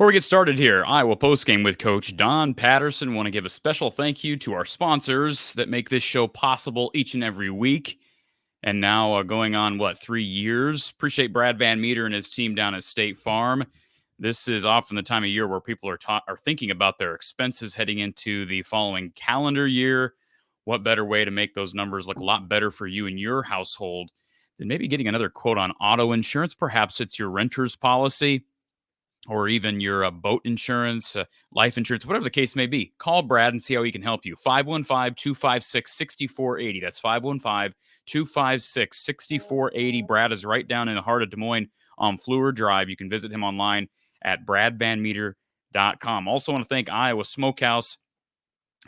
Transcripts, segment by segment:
Before we get started here, Iowa Postgame with Coach Don Patterson. Want to give a special thank you to our sponsors that make this show possible each and every week. And now going on, 3 years? Appreciate Brad Van Meter and his team down at State Farm. This is often the time of year where people are thinking about their expenses heading into the following calendar year. What better way to make those numbers look a lot better for you and your household than maybe getting another quote on auto insurance? Perhaps it's your renter's policy, or even your boat insurance, life insurance, whatever the case may be. Call Brad and see how he can help you. 515-256-6480. That's 515-256-6480. Brad is right down in the heart of Des Moines on Fleur Drive. You can visit him online at bradvanmeter.com. Also want to thank Iowa Smokehouse.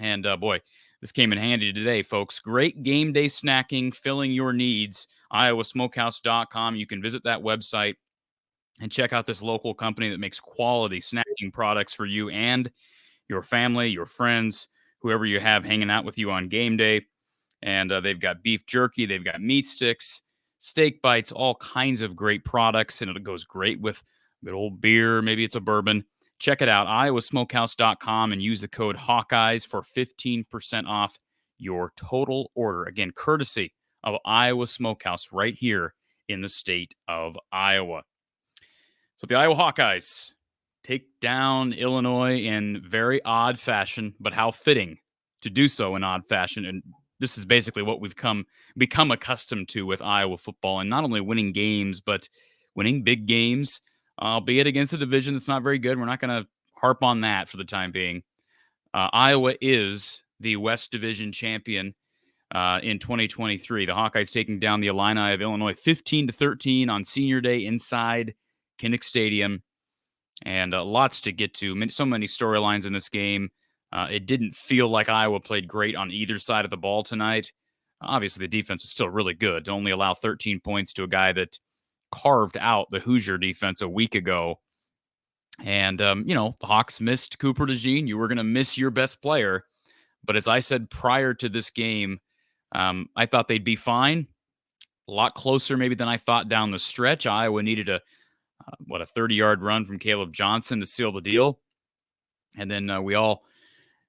And boy, this came in handy today, folks. Great game day snacking, filling your needs. iowasmokehouse.com. You can visit that website and check out this local company that makes quality snacking products for you and your family, your friends, whoever you have hanging out with you on game day. And they've got beef jerky, they've got meat sticks, steak bites, all kinds of great products. And it goes great with good old beer. Maybe it's a bourbon. Check it out, iowasmokehouse.com, and use the code Hawkeyes for 15% off your total order. Again, courtesy of Iowa Smokehouse right here in the state of Iowa. So the Iowa Hawkeyes take down Illinois in very odd fashion, but how fitting to do so in odd fashion. And this is basically what we've become accustomed to with Iowa football, and not only winning games, but winning big games, albeit against a division that's not very good. We're not going to harp on that for the time being. Iowa is the West Division champion in 2023. The Hawkeyes taking down the Illini of Illinois 15-13 on Senior Day inside Kinnick Stadium, and lots to get to. So many storylines in this game. It didn't feel like Iowa played great on either side of the ball tonight. Obviously, the defense was still really good to only allow 13 points to a guy that carved out the Hoosier defense a week ago. And, the Hawks missed Cooper DeJean. You were going to miss your best player. But as I said prior to this game, I thought they'd be fine. A lot closer maybe than I thought down the stretch. Iowa needed a 30-yard run from Caleb Johnson to seal the deal. And then we all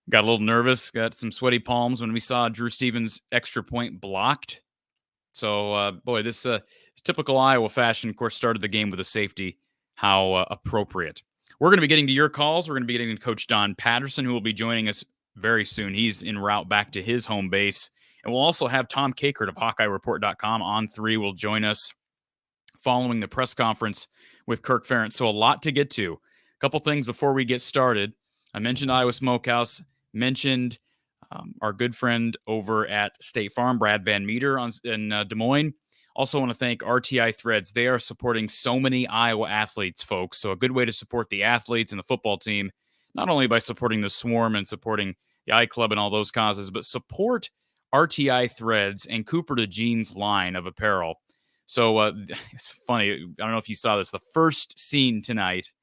Got a little nervous, got some sweaty palms when we saw Drew Stevens' extra point blocked. So, boy, this is typical Iowa fashion. Of course, started the game with a safety. How appropriate. We're going to be getting to your calls. We're going to be getting to Coach Don Patterson, who will be joining us very soon. He's en route back to his home base. And we'll also have Tom Kakert of HawkeyeReport.com on 3 will join us following the press conference with Kirk Ferentz. So a lot to get to. A couple things before we get started. I mentioned Iowa Smokehouse, mentioned our good friend over at State Farm, Brad Van Meter in Des Moines. Also want to thank RTI Threads. They are supporting so many Iowa athletes, folks. So a good way to support the athletes and the football team, not only by supporting the Swarm and supporting the I Club and all those causes, but support RTI Threads and Cooper DeJean's line of apparel. So it's funny. I don't know if you saw this. The first scene tonight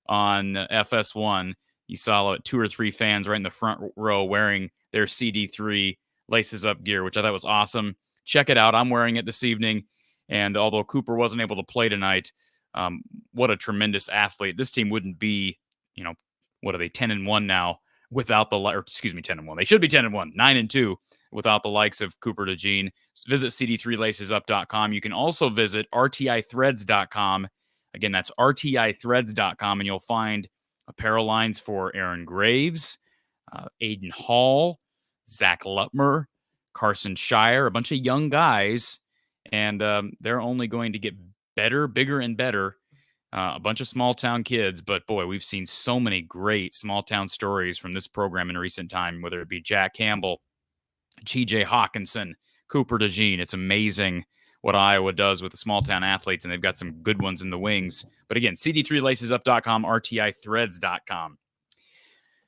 on FS1, you saw 2 or 3 fans right in the front row wearing their CD3 Laces Up gear, which I thought was awesome. Check it out. I'm wearing it this evening. And although Cooper wasn't able to play tonight, what a tremendous athlete. This team wouldn't be, what are they, 10-1 now without the, or excuse me, 10-1. They should be 10-1, 9-2 without the likes of Cooper DeJean. Visit cd3lacesup.com. You can also visit rtithreads.com. Again, that's rtithreads.com, and you'll find apparel lines for Aaron Graves, Aiden Hall, Zach Lutmer, Carson Shire, a bunch of young guys, and they're only going to get better, bigger, and better. A bunch of small-town kids, but boy, we've seen so many great small-town stories from this program in recent time, whether it be Jack Campbell, T.J. Hawkinson, Cooper DeJean. It's amazing what Iowa does with the small-town athletes, and they've got some good ones in the wings. But again, cd3lacesup.com, rtithreads.com.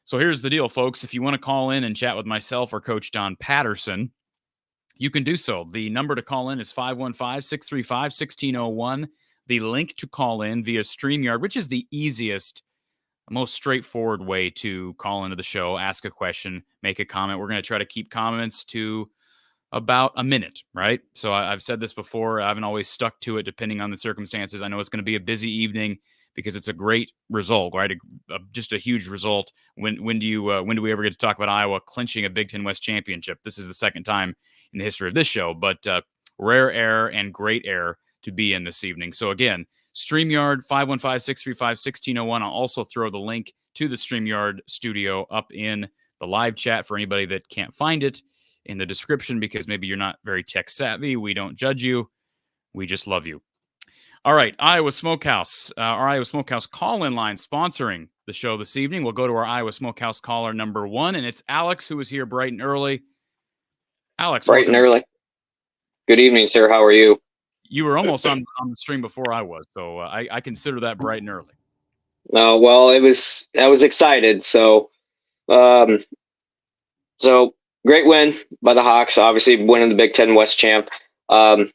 So here's the deal, folks. If you want to call in and chat with myself or Coach Don Patterson, you can do so. The number to call in is 515-635-1601. The link to call in via StreamYard, which is the easiest, most straightforward way to call into the show, ask a question, make a comment. We're going to try to keep comments to about a minute, right? So I've said this before. I haven't always stuck to it depending on the circumstances. I know it's going to be a busy evening because it's a great result, right? Just a huge result. When do we ever get to talk about Iowa clinching a Big Ten West championship? This is the second time in the history of this show, but rare air and great air to be in this evening. So again, StreamYard, 515-635-1601. I'll also throw the link to the StreamYard studio up in the live chat for anybody that can't find it in the description because maybe you're not very tech savvy. We don't judge you. We just love you. All right, Iowa Smokehouse. Our Iowa Smokehouse call-in line sponsoring the show this evening. We'll go to our Iowa Smokehouse caller number 1, and it's Alex, who is here bright and early. Alex, bright and early. Good evening, sir. How are you? You were almost on the stream before I was, so I consider that bright and early. Well, I was excited. So great win by the Hawks. Obviously, winning the Big Ten West champ. I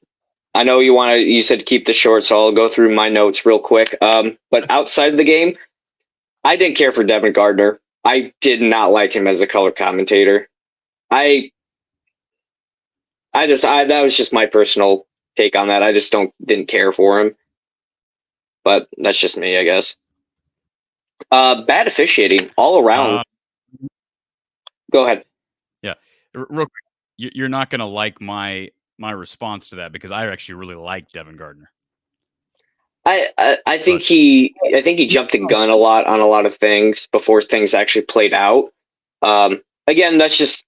know you said to keep this short, so I'll go through my notes real quick. But outside of the game, I didn't care for Devin Gardner. I did not like him as a color commentator. That was just my personal take on that. I just didn't care for him. But that's just me, I guess. Bad officiating all around. Go ahead. Yeah. Real quick, you're not going to like my response to that because I actually really like Devin Gardner. I think he jumped the gun a lot on a lot of things before things actually played out. Again, that's just,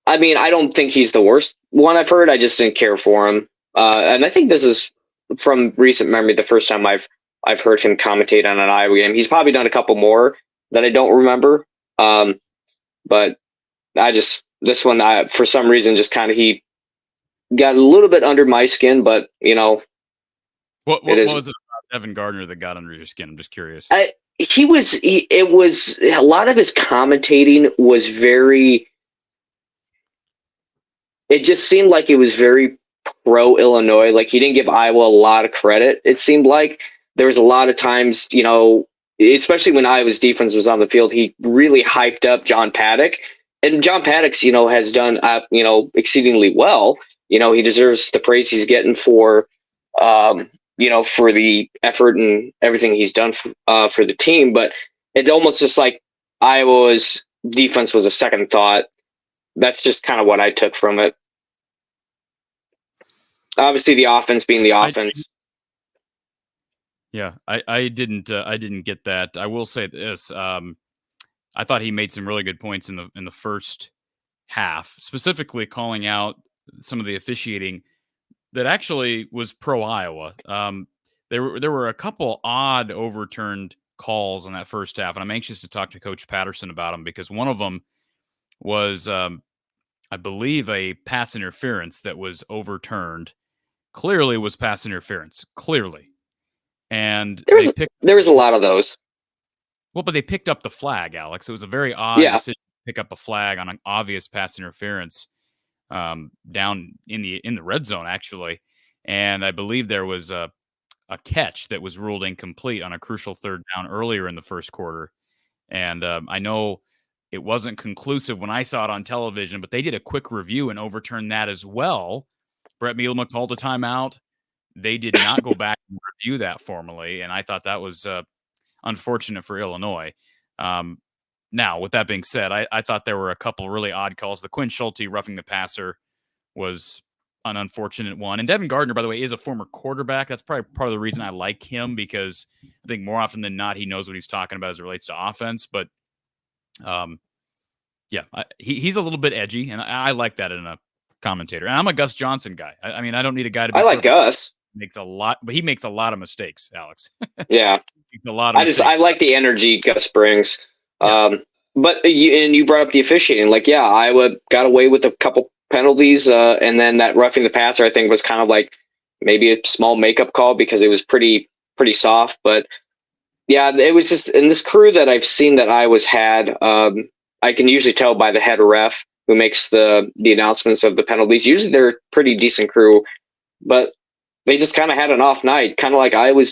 I don't think he's the worst one I've heard. I just didn't care for him. And I think this is from recent memory the first time I've heard him commentate on an Iowa game. He's probably done a couple more that I don't remember. But this one, for some reason, just kind of he got a little bit under my skin. But what was it about Devin Gardner that got under your skin? I'm just curious. It was a lot of his commentating was very. It just seemed like it was very pro Illinois. Like he didn't give Iowa a lot of credit. It seemed like there was a lot of times, especially when Iowa's defense was on the field, he really hyped up John Paddock, and John Paddock, has done, exceedingly well. He deserves the praise he's getting for, for the effort and everything he's done for the team. But it almost just like Iowa was defense was a second thought. That's just kind of what I took from it. Obviously, the offense being the offense. I didn't get that. I will say this. I thought he made some really good points in the first half, specifically calling out some of the officiating that actually was pro Iowa. There were a couple odd overturned calls in that first half, and I'm anxious to talk to Coach Patterson about them because one of them was, I believe, a pass interference that was overturned. Clearly was pass interference. Clearly. And there was a lot of those. Well, but they picked up the flag, Alex. It was a very odd decision to pick up a flag on an obvious pass interference down in the red zone, actually. And I believe there was a catch that was ruled incomplete on a crucial third down earlier in the first quarter. And I know it wasn't conclusive when I saw it on television, but they did a quick review and overturned that as well. Brett Bielema called a timeout. They did not go back and review that formally, and I thought that was unfortunate for Illinois. Now, with that being said, I thought there were a couple really odd calls. The Quinn Schulte roughing the passer was an unfortunate one. And Devin Gardner, by the way, is a former quarterback. That's probably part of the reason I like him, because I think more often than not, he knows what he's talking about as it relates to offense. But he's a little bit edgy, and I like that in a commentator. And I'm a Gus Johnson guy. I mean, I don't need a guy to be. I like Gus. Makes a lot, but he makes a lot of mistakes, Alex. Yeah, a lot of I like the energy Gus brings. Yeah. But you brought up the officiating. Like, yeah, Iowa got away with a couple penalties, and then that roughing the passer, I think, was kind of like maybe a small makeup call because it was pretty soft. But yeah, it was just in this crew that I've seen that Iowa's had. I can usually tell by the head ref who makes the announcements of the penalties. Usually they're a pretty decent crew, but they just kind of had an off night, kind of like Iowa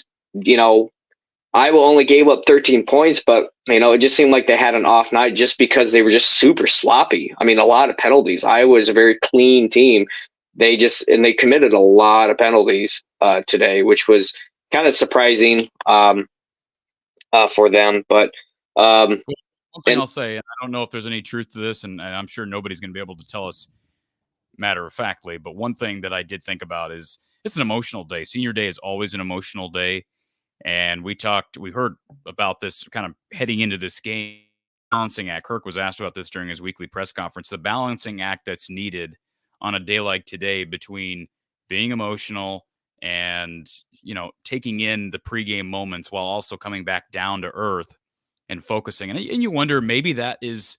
only gave up 13 points, but it just seemed like they had an off night just because they were just super sloppy. I mean, a lot of penalties. Iowa is a very clean team. They committed a lot of penalties today, which was kind of surprising for them. But one thing I'll say, and I don't know if there's any truth to this, and I'm sure nobody's going to be able to tell us matter-of-factly, but one thing that I did think about is it's an emotional day. Senior day is always an emotional day. And we heard about this kind of heading into this game. Balancing act. Kirk was asked about this during his weekly press conference. The balancing act that's needed on a day like today between being emotional and, taking in the pregame moments while also coming back down to earth and focusing. And you wonder, maybe that is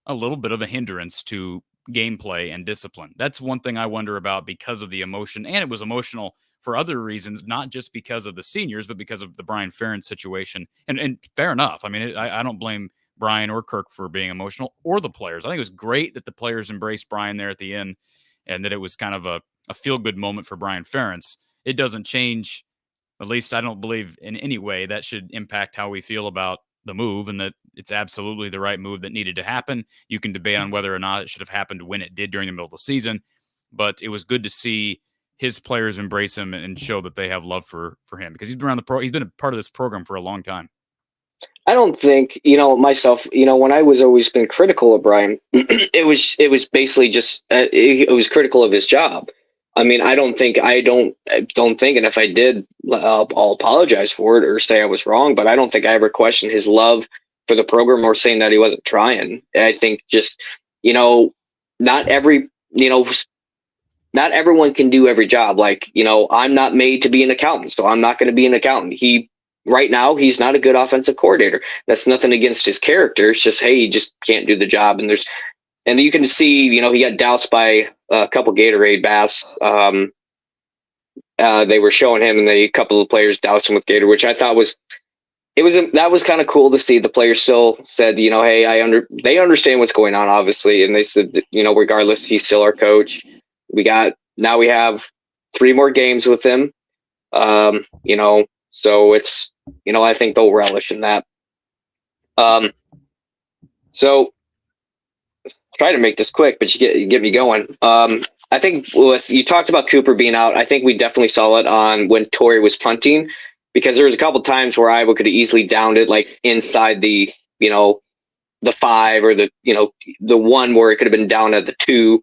a little bit of a hindrance to gameplay and discipline. That's one thing I wonder about because of the emotion. And it was emotional for other reasons, not just because of the seniors, but because of the Brian Ferentz situation. And fair enough. I mean, I don't blame Brian or Kirk for being emotional, or the players. I think it was great that the players embraced Brian there at the end, and that it was kind of a feel-good moment for Brian Ferentz. It doesn't change, at least I don't believe in any way, that should impact how we feel about the move, and that it's absolutely the right move that needed to happen. You can debate on whether or not it should have happened when it did during the middle of the season, but it was good to see his players embrace him and show that they have love for him, because he's been around he's been a part of this program for a long time. I don't think, myself, when I was always been critical of Brian, it was basically just, it was critical of his job. I mean, I don't think, and if I did, I'll apologize for it or say I was wrong, but I don't think I ever questioned his love for the program or saying that he wasn't trying. I think just, not everyone can do every job. Like, I'm not made to be an accountant, so I'm not going to be an accountant. Right now, he's not a good offensive coordinator. That's nothing against his character. It's just, hey, he just can't do the job. And you can see, he got doused by a couple Gatorade baths. They were showing him, and a couple of players doused him with Gatorade, which I thought that was kind of cool to see. The players still said, hey, they understand what's going on, obviously, and they said, regardless, he's still our coach. Now we have 3 more games with him. So it's, I think they'll relish in that. So try to make this quick, but you get me going. I think you talked about Cooper being out. I think we definitely saw it on when Torrey was punting, because there was a couple times where Iowa could have easily downed it, like inside the the 5 or the the 1 where it could have been down at the 2.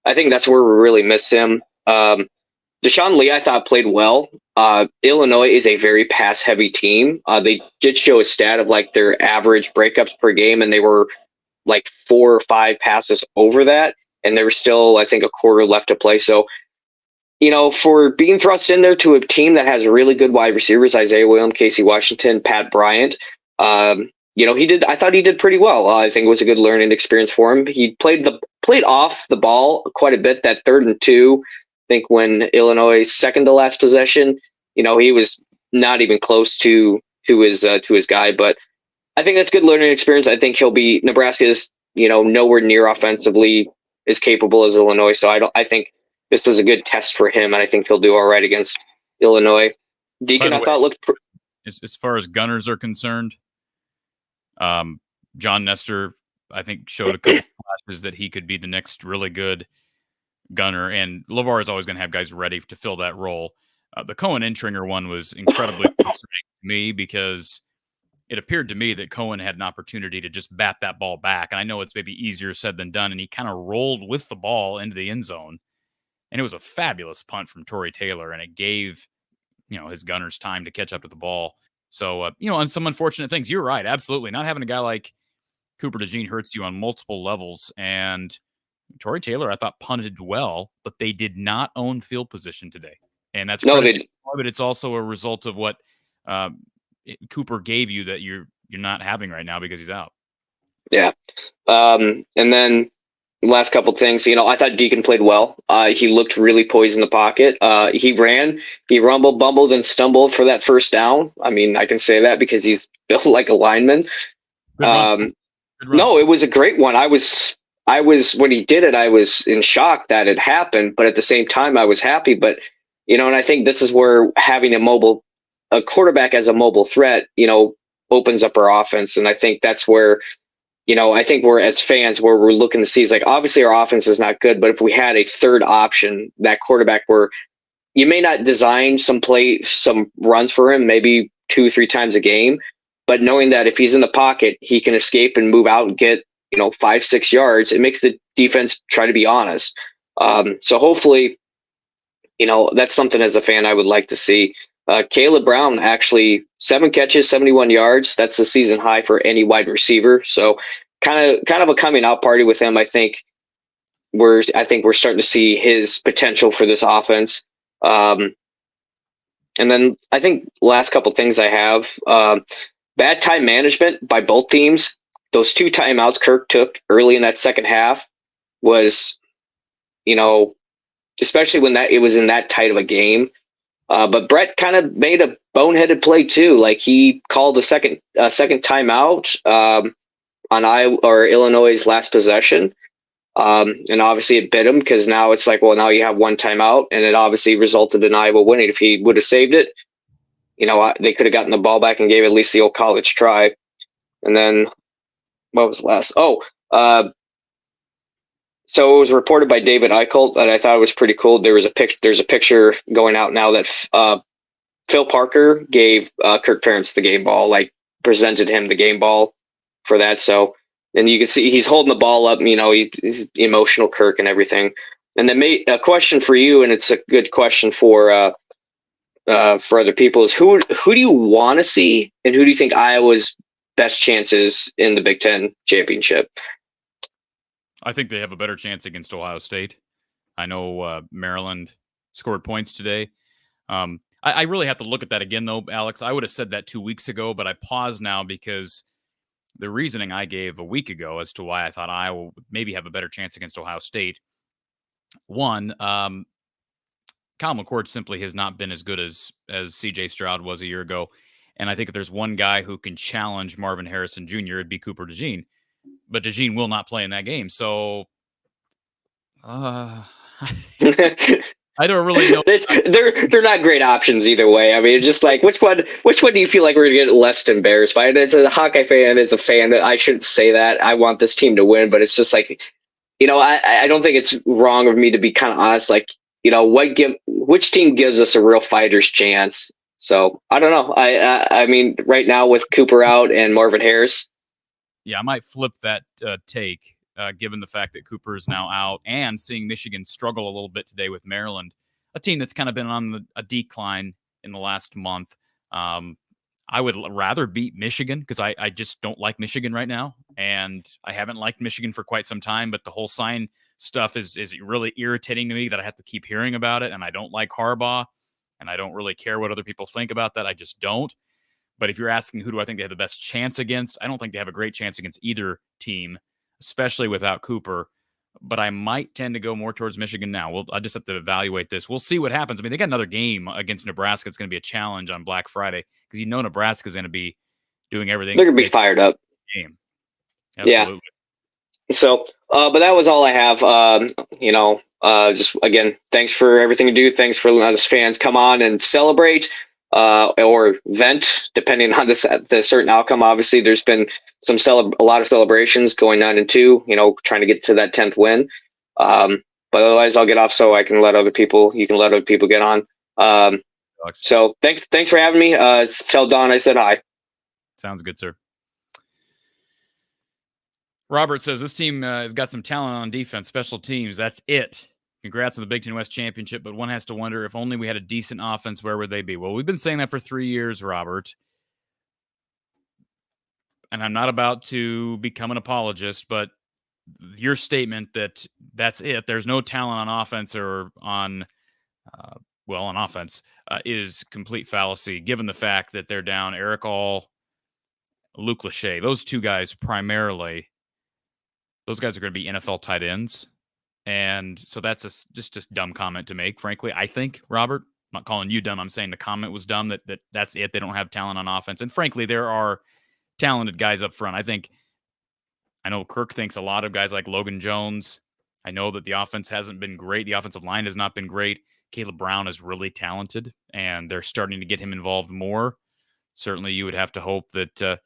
I think that's where we really miss him. Deshaun Lee, I thought, played well. Illinois is a very pass-heavy team. They did show a stat of like their average breakups per game, and they were like 4 or 5 passes over that, and there was still, I think, a quarter left to play. So, for being thrust in there to a team that has really good wide receivers, Isaiah Williams, Casey Washington, Pat Bryant, I thought he did pretty well. I think it was a good learning experience for him. He played off the ball quite a bit. That 3rd and 2, I think when Illinois' second to last possession, he was not even close to his guy. But I think that's good learning experience. I think Nebraska is nowhere near offensively as capable as Illinois. So I think this was a good test for him, and I think he'll do all right against Illinois. Deacon, I thought looked. As far as gunners are concerned, John Nestor, I think, showed a couple flashes that he could be the next really good gunner, and LeVar is always going to have guys ready to fill that role. The Cohen Intringer one was incredibly frustrating to me because it appeared to me that Cohen had an opportunity to just bat that ball back, and I know it's maybe easier said than done, and he kind of rolled with the ball into the end zone, and it was a fabulous punt from Torrey Taylor, and it gave his gunners time to catch up to the ball. So, on some unfortunate things, you're right. Absolutely. Not having a guy like Cooper DeJean hurts you on multiple levels. And Torrey Taylor, I thought, punted well, but they did not own field position today. And that's but it's also a result of what Cooper gave you that you're not having right now because he's out. Yeah. And then last couple things, I thought Deacon played well. He looked really poised in the pocket. He ran, he rumbled, bumbled, and stumbled for that first down. I mean, I can say that because he's built like a lineman. No, it was a great one. I was when he did it, I was in shock that it happened, but at the same time, I was happy. But and I think this is where having a quarterback as a mobile threat, opens up our offense, and I think that's where. I think we're, as fans, where we're looking to see is like, obviously our offense is not good, but if we had a third option, that quarterback where you may not design some runs for him, maybe 2-3 times a game, but knowing that if he's in the pocket, he can escape and move out and get, 5-6 yards, it makes the defense try to be honest. So hopefully, that's something as a fan I would like to see. Caleb Brown, actually 7 catches, 71 yards. That's the season high for any wide receiver. So kind of a coming out party with him. I think we're starting to see his potential for this offense. And then I think last couple things I have, bad time management by both teams. Those 2 timeouts Kirk took early in that second half was, especially when it was in that tight of a game. But Brett kind of made a boneheaded play too. Like he called a second timeout on Illinois' last possession, and obviously it bit him because now it's like, well, now you have 1 timeout, and it obviously resulted in Iowa winning. If he would have saved it, they could have gotten the ball back and gave at least the old college try. And then what was the last? So it was reported by David Eichelt that I thought was pretty cool. There's a picture going out now that Phil Parker gave Kirk Ferentz the game ball, like presented him the game ball for that. So, and you can see he's holding the ball up, he's emotional, Kirk, and everything. And then a question for you, and it's a good question for other people, is who do you want to see, and who do you think Iowa's best chances in the Big Ten championship? I think they have a better chance against Ohio State. I know Maryland scored points today. I really have to look at that again, though, Alex. I would have said that 2 weeks ago, but I pause now because the reasoning I gave a week ago as to why I thought Iowa would maybe have a better chance against Ohio State. One, Kyle McCord simply has not been as good as C.J. Stroud was a year ago. And I think if there's one guy who can challenge Marvin Harrison Jr., it'd be Cooper DeJean. But DeJean will not play in that game. So I don't really know. They're not great options either way. I mean, it's just like, which one do you feel like we're going to get less embarrassed by? It's a Hawkeye fan. It's a fan that I shouldn't say that. I want this team to win, but it's just like, I don't think it's wrong of me to be kind of honest. Like, which team gives us a real fighter's chance? So I don't know. I mean, right now with Cooper out and Marvin Harris, Yeah, I might flip that take, given the fact that Cooper is now out and seeing Michigan struggle a little bit today with Maryland, a team that's kind of been on a decline in the last month. I would rather beat Michigan because I just don't like Michigan right now. And I haven't liked Michigan for quite some time, but the whole sign stuff is really irritating to me that I have to keep hearing about it. And I don't like Harbaugh, and I don't really care what other people think about that. I just don't. But if you're asking who do I think they have the best chance against, I don't think they have a great chance against either team, especially without Cooper. But I might tend to go more towards Michigan now. I just have to evaluate this. We'll see what happens. I mean, they got another game against Nebraska. It's going to be a challenge on Black Friday because Nebraska's going to be doing everything. They're going to be fired up. Game. Absolutely. Yeah. So, but that was all I have. Just again, thanks for everything you do. Thanks for letting us fans come on and celebrate. Or vent, depending on the certain outcome. Obviously, there's been a lot of celebrations going 9-2. Trying to get to that 10th win. But otherwise, I'll get off so I can let other people. You can let other people get on. So thanks for having me. Tell Don I said hi. Sounds good, sir. Robert says this team has got some talent on defense, special teams. That's it. Congrats on the Big Ten West Championship, but one has to wonder if only we had a decent offense, where would they be? Well, we've been saying that for 3 years, Robert. And I'm not about to become an apologist, but your statement that that's it, there's no talent on offense or on offense is complete fallacy, given the fact that they're down Eric All, Luke Lachey. Those two guys primarily, those guys are going to be NFL tight ends. And so that's just a dumb comment to make, frankly. I think, Robert, I'm not calling you dumb. I'm saying the comment was dumb, that's it. They don't have talent on offense. And frankly, there are talented guys up front. I know Kirk thinks a lot of guys like Logan Jones. I know that the offense hasn't been great. The offensive line has not been great. Caleb Brown is really talented, and they're starting to get him involved more. Certainly, you would have to hope that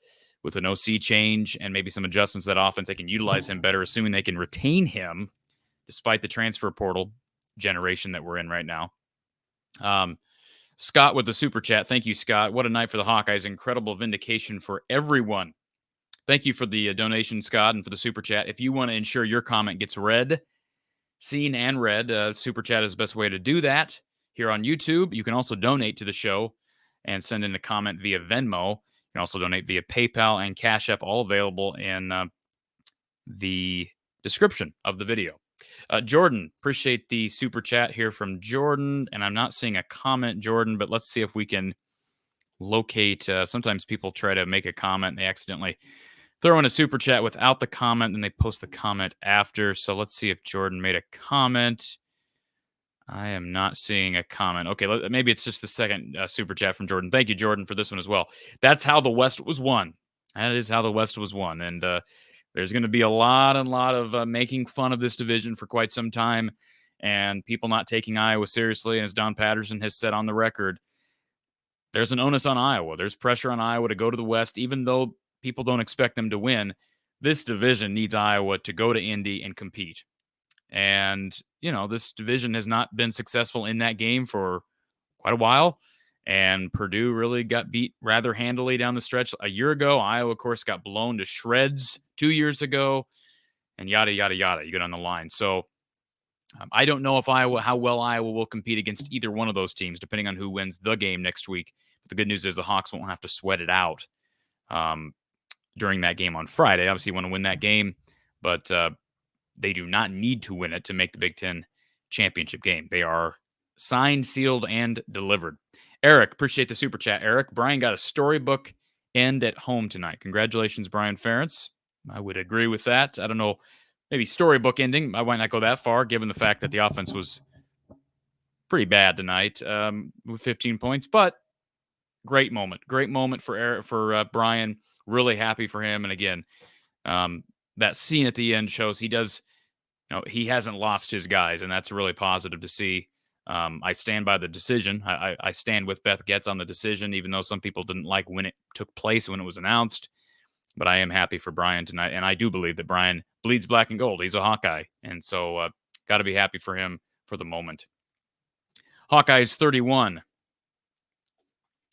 with an OC change and maybe some adjustments to that offense, they can utilize him better, assuming they can retain him despite the transfer portal generation that we're in right now. Scott with the super chat. Thank you, Scott. What a night for the Hawkeyes. Incredible vindication for everyone. Thank you for the donation, Scott, and for the super chat. If you want to ensure your comment gets read, seen and read, super chat is the best way to do that here on YouTube. You can also donate to the show and send in a comment via Venmo. You can also donate via PayPal and Cash App, all available in the description of the video. Jordan, appreciate the super chat here from Jordan. And I'm not seeing a comment, Jordan, but let's see if we can locate. Sometimes people try to make a comment and they accidentally throw in a super chat without the comment, and they post the comment after. So let's see if Jordan made a comment. I am not seeing a comment. Okay, maybe it's just the second super chat from Jordan. Thank you, Jordan, for this one as well. That's how the West was won. That is how the West was won. And there's going to be a lot of making fun of this division for quite some time, and people not taking Iowa seriously. And as Don Patterson has said on the record, there's an onus on Iowa. There's pressure on Iowa to go to the West, even though people don't expect them to win. This division needs Iowa to go to Indy and compete. And, this division has not been successful in that game for quite a while. And Purdue really got beat rather handily down the stretch a year ago. Iowa, of course, got blown to shreds 2 years ago, and yada, yada, yada. You get on the line. So I don't know how well Iowa will compete against either one of those teams, depending on who wins the game next week. But the good news is the Hawks won't have to sweat it out during that game on Friday. Obviously, you want to win that game, but they do not need to win it to make the Big Ten championship game. They are signed, sealed, and delivered. Eric, appreciate the super chat. Eric, Brian got a storybook end at home tonight. Congratulations, Brian Ferentz. I would agree with that. I don't know, maybe storybook ending. I might not go that far, given the fact that the offense was pretty bad tonight with 15 points. But great moment for Eric, for Brian. Really happy for him. And again, that scene at the end shows he does. He hasn't lost his guys, and that's really positive to see. I stand by the decision. I stand with Beth Getz on the decision, even though some people didn't like when it took place, when it was announced. But I am happy for Brian tonight, and I do believe that Brian bleeds black and gold. He's a Hawkeye, and so got to be happy for him for the moment. Hawkeyes 31,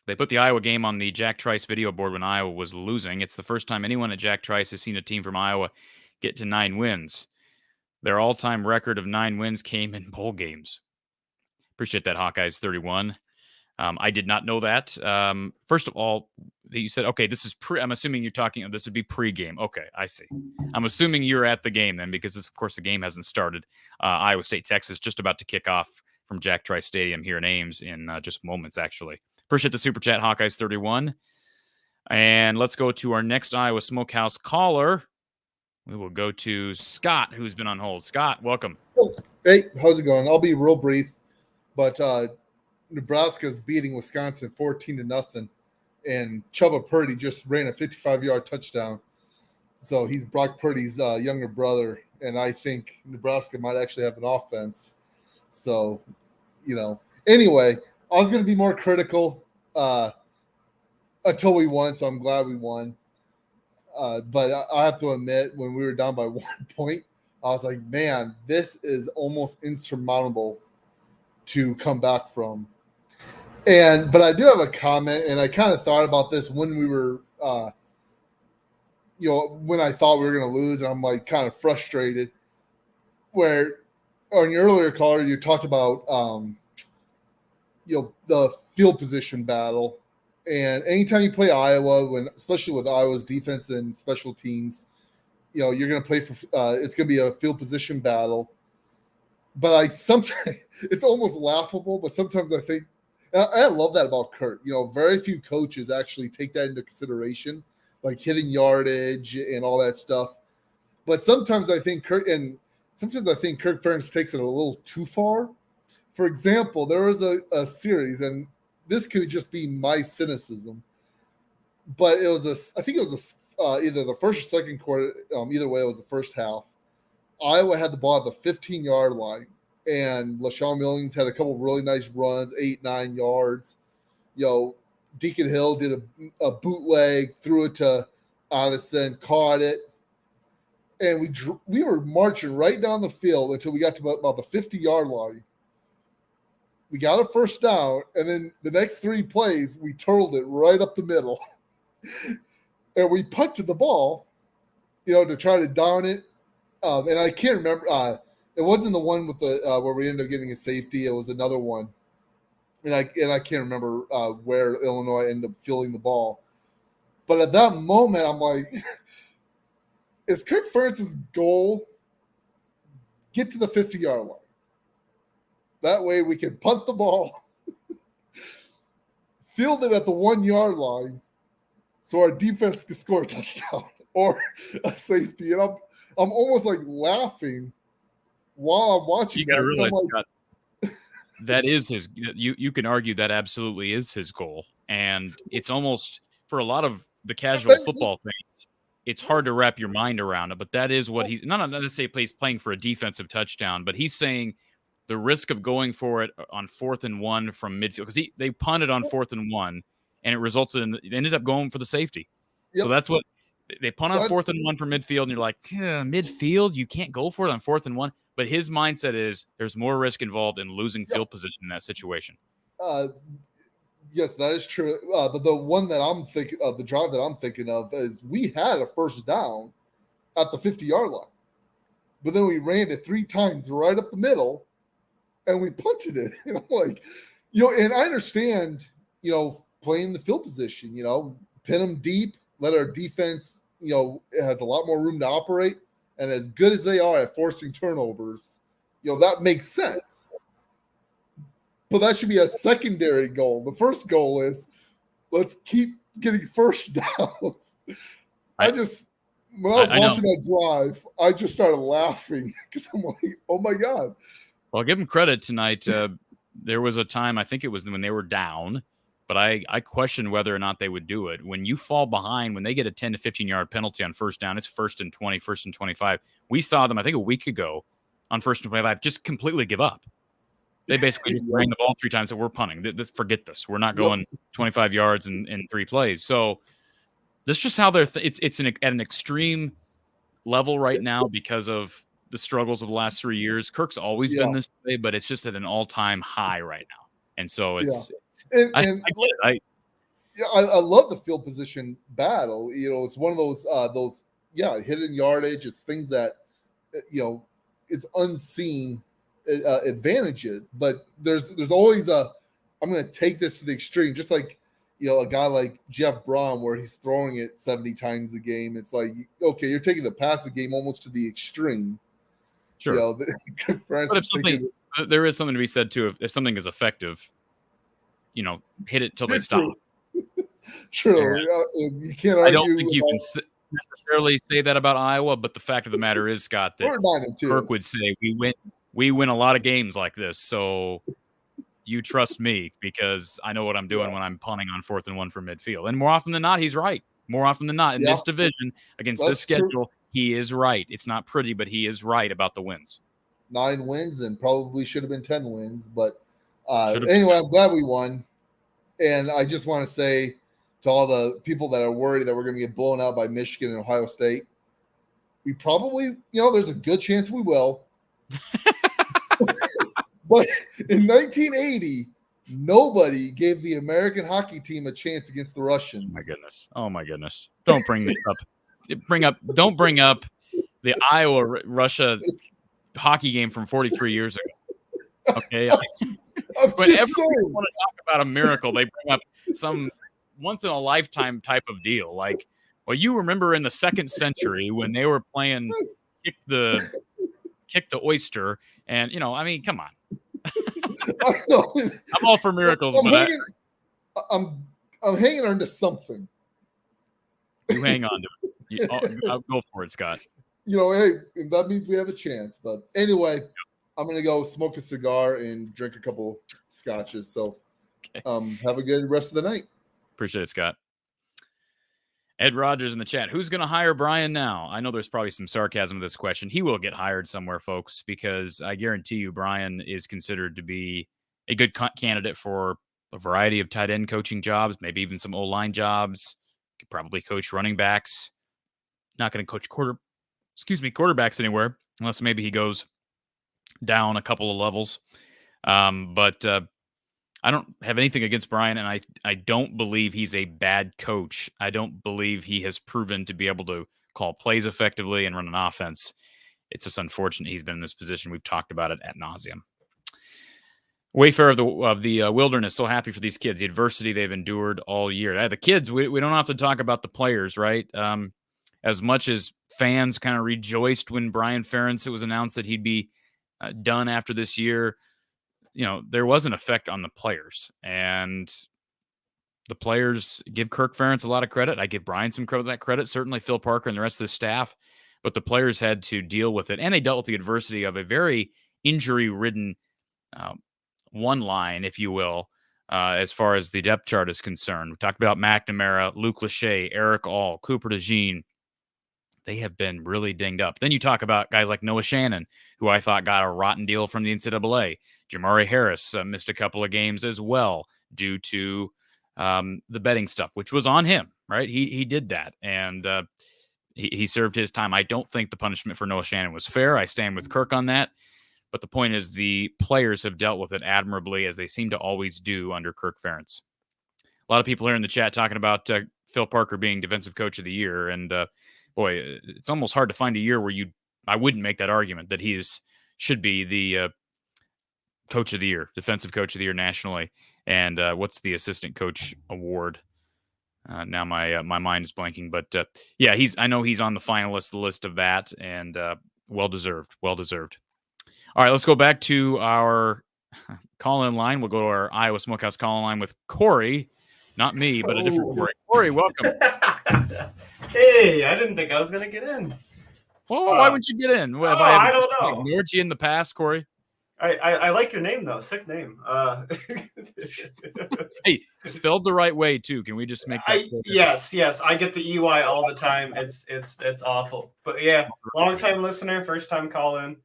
They put the Iowa game on the Jack Trice video board when Iowa was losing. It's the first time anyone at Jack Trice has seen a team from Iowa get to 9 wins. Their all-time record of 9 wins came in bowl games. Appreciate that, Hawkeyes 31. I did not know that. First of all, you said, okay, this is I'm assuming you're talking, this would be pre-game. Okay, I see. I'm assuming you're at the game then, because of course the game hasn't started. Iowa State, Texas, just about to kick off from Jack Trice Stadium here in Ames in just moments, actually. Appreciate the super chat, Hawkeyes 31. And let's go to our next Iowa Smokehouse caller. We will go to Scott, who's been on hold. Scott, welcome. Hey, how's it going? I'll be real brief, but Nebraska's beating Wisconsin 14-0, and Chubba Purdy just ran a 55-yard touchdown. So he's Brock Purdy's younger brother, and I think Nebraska might actually have an offense. So, anyway, I was going to be more critical until we won, so I'm glad we won. But I have to admit, when we were down by 1 point, I was like, man, this is almost insurmountable to come back from. But I do have a comment, and I kind of thought about this when we were, when I thought we were going to lose, and I'm like kind of frustrated. Where on your earlier caller, you talked about, the field position battle. And anytime you play Iowa, especially with Iowa's defense and special teams, you're going to play for. It's going to be a field position battle. But sometimes it's almost laughable. But sometimes I think, and I love that about Kurt. Very few coaches actually take that into consideration, like hitting yardage and all that stuff. But sometimes I think Kurt Ferentz takes it a little too far. For example, there was a series, and this could just be my cynicism, but I think it was either the first or second quarter. Either way, it was the first half. Iowa had the ball at the 15-yard line, and LaShawn Millings had a couple of really nice runs, 8-9 yards. Deacon Hill did a bootleg, threw it to Addison, caught it, and we were marching right down the field until we got to about the 50-yard line. We got a first down, and then the next 3 plays, we turtled it right up the middle. And we punted the ball, to try to down it. And I can't remember. It wasn't the one with the where we ended up getting a safety. It was another one. And I can't remember where Illinois ended up fielding the ball. But at that moment, I'm like, is Kirk Ferentz's goal get to the 50-yard line? That way we can punt the ball, field it at the 1-yard line, so our defense can score a touchdown or a safety. And I'm almost like laughing while I'm watching. You got to realize, Scott, that is his. You can argue that absolutely is his goal, and it's almost for a lot of the casual football fans, it's hard to wrap your mind around it. But that is what he's not necessarily playing for a defensive touchdown, but he's saying the risk of going for it on 4th and 1 from midfield, because they punted on 4th and 1, and it ended up going for the safety. Yep. So that's what they punt on 4th and 1 from midfield, and you're like, midfield, you can't go for it on 4th and 1. But his mindset is there's more risk involved in losing field position in that situation. Yes, that is true. But the one that I'm thinking of, the drive that I'm thinking of, is we had a first down at the 50-yard line, but then we ran it 3 times right up the middle, and we punted it. And I'm like, and I understand, playing the field position, pin them deep, let our defense, it has a lot more room to operate. And as good as they are at forcing turnovers, that makes sense. But that should be a secondary goal. The first goal is let's keep getting first downs. When I was watching that drive, I just started laughing because I'm like, oh my God. Well, I'll give them credit tonight. There was a time, I think it was when they were down, but I questioned whether or not they would do it. When you fall behind, when they get a 10 to 15-yard penalty on first down, it's 1st and 20, 1st and 25. We saw them, I think, a week ago on 1st and 25, just completely give up. They basically just ran the ball 3 times and we're punting. Forget this. We're not going 25 yards in 3 plays. So this is just how they're it's at an extreme level right now because of the struggles of the last 3 years. Kirk's always been this way, but it's just at an all-time high right now. And so it's I Yeah, I love the field position battle. It's one of those hidden yardage. It's things that it's unseen advantages, but there's always I'm going to take this to the extreme, just like a guy like Jeff Braun, where he's throwing it 70 times a game. It's like, okay, you're taking the passing game almost to the extreme. Sure. But there is something to be said too. If something is effective, hit it till they stop. True. You can't argue. I don't think you can necessarily say that about Iowa, but the fact of the matter is, Scott, that Kirk would say we win a lot of games like this. So you trust me because I know what I'm doing when I'm punting on 4th and 1 from midfield. And more often than not, he's right. More often than not in this division against this schedule, he is right. It's not pretty, but he is right about the wins. 9 wins and probably should have been 10 wins. But anyway, I'm glad we won. And I just want to say to all the people that are worried that we're going to get blown out by Michigan and Ohio State, we probably, there's a good chance we will. But in 1980, nobody gave the American hockey team a chance against the Russians. Oh my goodness. Don't bring this up. Don't bring up the Iowa-Russia hockey game from 43 years ago. Okay. Whenever people want to talk about a miracle, they bring up some once in a lifetime type of deal. Like, well, you remember in the 2nd century when they were playing kick the oyster, and come on. I'm all for miracles, I'm hanging on to something. You hang on to it. I'll go for it, Scott. Hey, that means we have a chance. But anyway, I'm gonna go smoke a cigar and drink a couple scotches. So, have a good rest of the night. Appreciate it, Scott. Ed Rogers in the chat. Who's going to hire Brian now? I know there's probably some sarcasm with this question. He will get hired somewhere, folks, because I guarantee you Brian is considered to be a good candidate for a variety of tight end coaching jobs, maybe even some O-line jobs. Could probably coach running backs. Not going to coach quarterbacks anywhere, unless maybe he goes down a couple of levels. But I don't have anything against Brian, and I don't believe he's a bad coach. I don't believe he has proven to be able to call plays effectively and run an offense. It's just unfortunate he's been in this position. We've talked about it ad nauseum. Wayfarer of the wilderness, so happy for these kids. The adversity they've endured all year. The kids, we don't have to talk about the players, right? As much as fans kind of rejoiced when Brian Ferentz, it was announced that he'd be done after this year, there was an effect on the players, and the players give Kirk Ferentz a lot of credit. I give Brian some credit, certainly Phil Parker and the rest of the staff, but the players had to deal with it, and they dealt with the adversity of a very injury-ridden one line, if you will, as far as the depth chart is concerned. We talked about McNamara, Luke Lachey, Eric All, Cooper DeJean. They have been really dinged up. Then you talk about guys like Noah Shannon, who I thought got a rotten deal from the NCAA. Jamari Harris missed a couple of games as well due to the betting stuff, which was on him, right? He did that, and he served his time. I don't think the punishment for Noah Shannon was fair. I stand with Kirk on that. But the point is the players have dealt with it admirably, as they seem to always do under Kirk Ferentz. A lot of people here in the chat talking about Phil Parker being Defensive Coach of the Year, and boy, it's almost hard to find a year where I wouldn't make that argument that should be the Coach of the Year, Defensive Coach of the Year nationally. And what's the Assistant Coach Award? Now my mind is blanking, but yeah, I know he's on the finalist list of that, and well deserved. All right, let's go back to our call-in line. We'll go to our Iowa Smokehouse call-in line with Corey. Not me, but a different Corey. Corey, welcome. Hey, I didn't think I was going to get in. Well, why wouldn't you get in? I don't know. Ignored you in the past, Corey? I like your name, though. Sick name. Hey, spelled the right way, too. Can we just make that clear? Yes. I get the EY all the time. It's awful. But, yeah, long-time listener, first-time call-in.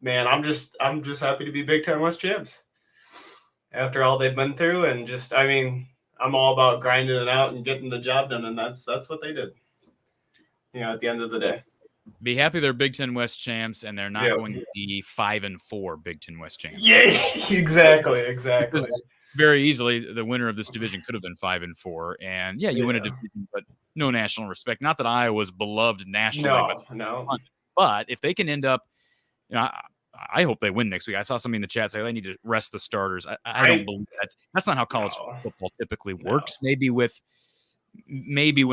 Man, I'm just happy to be Big Ten West champs after all they've been through, and I'm all about grinding it out and getting the job done, and that's what they did. At the end of the day, be happy they're Big Ten West champs, and they're not going to be 5-4 Big Ten West champs. Yeah, exactly. very easily the winner of this division could have been 5-4, and you win a division, but no national respect. Not that Iowa's beloved nationally, No. but if they can end up, I hope they win next week. I saw somebody in the chat say they need to rest the starters. I don't believe that. That's not how college football typically works. Maybe when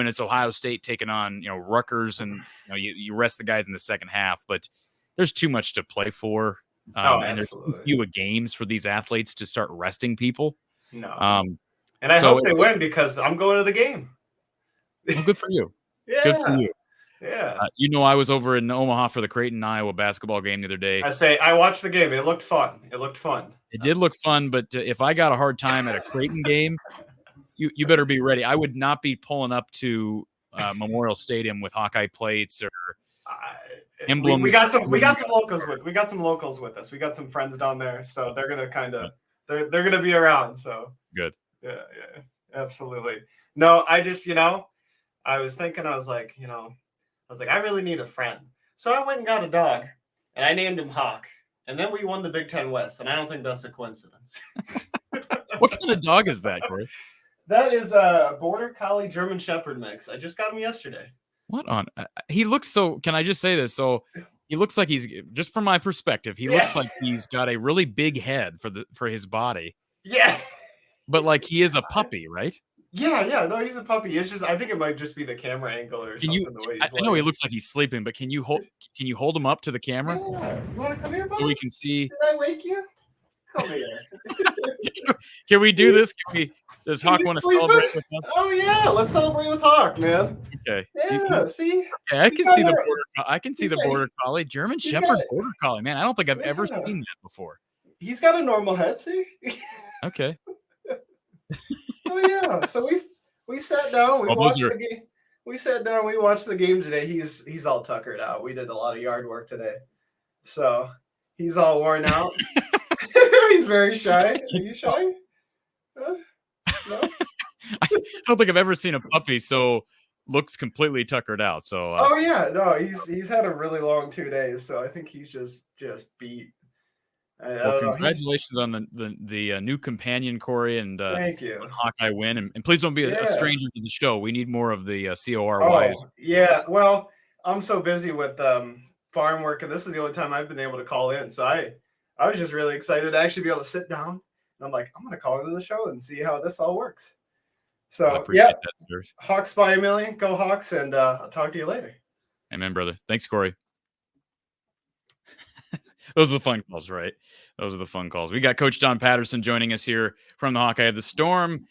it's Ohio State taking on Rutgers, and you rest the guys in the second half, but there's too much to play for. And there's too few games for these athletes to start resting people. No. And I hope they win because I'm going to the game. Well, good for you. Yeah. Good for you. Yeah. I was over in Omaha for the Creighton, Iowa basketball game the other day. I watched the game. It looked fun. It did look fun, but if I got a hard time at a Creighton game, you better be ready. I would not be pulling up to Memorial Stadium with Hawkeye plates or emblems. We got some locals with us. We got some friends down there, so they're gonna they're gonna be around. So good. Yeah, absolutely. No, I just I was thinking, I was like, I really need a friend. So I went and got a dog, and I named him Hawk. And then we won the Big Ten West, and I don't think that's a coincidence. What kind of dog is that, Corey? That is a Border Collie German Shepherd mix. I just got him yesterday. What on? He looks so. Can I just say this? So he looks like just from my perspective, he looks like he's got a really big head for his body. Yeah. But like he is a puppy, right? Yeah. No, he's a puppy. It's just I think it might just be the camera angle or something. I know he looks like he's sleeping, but can you hold him up to the camera? Yeah. You want to come here, buddy? So we can see. Did I wake you? Come here. Can we do this? Does Hawk want to celebrate with us? Oh yeah, let's celebrate with Hawk, man. Okay. Yeah. See. Okay, I can see the border collie, German Shepherd border collie. Man, I don't think I've ever seen that before. He's got a normal head. See. Okay. Oh yeah. So we sat down. We watched the game. We sat down. We watched the game today. He's all tuckered out. We did a lot of yard work today, so he's all worn out. He's very shy. Are you shy? No. I don't think I've ever seen a puppy so looks completely tuckered out. So. Oh yeah, no, he's had a really long 2 days, so I think he's just beat. Well, congratulations on the new companion, Corey, and thank you. Hawkeye win, and please don't be a stranger to the show. We need more of the CORYs. Oh, yeah, well, I'm so busy with farm work, and this is the only time I've been able to call in. So I was just really excited to actually be able to sit down, and I'm like, I'm going to call into the show and see how this all works. So that, sir. Hawks by a million, go Hawks, and I'll talk to you later. Amen, brother. Thanks, Corey. Those are the fun calls, right? Those are the fun calls. We got Coach Don Patterson joining us here from the Hawkeye of the Storm.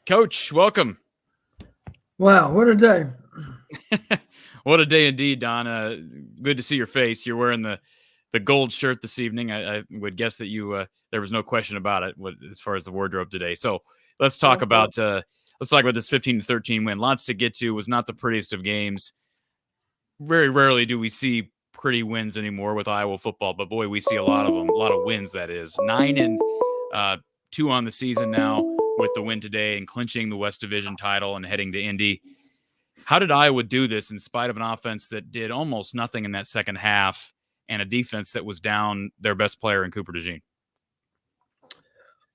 Coach, welcome. Wow, what a day. What a day indeed, Don. Good to see your face. You're wearing the gold shirt this evening. I would guess that you there was no question about it as far as the wardrobe today. So let's talk about this 15-13 win. Lots to get to. Was not the prettiest of games. Very rarely do we see pretty wins anymore with Iowa football, but boy, we see a lot of them, a lot of wins. That is 9-2 on the season now with the win today and clinching the West Division title and heading to Indy. How did Iowa do this in spite of an offense that did almost nothing in that second half and a defense that was down their best player in Cooper DeJean?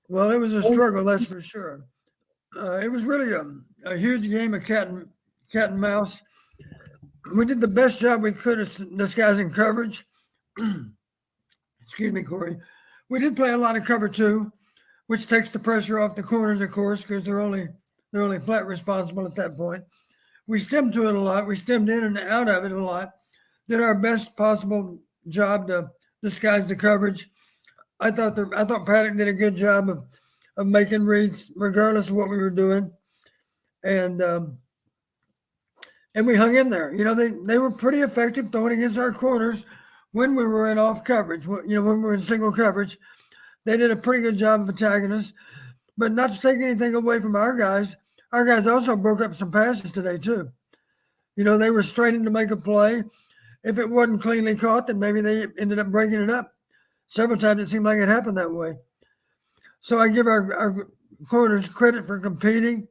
Well, it was a struggle, that's for sure. It was really a huge game of cat and mouse. We did the best job we could of disguising coverage. Excuse me, Corey. We did play a lot of cover 2, which takes the pressure off the corners, of course, because they're only flat responsible at that point. We stemmed to it a lot. We stemmed in and out of it a lot. Did our best possible job to disguise the coverage. I thought Paddock did a good job of making reads regardless of what we were doing, and we hung in there. They were pretty effective throwing against our corners when we were in off coverage. When we were in single coverage, they did a pretty good job of attacking us. But not to take anything away from our guys also broke up some passes today too. They were straining to make a play. If it wasn't cleanly caught, then maybe they ended up breaking it up. Several times it seemed like it happened that way. So I give our corners credit for competing.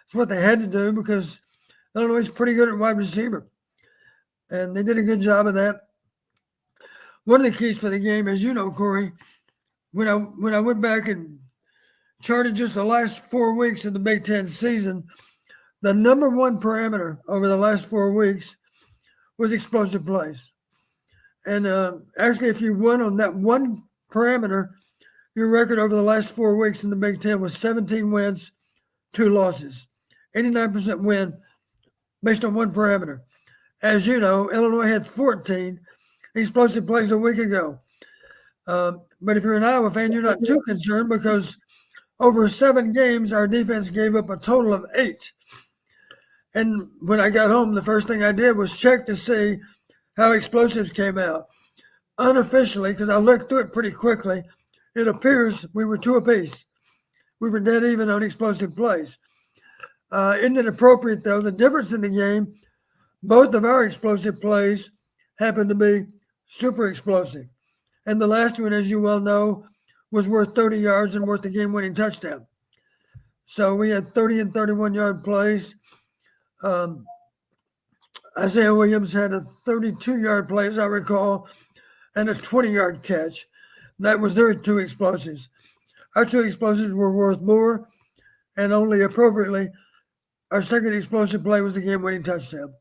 It's what they had to do because Illinois is pretty good at wide receiver. And they did a good job of that. One of the keys for the game, as you know, Corey, when I went back and charted just the last 4 weeks of the Big Ten season, the number one parameter over the last 4 weeks was explosive plays. And actually, if you won on that one parameter, your record over the last 4 weeks in the Big Ten was 17 wins, 2 losses, 89% win based on one parameter. As you know, Illinois had 14 explosive plays a week ago. But if you're an Iowa fan, you're not too concerned because over 7 games, our defense gave up a total of 8. And when I got home, the first thing I did was check to see how explosives came out. Unofficially, because I looked through it pretty quickly, it appears we were 2 apiece. We were dead even on explosive plays. Isn't it appropriate, though? The difference in the game, both of our explosive plays happened to be super explosive. And the last one, as you well know, was worth 30 yards and worth a game-winning touchdown. So we had 30 and 31-yard plays. Isaiah Williams had a 32-yard play, as I recall, and a 20-yard catch. That was their 2 explosives. Our 2 explosives were worth more, and only appropriately, our second explosive play was the game-winning touchdown.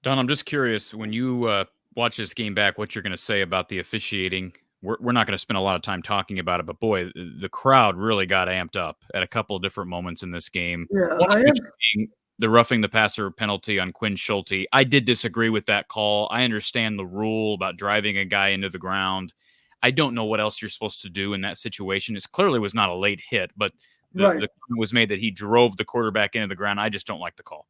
Don, I'm just curious, when you watch this game back, what you're going to say about the officiating. We're not going to spend a lot of time talking about it, but boy, the crowd really got amped up at a couple of different moments in this game. Yeah, The roughing the passer penalty on Quinn Schulte. I did disagree with that call. I understand the rule about driving a guy into the ground. I don't know what else you're supposed to do in that situation. It clearly was not a late hit, but the comment was made that he drove the quarterback into the ground. I just don't like the call.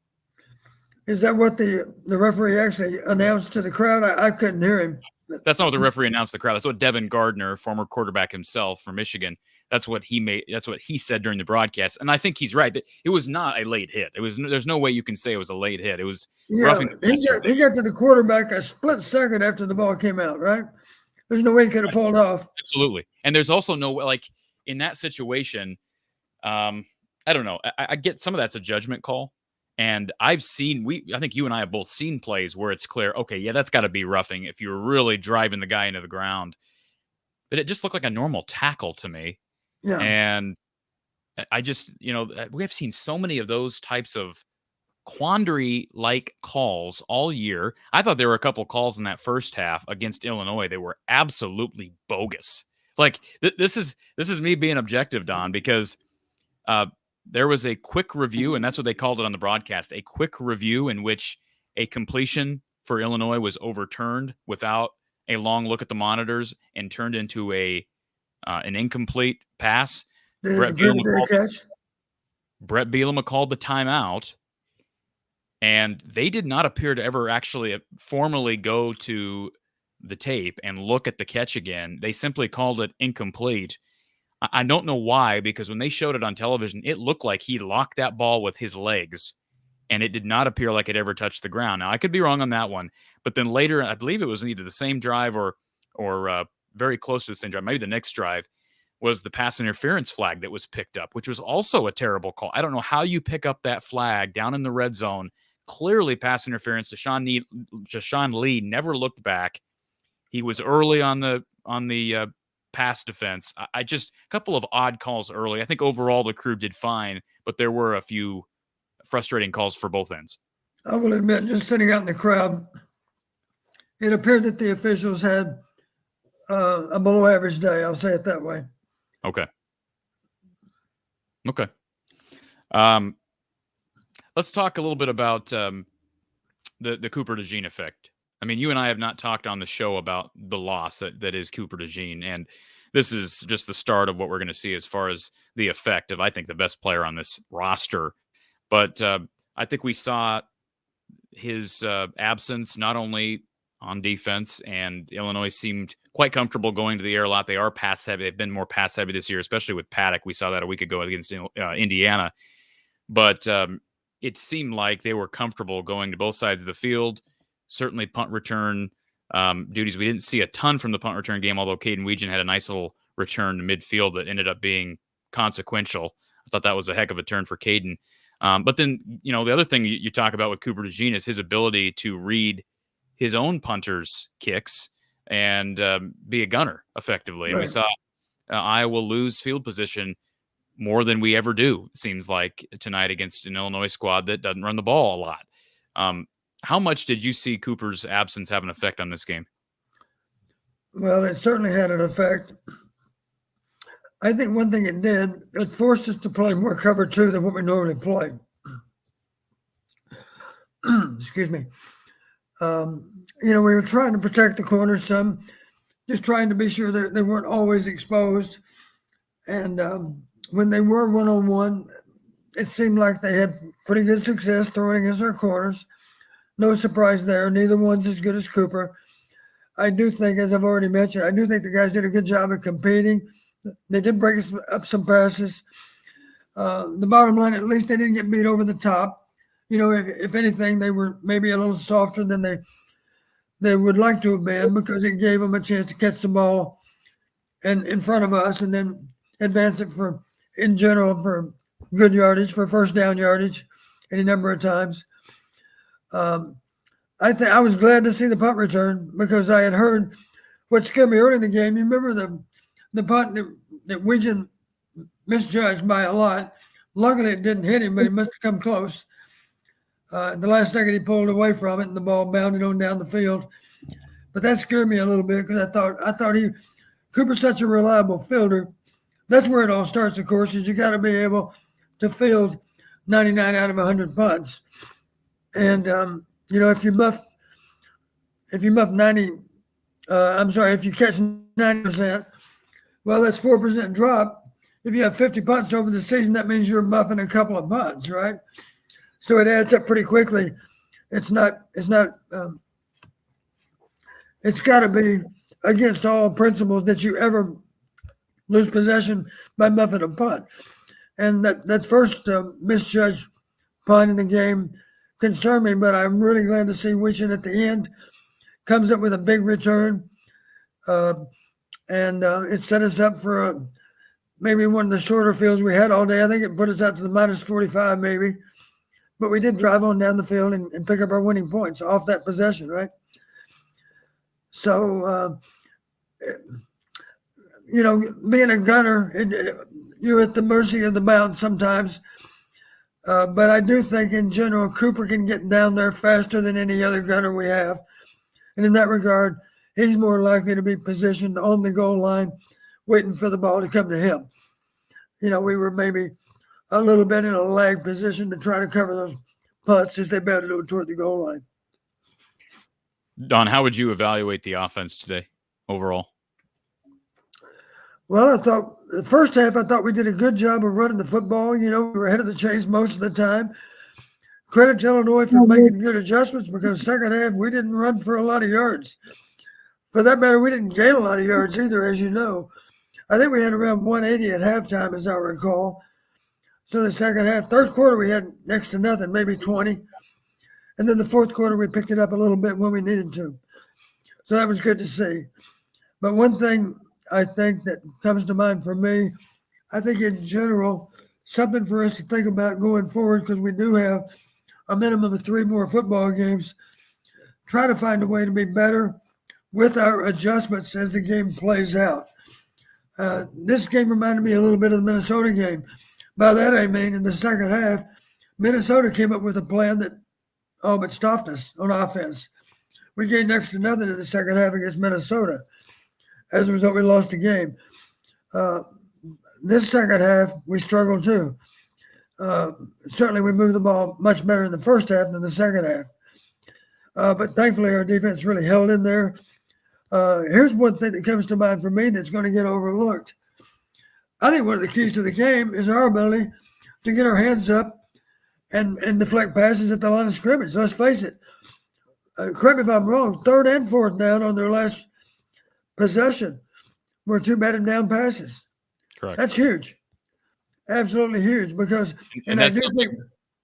Is that what the referee actually announced to the crowd? I couldn't hear him. That's not what the referee announced to the crowd. That's what Devin Gardner, former quarterback himself from Michigan, that's what he said during the broadcast. And I think he's right. It was not a late hit. There's no way you can say it was a late hit. It was roughing. He got to the quarterback a split second after the ball came out, right? There's no way he could have pulled off. Absolutely. And there's also no way, like in that situation, I don't know. I get some of that's a judgment call. And I think you and I have both seen plays where it's clear, okay, yeah, that's got to be roughing if you're really driving the guy into the ground. But it just looked like a normal tackle to me. Yeah. And I just, we have seen so many of those types of quandary-like calls all year. I thought there were a couple calls in that first half against Illinois. They were absolutely bogus. Like this is me being objective, Don, because there was a quick review, and that's what they called it on the broadcast, a quick review in which a completion for Illinois was overturned without a long look at the monitors and turned into an incomplete pass. Brett Bielema called the timeout, and they did not appear to ever actually formally go to the tape and look at the catch again. They simply called it incomplete. I don't know why, because when they showed it on television, it looked like he locked that ball with his legs, and it did not appear like it ever touched the ground. Now, I could be wrong on that one, but then later, I believe it was either the same drive or very close to the same drive, maybe the next drive, was the pass interference flag that was picked up, which was also a terrible call. I don't know how you pick up that flag down in the red zone. Clearly pass interference. Deshaun Lee never looked back. He was early on the pass defense. I just a couple of odd calls early. I think overall the crew did fine, but there were a few frustrating calls for both ends. I will admit, just sitting out in the crowd, it appeared that the officials had a below average day. I'll say it that way. Okay. Let's talk a little bit about the Cooper DeJean effect. I mean, you and I have not talked on the show about the loss that is Cooper DeJean, and this is just the start of what we're going to see as far as the effect of, I think, the best player on this roster. But I think we saw his absence not only on defense, and Illinois seemed quite comfortable going to the air a lot. They are pass heavy. They've been more pass heavy this year, especially with Paddock. We saw that a week ago against Indiana. But it seemed like they were comfortable going to both sides of the field. Certainly punt return duties. We didn't see a ton from the punt return game, although Caden Weegan had a nice little return to midfield that ended up being consequential. I thought that was a heck of a turn for Caden. But then, the other thing you talk about with Cooper DeJean is his ability to read his own punters' kicks and be a gunner effectively. And we saw Iowa lose field position more than we ever do, seems like, tonight against an Illinois squad that doesn't run the ball a lot. How much did you see Cooper's absence have an effect on this game? Well, it certainly had an effect. I think one thing it did, it forced us to play more cover 2 than what we normally play. Excuse me. We were trying to protect the corners some, just trying to be sure that they weren't always exposed. And when they were one-on-one, it seemed like they had pretty good success throwing against our corners. No surprise there. Neither one's as good as Cooper. I do think, as I've already mentioned, I do think the guys did a good job of competing. They did break up some passes. The bottom line, at least they didn't get beat over the top. If anything, they were maybe a little softer than they would like to have been, because it gave them a chance to catch the ball and in front of us and then advance it for good yardage, for first down yardage any number of times. I was glad to see the punt return, because I had heard what scared me early in the game. You remember the punt that Wiggin misjudged by a lot. Luckily, it didn't hit him, but he must have come close. The last second, he pulled away from it, and the ball bounded on down the field. But that scared me a little bit, because I thought Cooper's such a reliable fielder. That's where it all starts, of course, is you got to be able to field 99 out of 100 punts. And if you muff 90, if you catch 90%, well, that's 4% drop. If you have 50 punts over the season, that means you're muffing a couple of punts, right? So it adds up pretty quickly. It's got to be against all principles that you ever lose possession by muffing a punt. And that first misjudged punt in the game concerned me, but I'm really glad to see Wiggin at the end comes up with a big return. And it set us up for maybe one of the shorter fields we had all day. I think it put us out to the minus 45 maybe. But we did drive on down the field and pick up our winning points off that possession, right? So, being a gunner, you're at the mercy of the bounce sometimes. But I do think, in general, Cooper can get down there faster than any other gunner we have. And in that regard, he's more likely to be positioned on the goal line, waiting for the ball to come to him. We were maybe a little bit in a lag position to try to cover those punts as they batted toward the goal line. Don, how would you evaluate the offense today overall? Well, I thought the first half, we did a good job of running the football. We were ahead of the chains most of the time. Credit to Illinois for making good adjustments, because second half, we didn't run for a lot of yards. For that matter, we didn't gain a lot of yards either, as you know. I think we had around 180 at halftime, as I recall. So the second half, third quarter, we had next to nothing, maybe 20. And then the fourth quarter, we picked it up a little bit when we needed to. So that was good to see. But one thing I think that comes to mind for me, I think in general, something for us to think about going forward, because we do have a minimum of 3 more football games. Try to find a way to be better with our adjustments as the game plays out. This game reminded me a little bit of the Minnesota game. By that I mean, in the second half, Minnesota came up with a plan that all but stopped us on offense. We gained next to nothing in the second half against Minnesota. As a result, we lost the game. This second half, we struggled too. Certainly, we moved the ball much better in the first half than the second half. But thankfully, our defense really held in there. Here's one thing that comes to mind for me that's going to get overlooked. I think one of the keys to the game is our ability to get our hands up and deflect passes at the line of scrimmage. Let's face it. Correct me if I'm wrong. Third and fourth down on their last possession were 2 batted down passes. Correct. That's huge. Absolutely huge, because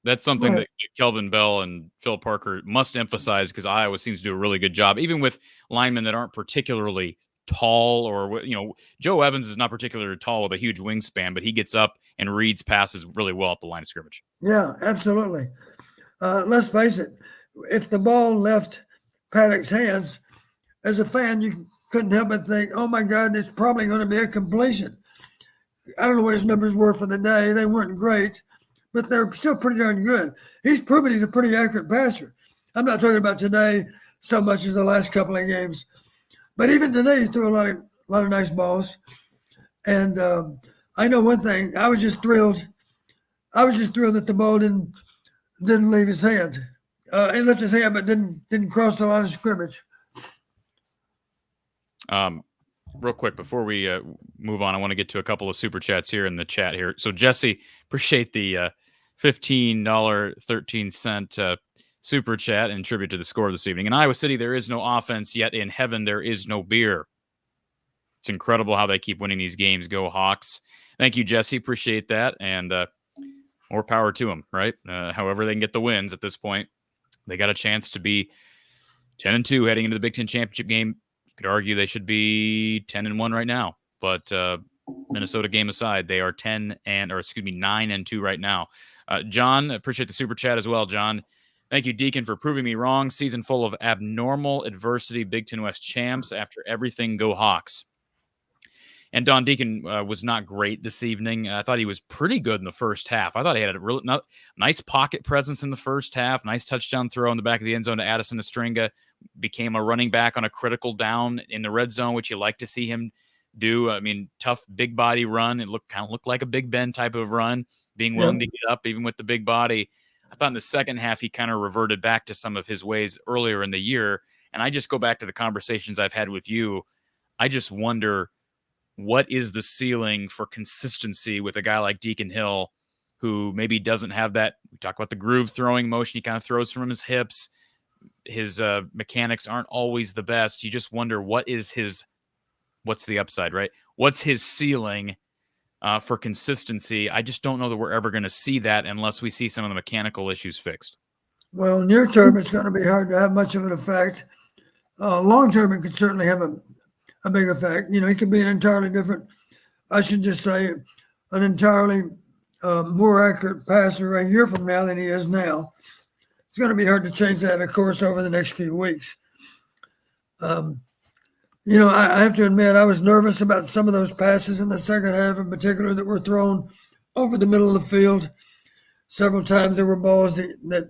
that's something that Kelvin Bell and Phil Parker must emphasize, because Iowa seems to do a really good job, even with linemen that aren't particularly tall, or Joe Evans is not particularly tall with a huge wingspan, but he gets up and reads passes really well at the line of scrimmage. Yeah, absolutely. Let's face it. If the ball left Paddock's hands, as a fan, you couldn't help but think, oh my God, it's probably going to be a completion. I don't know what his numbers were for the day. They weren't great, but they're still pretty darn good. He's proven he's a pretty accurate passer. I'm not talking about today so much as the last couple of games, but even today he threw a lot of nice balls. And I know one thing. I was just thrilled that the ball didn't leave his hand. He left his hand, but didn't cross the line of scrimmage. Real quick before we move on, I want to get to a couple of super chats here in the chat here. So Jesse, appreciate the $15.13 super chat in tribute to the score this evening. In Iowa City, there is no offense, yet in heaven there is no beer. It's incredible how they keep winning these games. Go Hawks. Thank you, Jesse. Appreciate that. And more power to them, right? However they can get the wins at this point. They got a chance to be 10-2 heading into the Big Ten championship game. You could argue they should be 10-1 right now. But Minnesota game aside, they are 9-2 right now. John, appreciate the super chat as well, John. Thank you, Deacon, for proving me wrong. Season full of abnormal adversity. Big Ten West champs after everything. Go Hawks. And Don Deacon was not great this evening. I thought he was pretty good in the first half. I thought he had a really nice pocket presence in the first half. Nice touchdown throw in the back of the end zone to Addison Estringa. Became a running back on a critical down in the red zone, which you like to see him do. I mean, tough, big body run. It looked like a Big Ben type of run, being willing to get up even with the big body. I thought in the second half he kind of reverted back to some of his ways earlier in the year. And I just go back to the conversations I've had with you. I just wonder, what is the ceiling for consistency with a guy like Deacon Hill, who maybe doesn't have that? We talk about the groove throwing motion. He kind of throws from his hips. His mechanics aren't always the best. You just wonder, what's the upside, right? What's his ceiling for consistency? I just don't know that we're ever going to see that unless we see some of the mechanical issues fixed. Well, near term, it's going to be hard to have much of an effect. Long term, it could certainly have a big effect. You know, he could be an entirely different, I should just say, an entirely more accurate passer a year from now than he is now. It's going to be hard to change that, of course, over the next few weeks. You know, I have to admit, I was nervous about some of those passes in the second half, in particular, that were thrown over the middle of the field. Several times there were balls that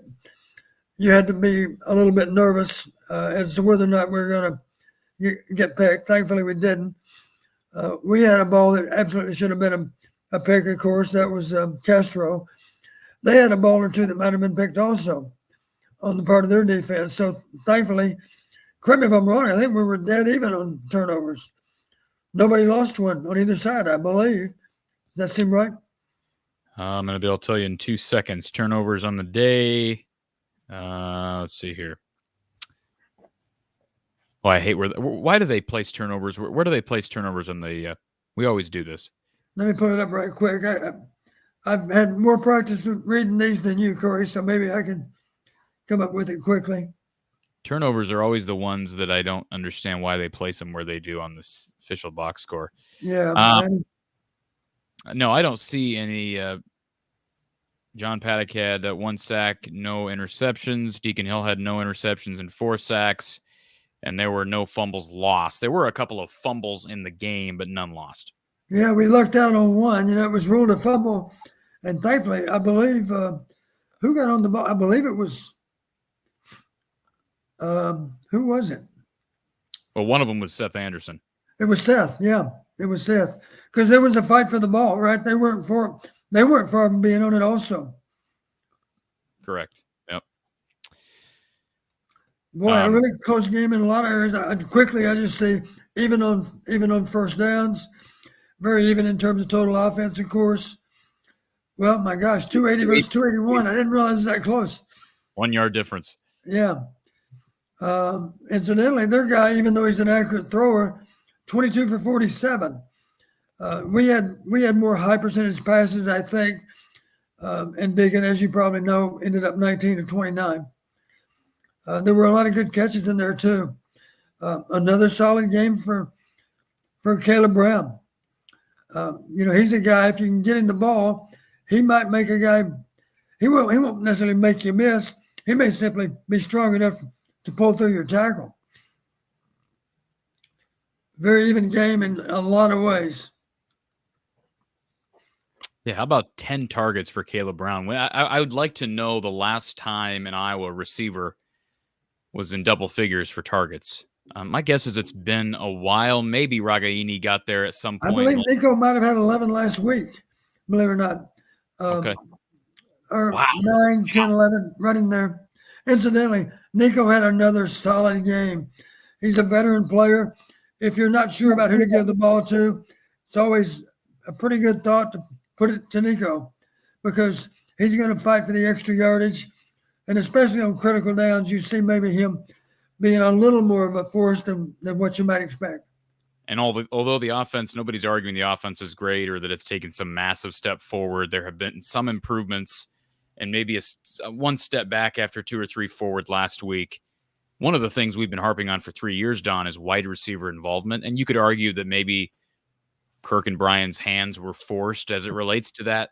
you had to be a little bit nervous as to whether or not we were going to get picked. Thankfully, we didn't. We had a ball that absolutely should have been a pick, of course. That was Castro. They had a ball or two that might have been picked also on the part of their defense. So, thankfully, correct me if I'm wrong, I think we were dead even on turnovers. Nobody lost one on either side, I believe. Does that seem right? I'm going to be able to tell you in 2 seconds. Turnovers on the day. Let's see here. Oh, I hate why do they place turnovers? Where do they place turnovers on the we always do this. Let me put it up right quick. I've had more practice with reading these than you, Corey, so maybe I can come up with it quickly. Turnovers are always the ones that I don't understand why they place them where they do on this official box score. Yeah. No, I don't see any. John Paddock had 1 sack, no interceptions. Deacon Hill had no interceptions and 4 sacks. And there were no fumbles lost. There were a couple of fumbles in the game, but none lost. Yeah, we lucked out on one. You know, it was ruled a fumble. And thankfully, I believe, who got on the ball? I believe it was, who was it? Well, one of them was Seth Anderson. It was Seth. Yeah, it was Seth. Because there was a fight for the ball, right? They weren't far from being on it also. Correct. Yep. Boy, a really close game in a lot of areas. I just see even on first downs, very even in terms of total offense, of course. Well, my gosh, 280 versus 281. I didn't realize it was that close. 1 yard difference. Yeah. Incidentally, their guy, even though he's an accurate thrower, 22 for 47. We had more high percentage passes, I think. And Deacon, as you probably know, ended up 19 to 29. There were a lot of good catches in there too. Another solid game for Caleb Brown. You know, he's a guy, if you can get him the ball, he might make a guy, he won't necessarily make you miss. He may simply be strong enough to pull through your tackle. very even game in a lot of ways. Yeah, how about 10 targets for Caleb Brown? I would like to know the last time an Iowa receiver was in double figures for targets. My guess is it's been a while. Maybe Ragaini got there at some I point. believe Nico might have had 11 last week, believe it or not. Okay. Or Wow. 9, 10, 11 running there. Incidentally, Nico had another solid game. He's a veteran player. If you're not sure about who to give the ball to, it's always a pretty good thought to put it to Nico because he's going to fight for the extra yardage. And especially on critical downs, you see maybe him being a little more of a force than what you might expect. And although the offense, nobody's arguing the offense is great or that it's taken some massive step forward, there have been some improvements and maybe a one step back after 2 or 3 forward last week. One of the things we've been harping on for 3 years, Don, is wide receiver involvement. And you could argue that maybe Kirk and Brian's hands were forced as it relates to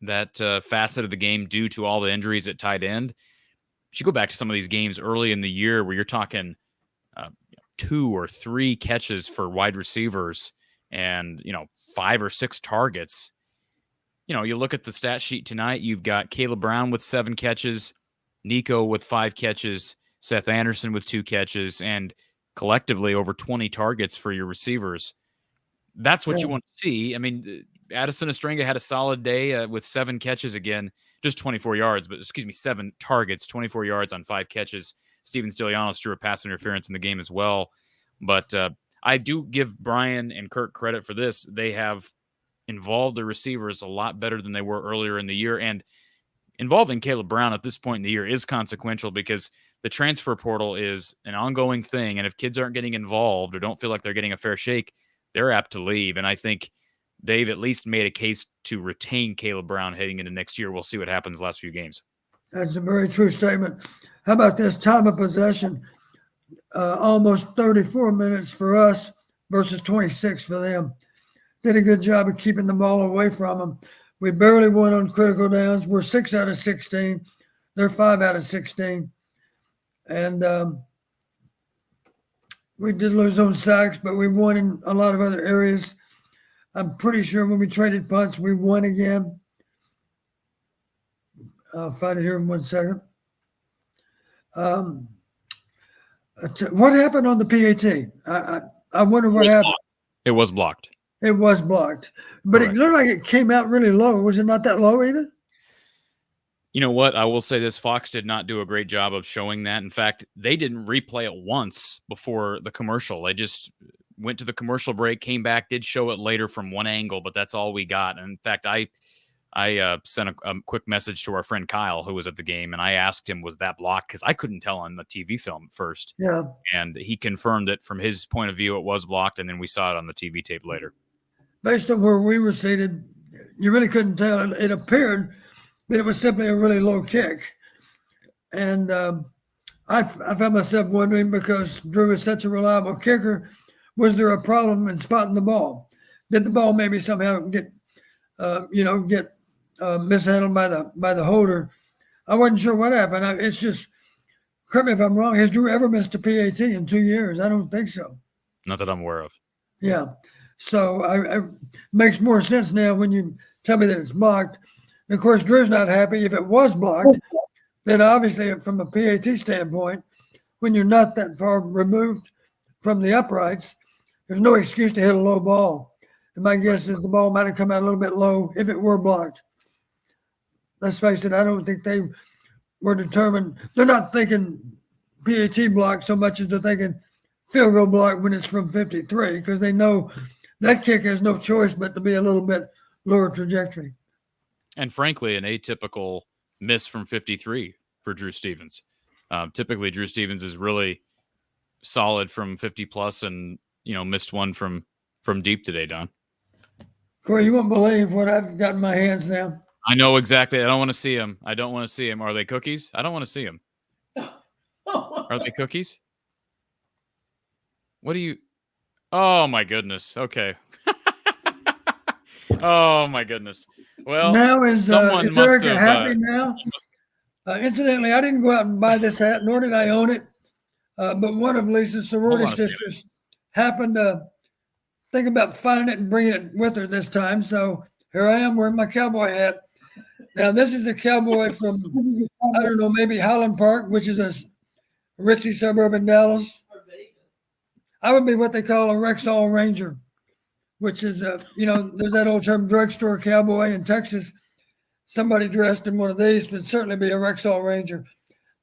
that facet of the game due to all the injuries at tight end. You go back to some of these games early in the year where you're talking 2 or 3 catches for wide receivers and, 5 or 6 targets. You look at the stat sheet tonight, you've got Caleb Brown with 7 catches, Nico with 5 catches, Seth Anderson with 2 catches, and collectively over 20 targets for your receivers. That's what you want to see. I mean, Addison Estringa had a solid day with 7 catches again, just 24 yards, but 7 targets, 24 yards on 5 catches. Steven Stilianos drew a pass interference in the game as well. But I do give Brian and Kirk credit for this. They have involved the receivers a lot better than they were earlier in the year. And involving Caleb Brown at this point in the year is consequential because the transfer portal is an ongoing thing. And if kids aren't getting involved or don't feel like they're getting a fair shake, they're apt to leave. And I think they've at least made a case to retain Caleb Brown heading into next year. We'll see what happens the last few games. That's a very true statement. How about this time of possession? Almost 34 minutes for us versus 26 for them. Did a good job of keeping the ball away from them. We barely won on critical downs. We're 6 out of 16. They're 5 out of 16. And we did lose on sacks, but we won in a lot of other areas. I'm pretty sure when we traded punts, we won again. I'll find it here in 1 second. What happened on the PAT? I wonder what happened. It was blocked. It was blocked. But Correct. It looked like it came out really low. Was it not that low even? You know what? I will say this. Fox did not do a great job of showing that. In fact, they didn't replay it once before the commercial. They just went to the commercial break, came back, did show it later from one angle, but that's all we got. And in fact, I sent a quick message to our friend Kyle, who was at the game, and I asked him, was that blocked? Because I couldn't tell on the TV film at first. Yeah. And he confirmed that from his point of view, it was blocked, and then we saw it on the TV tape later. Based on where we were seated, you really couldn't tell. It appeared that it was simply a really low kick. And I found myself wondering, because Drew is such a reliable kicker, was there a problem in spotting the ball? Did the ball maybe somehow get mishandled by the holder? I wasn't sure what happened. It's just, correct me if I'm wrong, has Drew ever missed a PAT in 2 years? I don't think so. Not that I'm aware of. Yeah. So it makes more sense now when you tell me that it's blocked. And of course, Drew's not happy. If it was blocked, then obviously from a PAT standpoint, when you're not that far removed from the uprights, there's no excuse to hit a low ball. And my guess is the ball might have come out a little bit low if it were blocked. Let's face it, I don't think they were determined. They're not thinking PAT block so much as they're thinking field goal block when it's from 53, because they know that kick has no choice but to be a little bit lower trajectory. And frankly, an atypical miss from 53 for Drew Stevens. Typically, Drew Stevens is really solid from 50 plus, and missed one from deep today, Don. Corey, you won't believe what I've got in my hands now. I know exactly. I don't want to see them. I don't want to see them. Are they cookies? I don't want to see them. Are they cookies? What do you? Oh my goodness. Okay. Oh my goodness. Well, now is Erica happy now? Incidentally, I didn't go out and buy this hat, nor did I own it. But one of Lisa's sorority sisters happened to think about finding it and bringing it with her this time. So here I am wearing my cowboy hat. Now, this is a cowboy from, I don't know, maybe Highland Park, which is a ritzy suburb in Dallas. I would be what they call a Rexall Ranger, which is, there's that old term drugstore cowboy in Texas. Somebody dressed in one of these would certainly be a Rexall Ranger.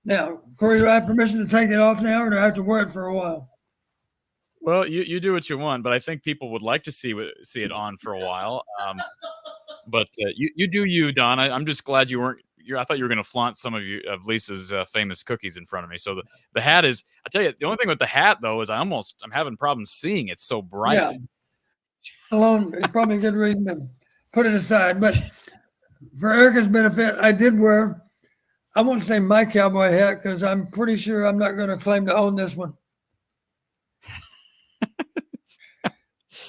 Now, Corey, do I have permission to take it off now, or do I have to wear it for a while? Well, you do what you want, but I think people would like to see it on for a while. But you do you, Don. I'm just glad you weren't. I thought you were going to flaunt some of Lisa's famous cookies in front of me. So the hat is. I tell you, the only thing with the hat though is I'm having problems seeing it so bright. Yeah. Alone is probably a good reason to put it aside. But for Erica's benefit, I did wear. I won't say my cowboy hat because I'm pretty sure I'm not going to claim to own this one.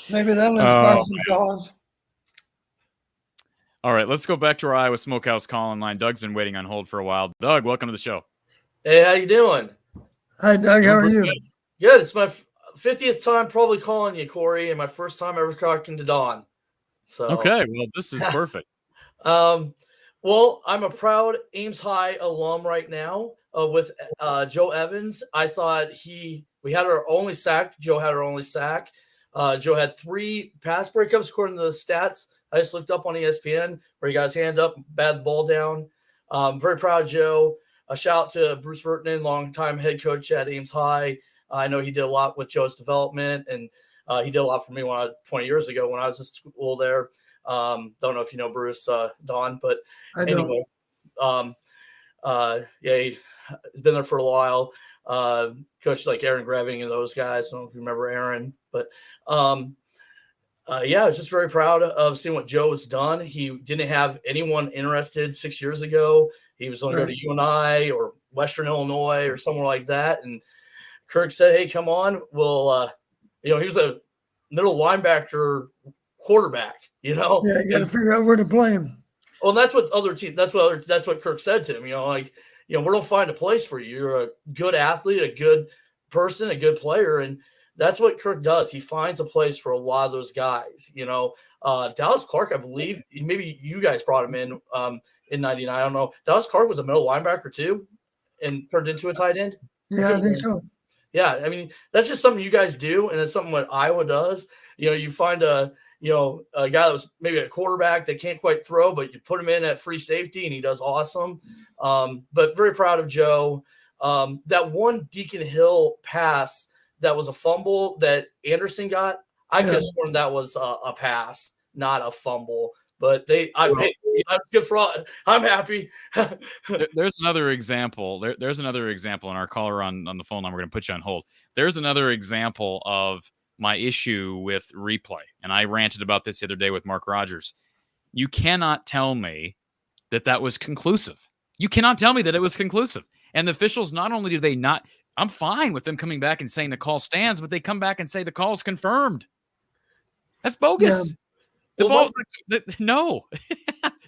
Maybe that'll inspire some cause. All right, let's go back to our Iowa Smokehouse call-in line. Doug's been waiting on hold for a while. Doug, welcome to the show. Hey, how you doing? Hi, Doug. How are you? Good. It's my 50th time probably calling you, Corey, and my first time ever talking to Don. So okay, well, this is perfect. Well, I'm a proud Ames High alum right now with Joe Evans. I thought we had our only sack. Joe had our only sack. Joe had 3 pass breakups according to the stats. I just looked up on ESPN where he got his hand up, batted the ball down. Very proud of Joe. A shout out to Bruce Vertinen, longtime head coach at Ames High. I know he did a lot with Joe's development, and he did a lot for me 20 years ago when I was in school there. Don't know if you know Bruce, Don, but anyway, he's been there for a while. Coached like Aaron Greving and those guys. I don't know if you remember Aaron, but I was just very proud of seeing what Joe has done. He didn't have anyone interested 6 years ago. He was going to go to UNI or Western Illinois or somewhere like that. And Kirk said, "Hey, come on. We'll, he was a middle linebacker quarterback, Yeah, you got to figure out where to play him. Well, that's what that's what Kirk said to him. We're going to find a place for you. You're a good athlete, a good person, a good player. And that's what Kirk does. He finds a place for a lot of those guys. Dallas Clark, I believe, maybe you guys brought him in 99. I don't know. Dallas Clark was a middle linebacker too and turned into a tight end. Yeah, I think so. Yeah, I mean, that's just something you guys do, and it's something what Iowa does. You find a guy that was maybe a quarterback that can't quite throw, but you put him in at free safety, and he does awesome. But very proud of Joe. That one Deacon Hill pass that was a fumble that Anderson got, I could have sworn that was a pass, not a fumble. But that's good for all. I'm happy. There's another example. There's another example, and our caller on the phone line, we're going to put you on hold. There's another example of my issue with replay, and I ranted about this the other day with Mark Rogers. You cannot tell me that was conclusive. You cannot tell me that it was conclusive. And the officials, not only do they not, I'm fine with them coming back and saying the call stands, but they come back and say the call is confirmed. That's bogus. Yeah. No.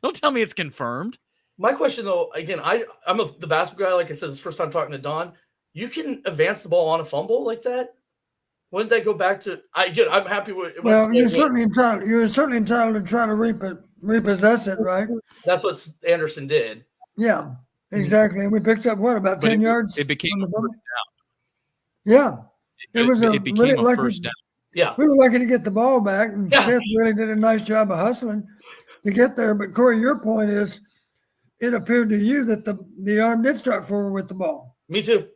Don't tell me it's confirmed. My question, though, again, I'm the basketball guy. Like I said, it's the first time talking to Don. You can advance the ball on a fumble like that? Wouldn't that go back to? I'm happy with. Well, you're certainly entitled to try to repossess it, right? That's what Anderson did. Yeah, exactly. And we picked up about 10 yards. It became a first down. Yeah, it became a first down. Yeah, we were lucky to get the ball back, and Seth really did a nice job of hustling to get there. But Corey, your point is, it appeared to you that the arm did start forward with the ball. Me too.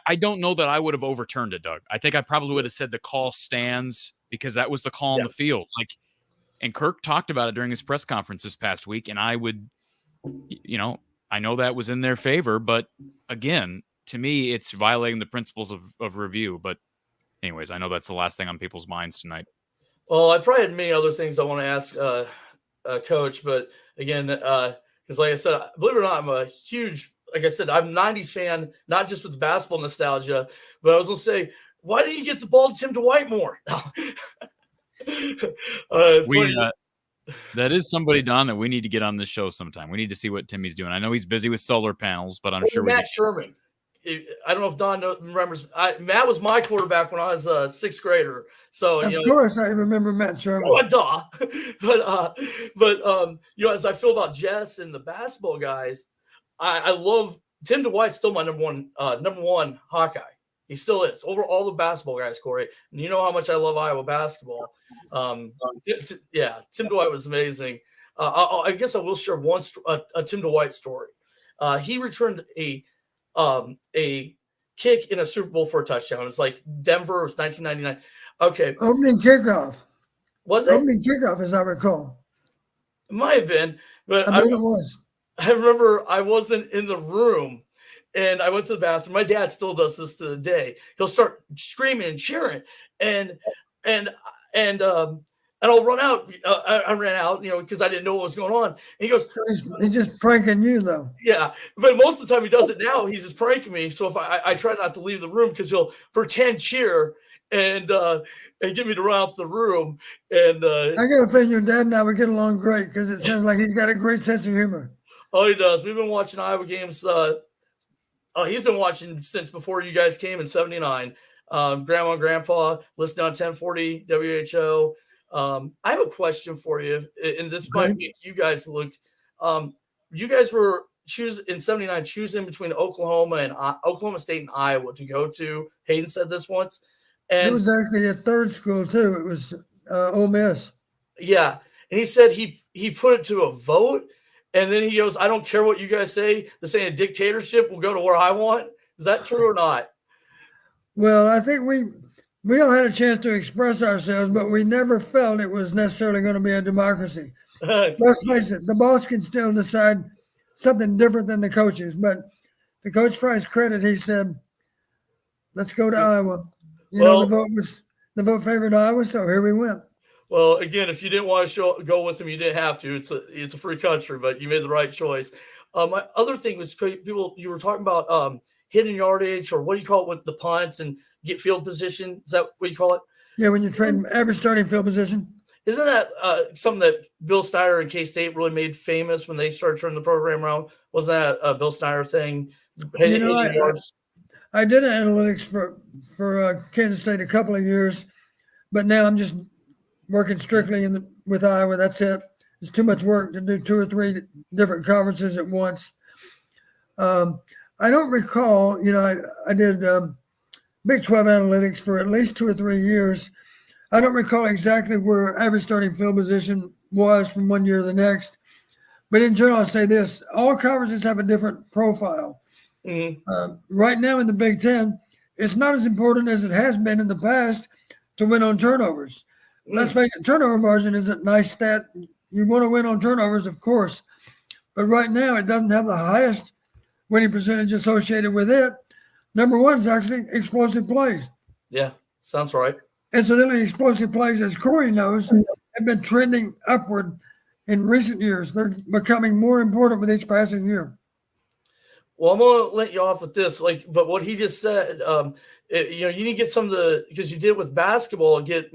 I don't know that I would have overturned it, Doug. I think I probably would have said the call stands because that was the call on the field. And Kirk talked about it during his press conference this past week, and I would, I know that was in their favor, but again, to me, it's violating the principles of review. But anyways, I know that's the last thing on people's minds tonight. Well, I probably had many other things I want to ask Coach, but again, because like I said, believe it or not, I'm a huge, like I said, I'm a 90s fan, not just with basketball nostalgia, but I was going to say, why didn't you get the ball to Tim Dwight more? That is somebody, Don, that we need to get on this show sometime. We need to see what Timmy's doing. I know he's busy with solar panels, but I'm sure Matt Sherman. I don't know if Don remembers. Matt was my quarterback when I was a sixth grader. So Of course, I remember Matt Sherman. Oh, duh. but as I feel about Jess and the basketball guys, I love Tim DeWhite's still my number one Hawkeye. He still is over all the basketball guys, Corey. And you know how much I love Iowa basketball. Tim Dwight was amazing. I guess I will share a Tim Dwight story. He returned a kick in a Super Bowl for a touchdown. It's like Denver. It was 1999. Okay. Opening kickoff. Was it? Opening kickoff, as I recall. It might have been, but I believe it was. I remember I wasn't in the room and I went to the bathroom. My dad still does this to the day. He'll start screaming and cheering and I'll run out. I ran out, because I didn't know what was going on. And he goes, he's just pranking you, though. Yeah, but most of the time he does it now. He's just pranking me. So if I try not to leave the room because he'll pretend cheer and get me to run out the room. And I got a feeling your dad and I would get along great because it sounds like he's got a great sense of humor. Oh, he does. We've been watching Iowa games. He's been watching since before you guys came in '79. Grandma and Grandpa listening on 1040 WHO. I have a question for you, and this might make you guys look. You guys were in '79 choosing between Oklahoma State and Iowa to go to. Hayden said this once, and it was actually a third school too. It was Ole Miss. Yeah, and he said he put it to a vote, and then he goes, "I don't care what you guys say. This ain't a dictatorship. We'll go to where I want." Is that true or not? Well, I think we all had a chance to express ourselves, but we never felt it was necessarily going to be a democracy. Let's face it, the boss can still decide something different than the coaches. But to Coach Fry's credit, he said, "Let's go to Iowa." The vote favored Iowa, so here we went. Well, again, if you didn't want to go with them, you didn't have to. It's a free country, but you made the right choice. My other thing was people. You were talking about hitting yardage, or what do you call it with the punts and get field position? Is that what you call it? Yeah, when you're trading average starting field position. Isn't that something that Bill Snyder and K-State really made famous when they started turning the program around? Wasn't that a Bill Snyder thing? I did analytics for Kansas State a couple of years, but now I'm just working strictly with Iowa. That's it. It's too much work to do 2 or 3 different conferences at once. I don't recall, I did Big 12 analytics for at least 2 or 3 years. I don't recall exactly where average starting field position was from one year to the next. But in general, I'll say this. All conferences have a different profile. Mm-hmm. Right now in the Big Ten, it's not as important as it has been in the past to win on turnovers. Let's face it, turnover margin is a nice stat. You want to win on turnovers, of course. But right now, it doesn't have the highest winning percentage associated with it. Number one is actually explosive plays. Yeah, sounds right. Incidentally, explosive plays, as Corey knows, have been trending upward in recent years. They're becoming more important with each passing year. Well, I'm going to let you off with this. But what he just said, you need to get some of because you did with basketball, get,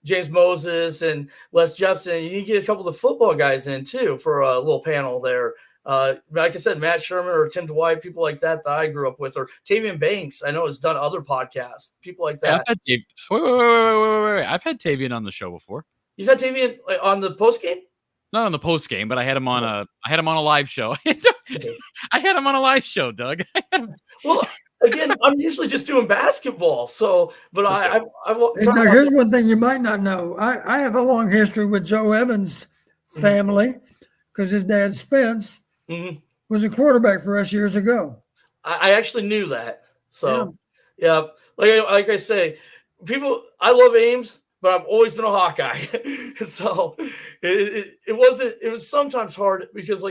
James Moses and Les Jepson. You need to get a couple of the football guys in too for a little panel there. Like I said, Matt Sherman or Tim Dwight, people like that I grew up with, or Tavian Banks, I know has done other podcasts, people like that. Wait. I've had Tavian on the show before. You've had Tavian on the post game? Not on the post game, but I had him on a live show. I had him on a live show, Doug. Well, again, I'm usually just doing basketball. So, but here's one thing you might not know. I have a long history with Joe Evans' family because his dad, Spence, was a quarterback for us years ago. I actually knew that. So, yeah. Like I say, I love Ames, but I've always been a Hawkeye. So it was sometimes hard because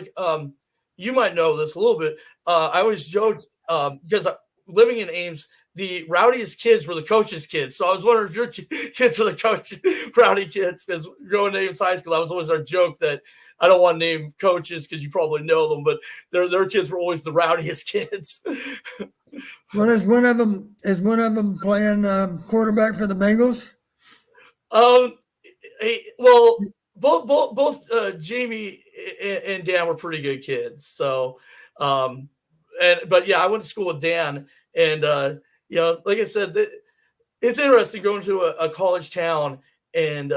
you might know this a little bit. I always joked because living in Ames, the rowdiest kids were the coaches' kids. So I was wondering if your kids were the rowdy kids, because growing to Ames High School, that was always our joke that I don't want to name coaches because you probably know them, but their kids were always the rowdiest kids. Well, is one of them playing quarterback for the Bengals? Well, both Jamie and Dan were pretty good kids. So, But yeah, I went to school with Dan, and like I said, it's interesting going to a college town and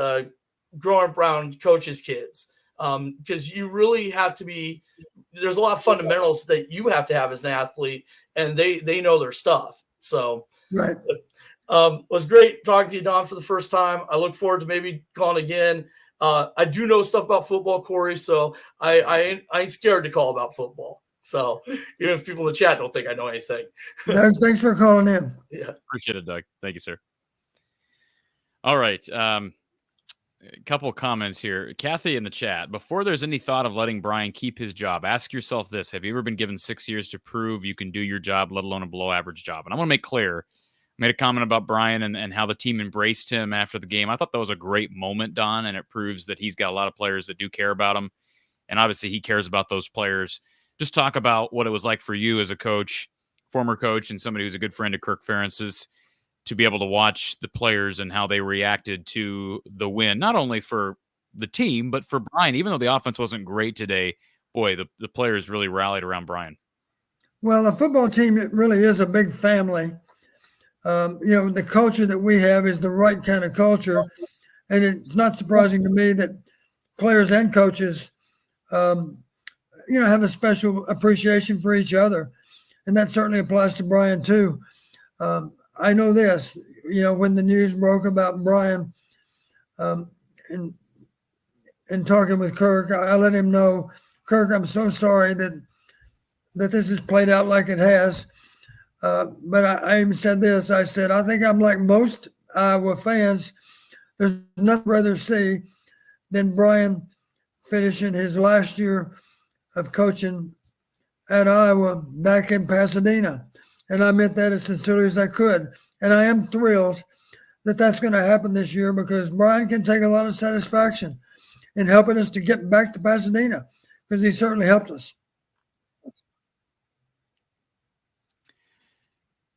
growing up around coaches' kids, because you really have to be. There's a lot of fundamentals that you have to have as an athlete, and they know their stuff. So Right. it was great talking to you, Don, for the first time. I look forward to maybe calling again. I do know stuff about football, Corey, so I ain't scared to call about football. So even if people in the chat don't think I know anything. Doug, thanks for calling in. Yeah. Appreciate it, Doug. Thank you, sir. All right. A couple of comments here. Kathy in the chat. Before there's any thought of letting Brian keep his job, ask yourself this. Have you ever been given 6 years to prove you can do your job, let alone a below average job? And I want to make clear, I made a comment about Brian and how the team embraced him after the game. I thought that was a great moment, Don, and it proves that he's got a lot of players that do care about him. And obviously he cares about those players. Just talk about what it was like for you as a coach, former coach, and somebody who's a good friend of Kirk Ferentz's, to be able to watch the players and how they reacted to the win, not only for the team, but for Brian. Even though the offense wasn't great today, boy, the players really rallied around Brian. Well, a football team, it really is a big family. The culture that we have is the right kind of culture. And it's not surprising to me that players and coaches, have a special appreciation for each other. And that certainly applies to Brian too. I know this, when the news broke about Brian, and talking with Kirk, I let him know, Kirk, I'm so sorry that this has played out like it has. But I even said this. I said, I think I'm like most Iowa fans. There's nothing I'd rather see than Brian finishing his last year of coaching at Iowa back in Pasadena. And I meant that as sincerely as I could. And I am thrilled that that's going to happen this year, because Brian can take a lot of satisfaction in helping us to get back to Pasadena, because he certainly helped us.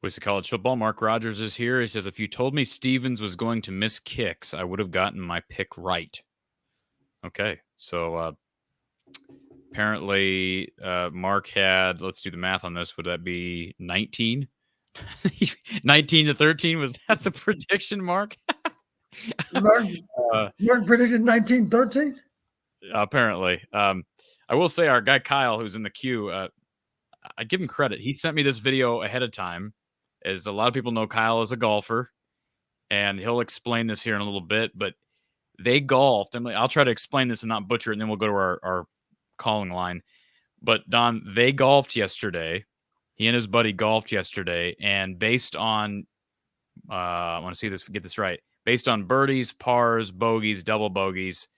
Voice of College Football, Mark Rogers is here. He says, if you told me Stevens was going to miss kicks, I would have gotten my pick right. Okay, so apparently Mark had, let's do the math on this, would that be 19? 19 to 13? Was that the prediction, Mark? Mark predicted 1913? Apparently. I will say our guy Kyle, who's in the queue, I give him credit. He sent me this video ahead of time. As a lot of people know, Kyle is a golfer, and he'll explain this here in a little bit, but they golfed. I'll try to explain this and not butcher it, and then we'll go to our calling line. But Don, they golfed yesterday. He and his buddy golfed yesterday, and based on I want to get this right. Based on birdies, pars, bogeys, double bogeys,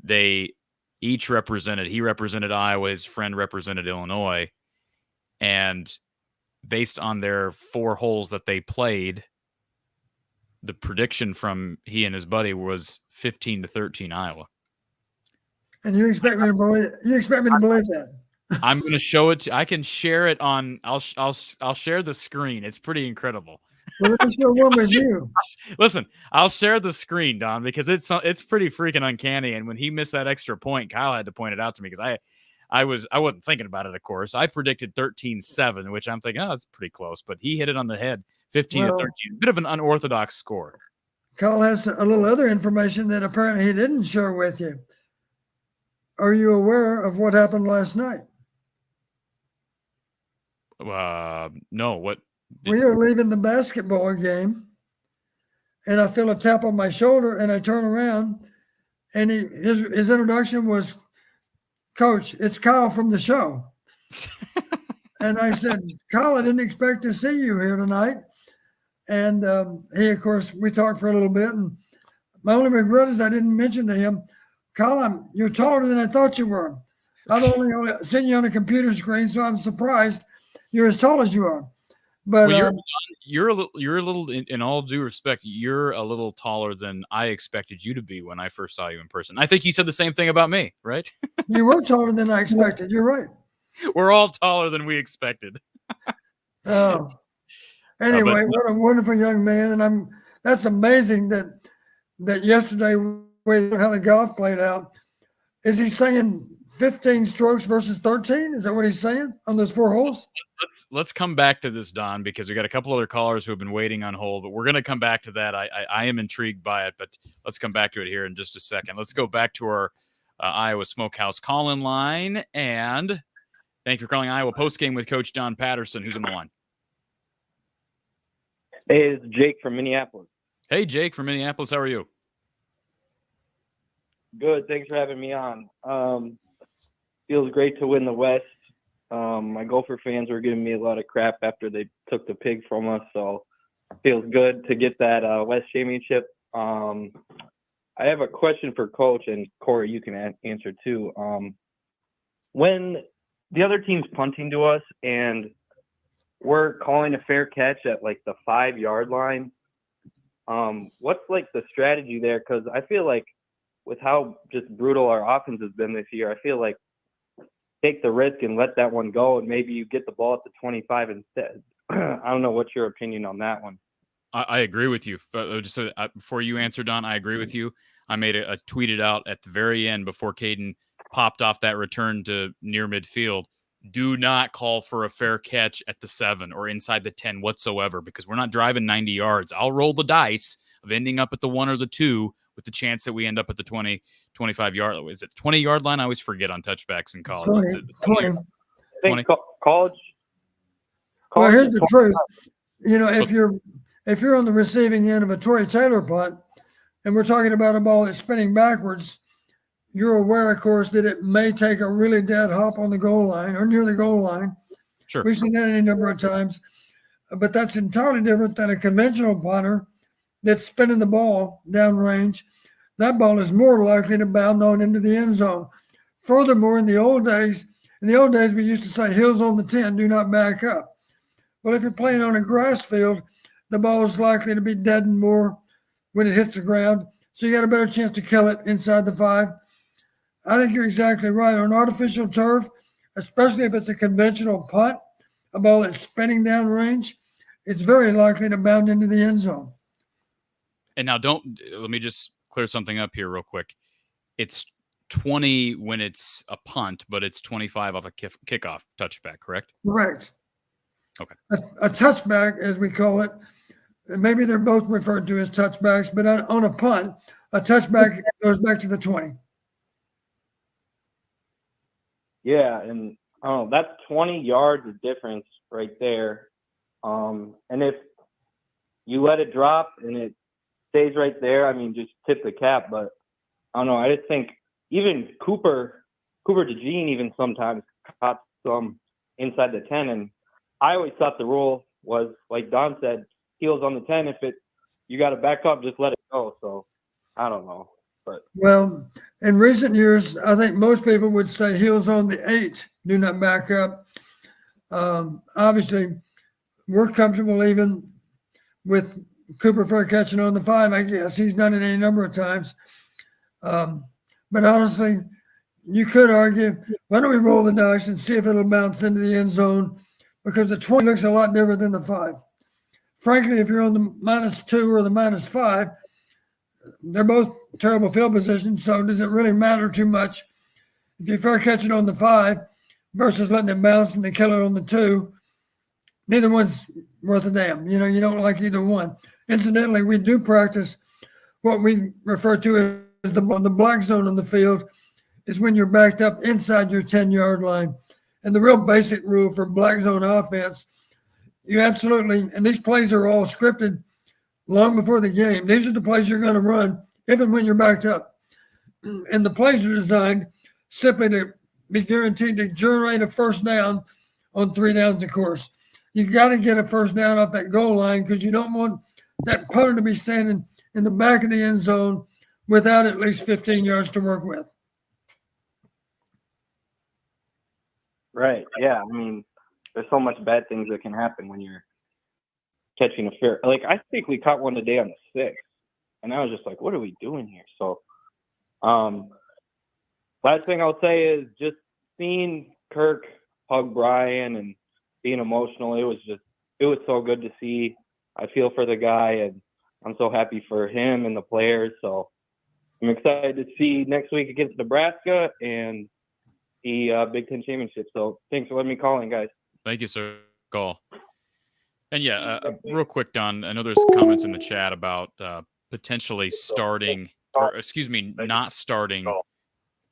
they each represented. He represented Iowa. His friend represented Illinois, and based on their 4 holes that they played, the prediction from he and his buddy was 15 to 13 Iowa. And you expect me to believe that? I'm going to show it. I can share it on. I'll share the screen. It's pretty incredible. Well, let me share one with you. Listen, I'll share the screen, Don, because it's pretty freaking uncanny. And when he missed that extra point, Kyle had to point it out to me, because I wasn't thinking about it. Of course, I predicted 13-7, which I'm thinking, that's pretty close. But he hit it on the head, 15 to 13. A bit of an unorthodox score. Kyle has a little other information that apparently he didn't share with you. Are you aware of what happened last night? No. What? We are leaving the basketball game, and I feel a tap on my shoulder, and I turn around, and his introduction was, Coach, it's Kyle from the show. And I said, Kyle, I didn't expect to see you here tonight. And he, of course, we talked for a little bit, and my only regret is I didn't mention to him, Kyle, you're taller than I thought you were. I've only seen you on a computer screen, so I'm surprised you're as tall as you are. But well, you're a little. In all due respect, you're a little taller than I expected you to be when I first saw you in person. I think you said the same thing about me, right? You were taller than I expected. You're right. We're all taller than we expected. Oh, anyway, what a wonderful young man, and that's amazing that yesterday, how the golf played out, Is he saying 15 strokes versus 13? Is that what he's saying on those 4 holes? Let's come back to this, Don, because we got a couple other callers who have been waiting on hold, but we're going to come back to that. I am intrigued by it, but let's come back to it here in just a second. Let's go back to our Iowa Smokehouse call-in line, and thank you for calling Iowa Postgame with Coach Don Patterson. Who's on the line? Hey, it's Jake from Minneapolis. Hey, Jake from Minneapolis. How are you? Good. Thanks for having me on. Feels great to win the West. My Gopher fans were giving me a lot of crap after they took the pig from us, so it feels good to get that West championship. I have a question for Coach, and Corey, you can answer too. When the other team's punting to us and we're calling a fair catch at like the 5-yard line, what's like the strategy there? Because I feel like with how just brutal our offense has been this year, I feel like take the risk and let that one go, and maybe you get the ball at the 25 instead. I don't know. What's your opinion on that one? I agree with you. Just so, before you answer, Don, I agree with you. I made a tweeted out at the very end before Caden popped off that return to near midfield. Do not call for a fair catch at the 7 or inside the 10 whatsoever, because we're not driving 90 yards. I'll roll the dice of ending up at the 1 or the 2 with the chance that we end up at the 20, 25-yard. Is it 20-yard line? I always forget on touchbacks in college. 20. Is it 20. I think college. Well, here's the truth. You know, if you're on the receiving end of a Tory Taylor punt, and we're talking about a ball that's spinning backwards, you're aware, of course, that it may take a really dead hop on the goal line or near the goal line. Sure. We've seen that any number of times. But that's entirely different than a conventional punter that's spinning the ball downrange. That ball is more likely to bound on into the end zone. Furthermore, in the old days, we used to say, heels on the 10, do not back up. Well, if you're playing on a grass field, the ball is likely to be deadened more when it hits the ground. So you got a better chance to kill it inside the 5. I think you're exactly right. On artificial turf, especially if it's a conventional punt, a ball that's spinning downrange, it's very likely to bound into the end zone. And now let me just clear something up here real quick. It's 20 when it's a punt, but it's 25 off a kickoff touchback, correct? Correct. Okay. A touchback, as we call it, and maybe they're both referred to as touchbacks, but on a punt, a touchback goes back to the 20. Yeah, and that's 20 yards of difference right there. And if you let it drop and it stays right there, I mean, just tip the cap. But I don't know. I just think even Cooper DeJean even sometimes caught some inside the 10. And I always thought the rule was, like Don said, heels on the 10. If you got to back up, just let it go. So I don't know. But well, in recent years, I think most people would say heels on the 8, do not back up. Obviously, we're comfortable even with Cooper fair catching on the 5, I guess. He's done it any number of times. But honestly, you could argue, why don't we roll the dice and see if it'll bounce into the end zone? Because the 20 looks a lot different than the 5. Frankly, if you're on the -2 or the -5, they're both terrible field positions. So does it really matter too much if you fair catch it on the 5 versus letting it bounce and they kill it on the 2? Neither one's worth a damn. You know, you don't like either one. Incidentally, we do practice what we refer to as the black zone on the field is when you're backed up inside your 10-yard line. And the real basic rule for black zone offense, you absolutely, and these plays are all scripted long before the game. These are the plays you're going to run if and when you're backed up. And the plays are designed simply to be guaranteed to generate a first down on 3 downs, of course. You got to get a first down off that goal line because you don't want that punter to be standing in the back of the end zone without at least 15 yards to work with. right, yeah. I mean, there's so much bad things that can happen when you're catching a fair. Like I think we caught one today on the 6th, and I was just like, "What are we doing here?" So, last thing I'll say is just seeing Kirk hug Brian and being emotional. It was so good to see. I feel for the guy, and I'm so happy for him and the players. So, I I'm excited to see next week against Nebraska and the Big Ten Championship. So thanks for letting me call in, guys. Thank you, sir. Call. And yeah, real quick, Don, I know there's comments in the chat about potentially starting, or excuse me, not starting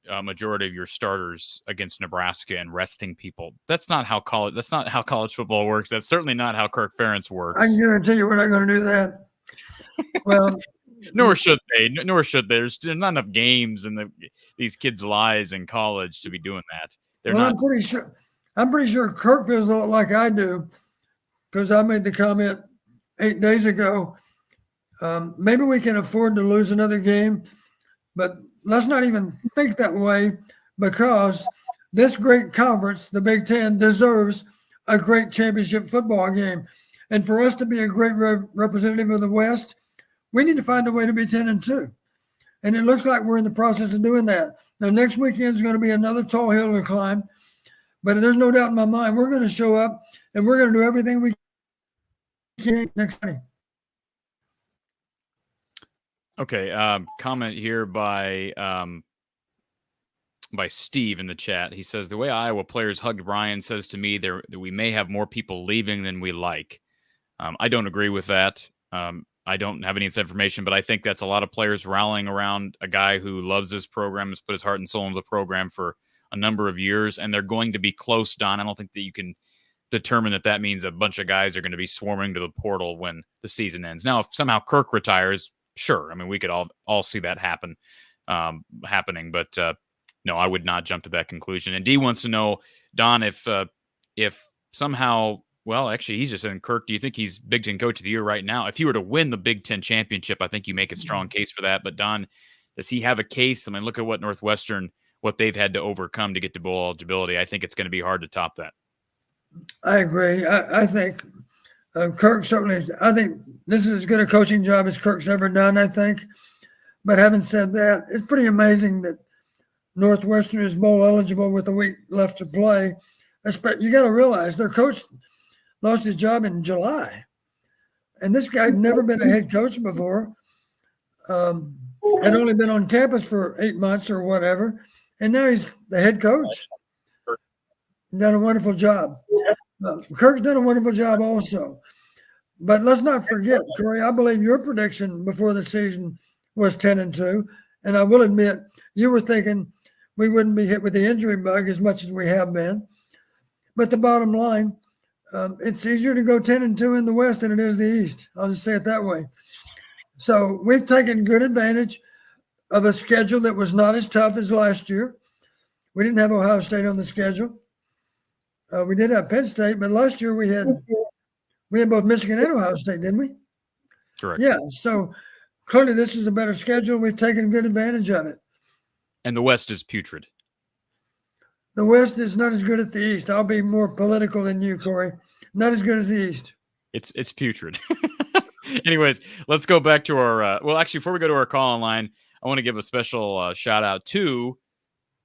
a majority of your starters against Nebraska and resting people. That's not how college football works. That's certainly not how Kirk Ferentz works. I can guarantee you we're not going to do that. Well, nor should they. Nor should they. There's not enough games in these kids' lives in college to be doing that. They're not. I'm pretty sure Kirk feels a lot like I do, because I made the comment 8 days ago. Maybe we can afford to lose another game, but let's not even think that way, because this great conference, the Big Ten, deserves a great championship football game. And for us to be a great representative of the West, we need to find a way to be 10-2. And it looks like we're in the process of doing that. Now, next weekend is going to be another tall hill to climb, but there's no doubt in my mind we're going to show up and we're going to do everything we can next Friday. Okay, comment here by Steve in the chat. He says, the way Iowa players hugged Brian says to me that we may have more people leaving than we like. I don't agree with that. I don't have any inside information, but I think that's a lot of players rallying around a guy who loves this program, has put his heart and soul into the program for a number of years, and they're going to be close, Don. I don't think that you can determine that means a bunch of guys are going to be swarming to the portal when the season ends. Now, if somehow Kirk retires, sure. I mean, we could all see that happening, but no, I would not jump to that conclusion. And D wants to know, Don, if somehow, well, actually, he's just saying, Kirk, do you think he's Big Ten Coach of the Year right now? If he were to win the Big Ten championship, I think you make a strong case for that. But Don, does he have a case? I mean, look at what Northwestern, what they've had to overcome to get to bowl eligibility. I think it's going to be hard to top that. I agree. I think Kirk certainly is. I think this is as good a coaching job as Kirk's ever done, I think. But having said that, it's pretty amazing that Northwestern is bowl eligible with a week left to play. You got to realize their coach lost his job in July. And this guy had never been a head coach before. Had only been on campus for 8 months or whatever. And now he's the head coach. Done a wonderful job. Kirk's done a wonderful job also. But let's not forget, Corey, I believe your prediction before the season was 10-2. And I will admit, you were thinking we wouldn't be hit with the injury bug as much as we have been. But the bottom line, it's easier to go 10-2 in the West than it is the East. I'll just say it that way. So we've taken good advantage of a schedule that was not as tough as last year. We didn't have Ohio State on the schedule. We did have Penn State, but last year we had both Michigan and Ohio State, didn't we? Correct. Yeah. So clearly this is a better schedule. We've taken good advantage of it. And the West is putrid. The West is not as good as the East. I'll be more political than you, Corey. Not as good as the East. It's putrid. Anyways, let's go back to our well, actually, before we go to our call online, I want to give a special shout out to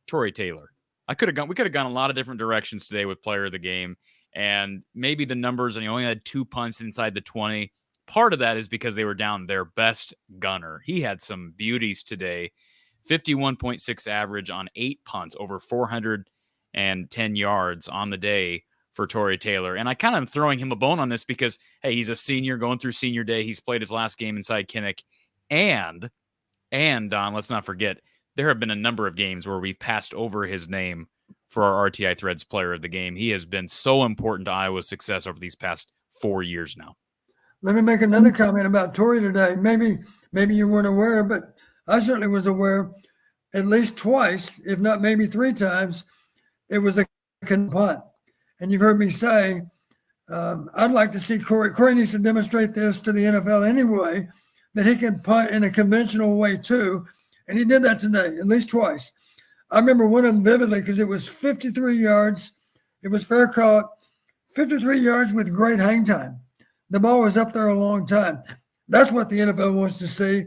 Tory Taylor. We could have gone a lot of different directions today with player of the game, and maybe the numbers, and he only had 2 punts inside the 20. Part of that is because they were down their best gunner. He had some beauties today. 51.6 average on 8 punts, over 410 yards on the day for Tory Taylor. And I kind of am throwing him a bone on this because, hey, he's a senior going through senior day. He's played his last game inside Kinnick. And Don, let's not forget, there have been a number of games where we've passed over his name for our RTI Threads player of the game. He has been so important to Iowa's success over these past 4 years now. Let me make another comment about Tory today. Maybe you weren't aware, but I certainly was aware at least twice, if not maybe 3 times, it was a punt. And you've heard me say, I'd like to see Corey. Corey needs to demonstrate this to the NFL anyway, that he can punt in a conventional way too. And he did that today, at least twice. I remember one of them vividly because it was 53 yards. It was fair caught, 53 yards with great hang time. The ball was up there a long time. That's what the NFL wants to see.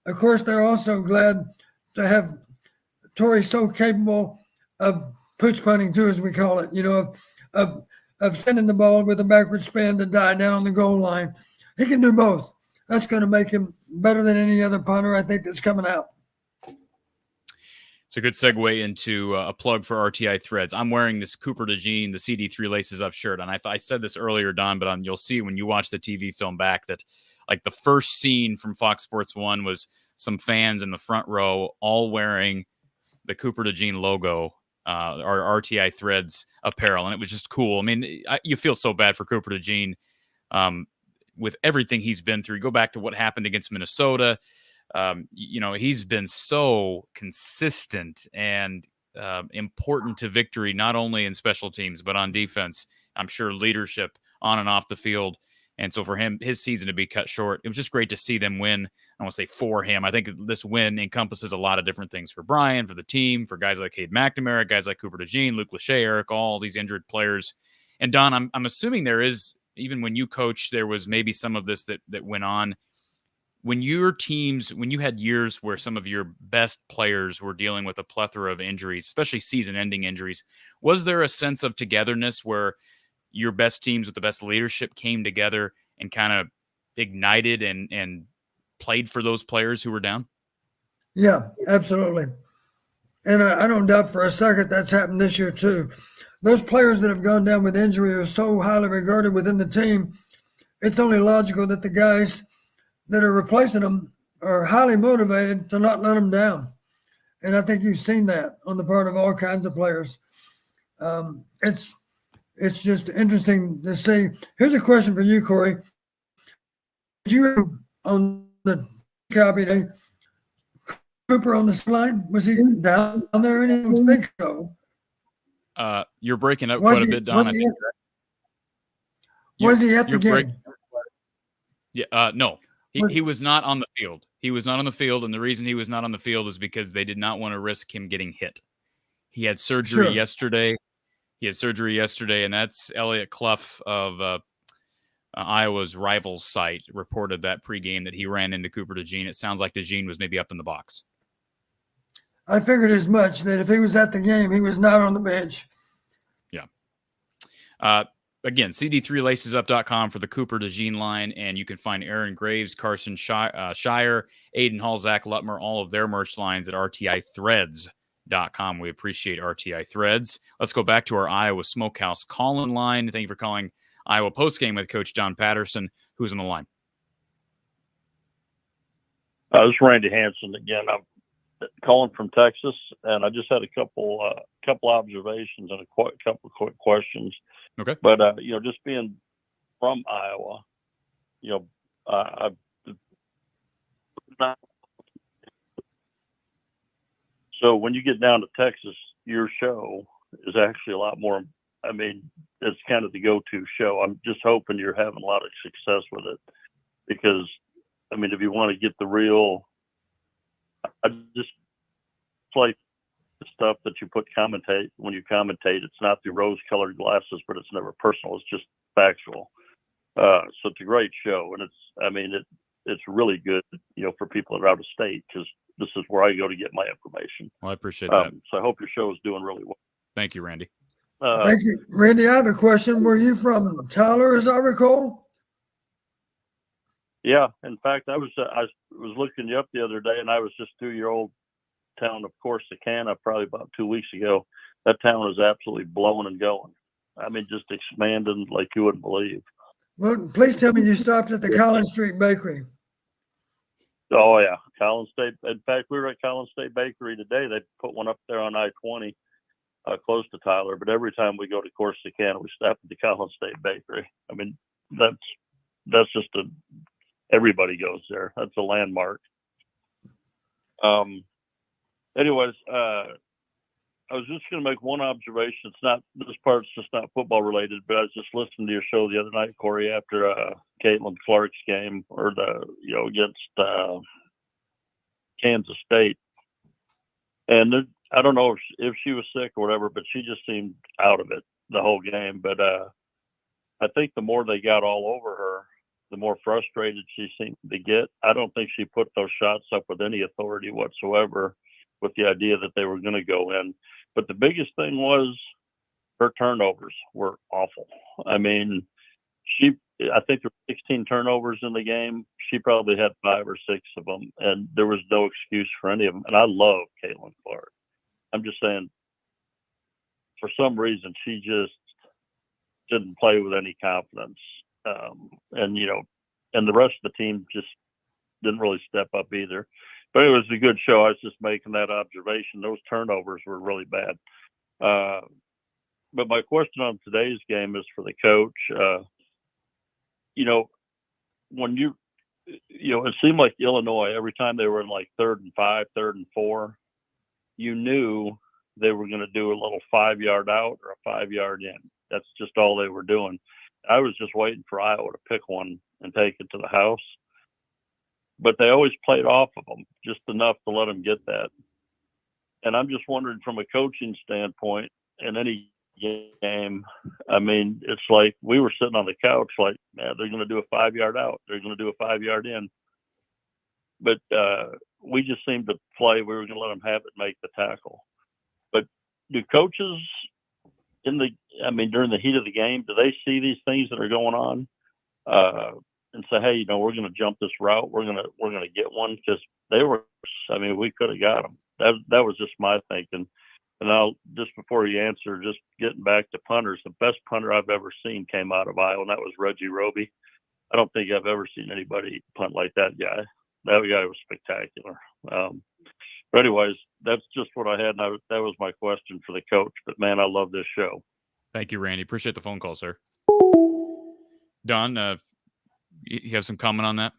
Of course, they're also glad to have Tory so capable of pooch punting too, as we call it, of sending the ball with a backward spin to die down on the goal line. He can do both. That's going to make him better than any other punter I think that's coming out. It's a good segue into a plug for RTI Threads. I'm wearing this Cooper DeJean, the CD3 Laces Up shirt. And I said this earlier, Don, but you'll see when you watch the TV film back that like the first scene from Fox Sports 1 was some fans in the front row all wearing the Cooper DeJean logo, our RTI Threads apparel. And it was just cool. I mean, you feel so bad for Cooper DeJean with everything he's been through. Go back to what happened against Minnesota. He's been so consistent and important to victory, not only in special teams, but on defense. I'm sure leadership on and off the field. And so for him, his season to be cut short, it was just great to see them win. I want to say for him. I think this win encompasses a lot of different things for Brian, for the team, for guys like Cade McNamara, guys like Cooper DeJean, Luke Lachey, Eric, all these injured players. And Don, I'm assuming there is, even when you coached, there was maybe some of this that went on. When your teams, when you had years where some of your best players were dealing with a plethora of injuries, especially season-ending injuries, was there a sense of togetherness where your best teams with the best leadership came together and kind of ignited and played for those players who were down? Yeah, absolutely. And I don't doubt for a second that's happened this year too. Those players that have gone down with injury are so highly regarded within the team. It's only logical that the guys that are replacing them are highly motivated to not let them down. And I think you've seen that on the part of all kinds of players. It's just interesting to see. Here's a question for you, Corey. Did you on the copy day, Cooper on the line? Was he down there? I didn't think so. You're breaking up quite a bit, Don. Was he at the game? No. He was not on the field. He was not on the field, and the reason he was not on the field is because they did not want to risk him getting hit. He had surgery yesterday. And that's Elliot Clough of Iowa's Rivals site reported that pregame that he ran into Cooper DeJean. It sounds like DeJean was maybe up in the box. I figured as much, that if he was at the game, he was not on the bench. Yeah. Again, CD3LacesUp.com for the Cooper DeJean line, and you can find Aaron Graves, Carson Shire, Aiden Hall, Zach Lutmer, all of their merch lines at RTIThreads.com. We appreciate RTI Threads. Let's go back to our Iowa Smokehouse call-in line. Thank you for calling Iowa Postgame with Coach John Patterson. Who's on the line? This is Randy Hansen again. I'm calling from Texas, and I just had a couple observations and a couple quick questions. Okay. But just being from Iowa, so when you get down to Texas, your show is actually a lot more. I mean, it's kind of the go-to show. I'm just hoping you're having a lot of success with it, because, I mean, if you want to get the real, I just like the stuff that you commentate when you commentate. It's not the rose-colored glasses, but it's never personal. It's just factual. So it's a great show, and it's really good, for people that are out of state, because this is where I go to get my information. Well, I appreciate that. So I hope your show is doing really well. Thank you, Randy. Thank you, Randy. I have a question. Were you from Tyler, as I recall? Yeah. In fact, I was looking you up the other day, and I was just through your old town of Corsicana probably about 2 weeks ago. That town is absolutely blowing and going. I mean, just expanding like you wouldn't believe. Well, please tell me you stopped at the Collins Street Bakery. Oh yeah, Collins State. In fact, we were at Collins State Bakery today. They put one up there on I-20, close to Tyler. But every time we go to Corsicana, we stop at the Collins State Bakery. I mean, that's just everybody goes there. That's a landmark. Anyways, I was just going to make one observation. This part's just not football related, but I was just listening to your show the other night, Corey, after Caitlin Clark's game, or against Kansas State. And I don't know if she was sick or whatever, but she just seemed out of it the whole game. But I think the more they got all over her, the more frustrated she seemed to get. I don't think she put those shots up with any authority whatsoever, with the idea that they were going to go in. But the biggest thing was her turnovers were awful. I mean, I think there were 16 turnovers in the game. She probably had 5 or 6 of them, and there was no excuse for any of them. And I love Caitlin Clark. I'm just saying, for some reason, she just didn't play with any confidence. And the rest of the team just didn't really step up either. But it was a good show. I was just making that observation. Those turnovers were really bad. But my question on today's game is for the coach. When it seemed like Illinois, every time they were in like 3rd and 5, 3rd and 4, you knew they were going to do a little 5-yard out or a 5-yard in. That's just all they were doing. I was just waiting for Iowa to pick one and take it to the house. But they always played off of them, just enough to let them get that. And I'm just wondering, from a coaching standpoint, in any game, I mean, it's like we were sitting on the couch like, man, they're going to do a 5-yard out. They're going to do a 5-yard in. But we just seemed to play. We were going to let them have it, make the tackle. But do coaches during the heat of the game, do they see these things that are going on and say, hey, we're going to jump this route. We're going to get one? Because we could have got them. That was just my thinking. And I'll, just before you answer, just getting back to punters, the best punter I've ever seen came out of Iowa, and that was Reggie Roby. I don't think I've ever seen anybody punt like that guy. That guy was spectacular. But anyways, that's just what I had. And that was my question for the coach. But, man, I love this show. Thank you, Randy. Appreciate the phone call, sir. Don, you have some comment on that?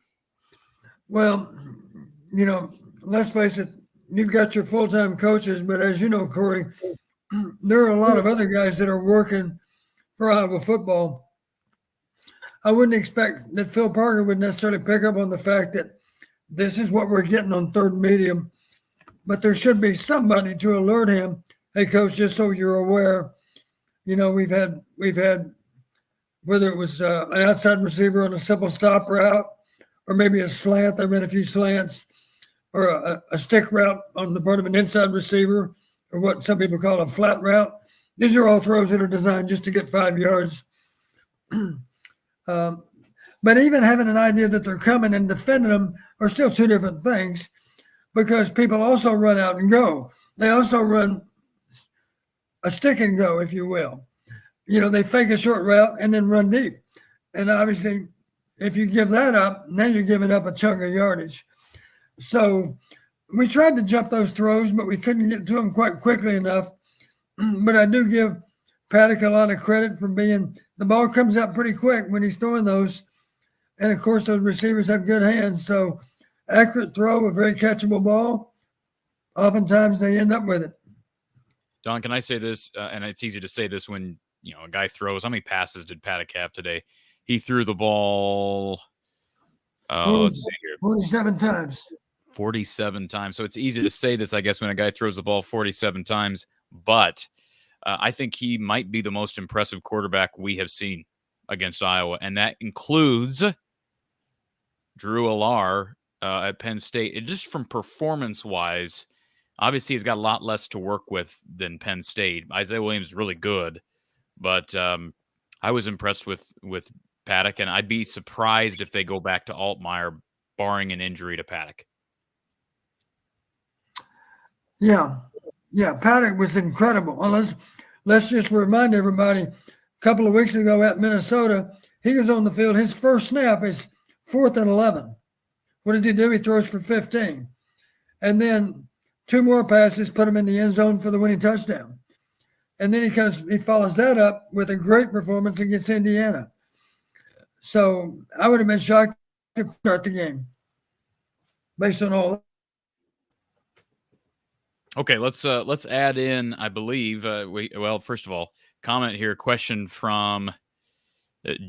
Well, let's face it, you've got your full-time coaches, but as you know, Corey, there are a lot of other guys that are working for Iowa football. I wouldn't expect that Phil Parker would necessarily pick up on the fact that this is what we're getting on 3rd and medium, but there should be somebody to alert him. Hey, coach, just so you're aware, we've had whether it was an outside receiver on a simple stop route or maybe a slant. I ran a few slants, or a stick route on the part of an inside receiver, or what some people call a flat route. These are all throws that are designed just to get 5 yards. But even having an idea that they're coming and defending them are still two different things, because people also run out and go. They also run a stick and go, if you will. They fake a short route and then run deep. And obviously, if you give that up, now you're giving up a chunk of yardage. So we tried to jump those throws, but we couldn't get to them quite quickly enough. But I do give Paddock a lot of credit for the ball comes out pretty quick when he's throwing those. And, of course, those receivers have good hands. So accurate throw, a very catchable ball. Oftentimes they end up with it. Don, can I say this? And it's easy to say this when, a guy throws. How many passes did Paddock have today? He threw the ball, let's see here. 47 times. 47 times. So it's easy to say this, I guess, when a guy throws the ball 47 times. But I think he might be the most impressive quarterback we have seen against Iowa. And that includes Drew Allar at Penn State. Just from performance-wise, obviously he's got a lot less to work with than Penn State. Isaiah Williams is really good. But I was impressed with Paddock, and I'd be surprised if they go back to Altmaier, barring an injury to Paddock. Yeah, Paddock was incredible. Well, let's just remind everybody, a couple of weeks ago at Minnesota, he was on the field. His first snap is 4th and 11. What does he do? He throws for 15. And then 2 more passes put him in the end zone for the winning touchdown. And then he follows that up with a great performance against Indiana. So I would have been shocked to start the game based on all. Okay, let's add in, I believe, first of all, comment here, question from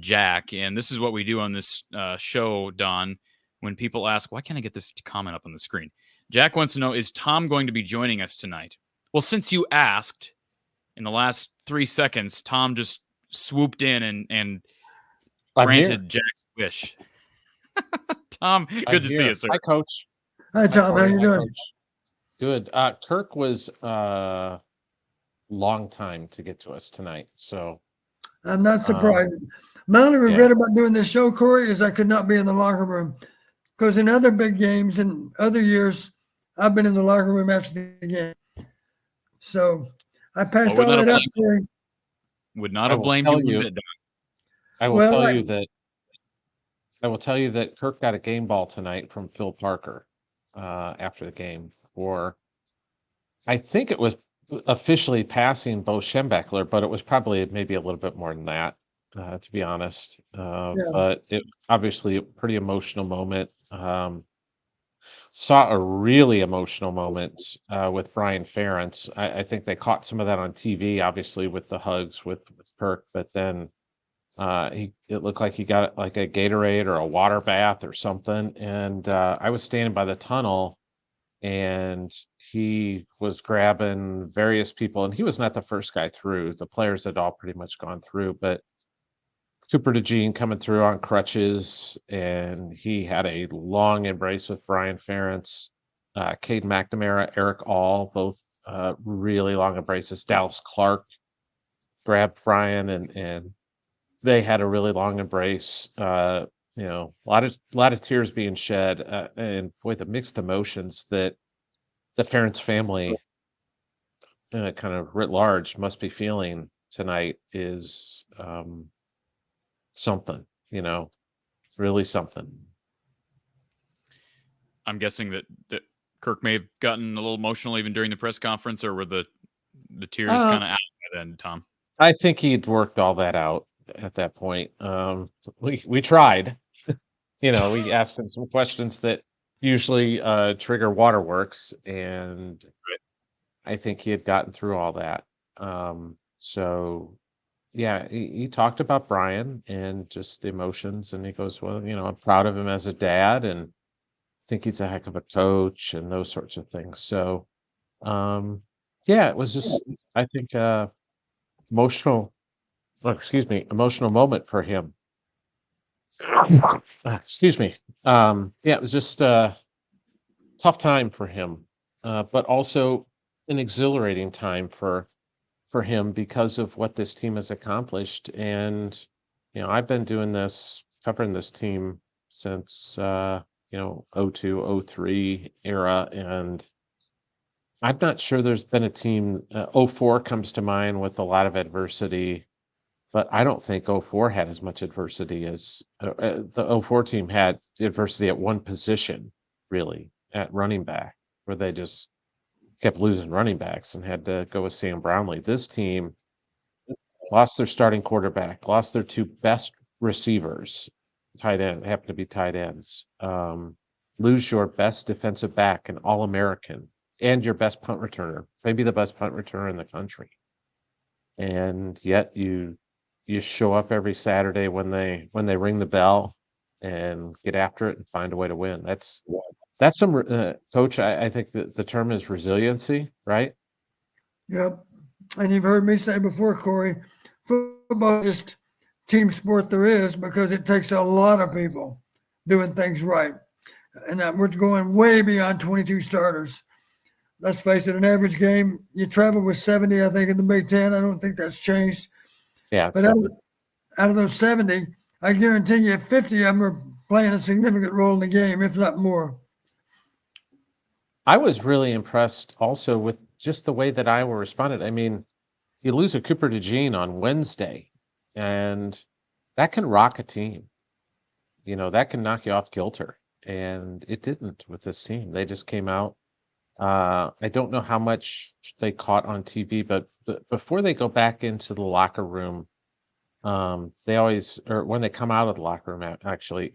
Jack. And this is what we do on this show, Don, when people ask, why can't I get this comment up on the screen? Jack wants to know, is Tom going to be joining us tonight? Well, since you asked, in the last 3 seconds, Tom just swooped in and granted Jack's wish. Tom, good to see you, sir. Hi, Coach. Hi, Tom. How you doing? Coach. Good. Kirk was long time to get to us tonight, so I'm not surprised. My only regret about doing this show, Corey, is I could not be in the locker room, because in other big games and other years, I've been in the locker room after the game. So I passed would all not that have up for him. Would not I have will blamed tell you one you. bit, Don. I will Well, tell I- you that I will tell you that Kirk got a game ball tonight from Phil Parker after the game for, I think it was officially passing Bo Schembechler, but it was probably maybe a little bit more than that, to be honest. Yeah. But it obviously a pretty emotional moment. Saw a really emotional moment with Brian Ferentz. I think they caught some of that on TV, obviously with the hugs with Kirk, but then it looked like he got like a Gatorade or a water bath or something. And I was standing by the tunnel and he was grabbing various people. And he was not the first guy through. The players had all pretty much gone through, but Cooper DeJean coming through on crutches, and he had a long embrace with Brian Ferentz, Cade McNamara, Eric All, both really long embraces. Dallas Clark grabbed Brian and they had a really long embrace. A lot of tears being shed, and boy, the mixed emotions that the Ferentz family, kind of writ large, must be feeling tonight is something. Really something. I'm guessing that Kirk may have gotten a little emotional even during the press conference, or were the tears kind of out by then, Tom? I think he'd worked all that out at that point. We tried. We asked him some questions that usually trigger waterworks, and I think he had gotten through all that. So yeah, he talked about Brian and just the emotions, and he goes, well, I'm proud of him as a dad and think he's a heck of a coach and those sorts of things. So yeah, it was just, I think, emotional emotional moment for him. Excuse me. Yeah, it was just a tough time for him, but also an exhilarating time for him because of what this team has accomplished. And I've been doing this, covering this team since 02, 03 era, and I'm not sure there's been a team. 04 comes to mind with a lot of adversity, but I don't think 04 had as much adversity as the 04 team had adversity at one position, really, at running back, where they just kept losing running backs and had to go with Sam Brownlee. This team lost their starting quarterback, lost their two best receivers, happen to be tight ends. Lose your best defensive back, an All-American, and your best punt returner, maybe the best punt returner in the country. And yet you show up every Saturday when they ring the bell and get after it and find a way to win. That's some coach. I think that the term is resiliency, right? Yep. And you've heard me say before, Corey, football is just team sport there is because it takes a lot of people doing things right. And we're going way beyond 22 starters. Let's face it, an average game, you travel with 70, I think, in the Big Ten. I don't think that's changed. Yeah. But out of those 70, I guarantee you 50 of them are playing a significant role in the game, if not more. I was really impressed also with just the way that Iowa responded. I mean, you lose a Cooper DeJean on Wednesday, and that can rock a team. That can knock you off kilter. And it didn't with this team. They just came out. I don't know how much they caught on TV, but before they go back into the locker room, they always, or when they come out of the locker room, actually,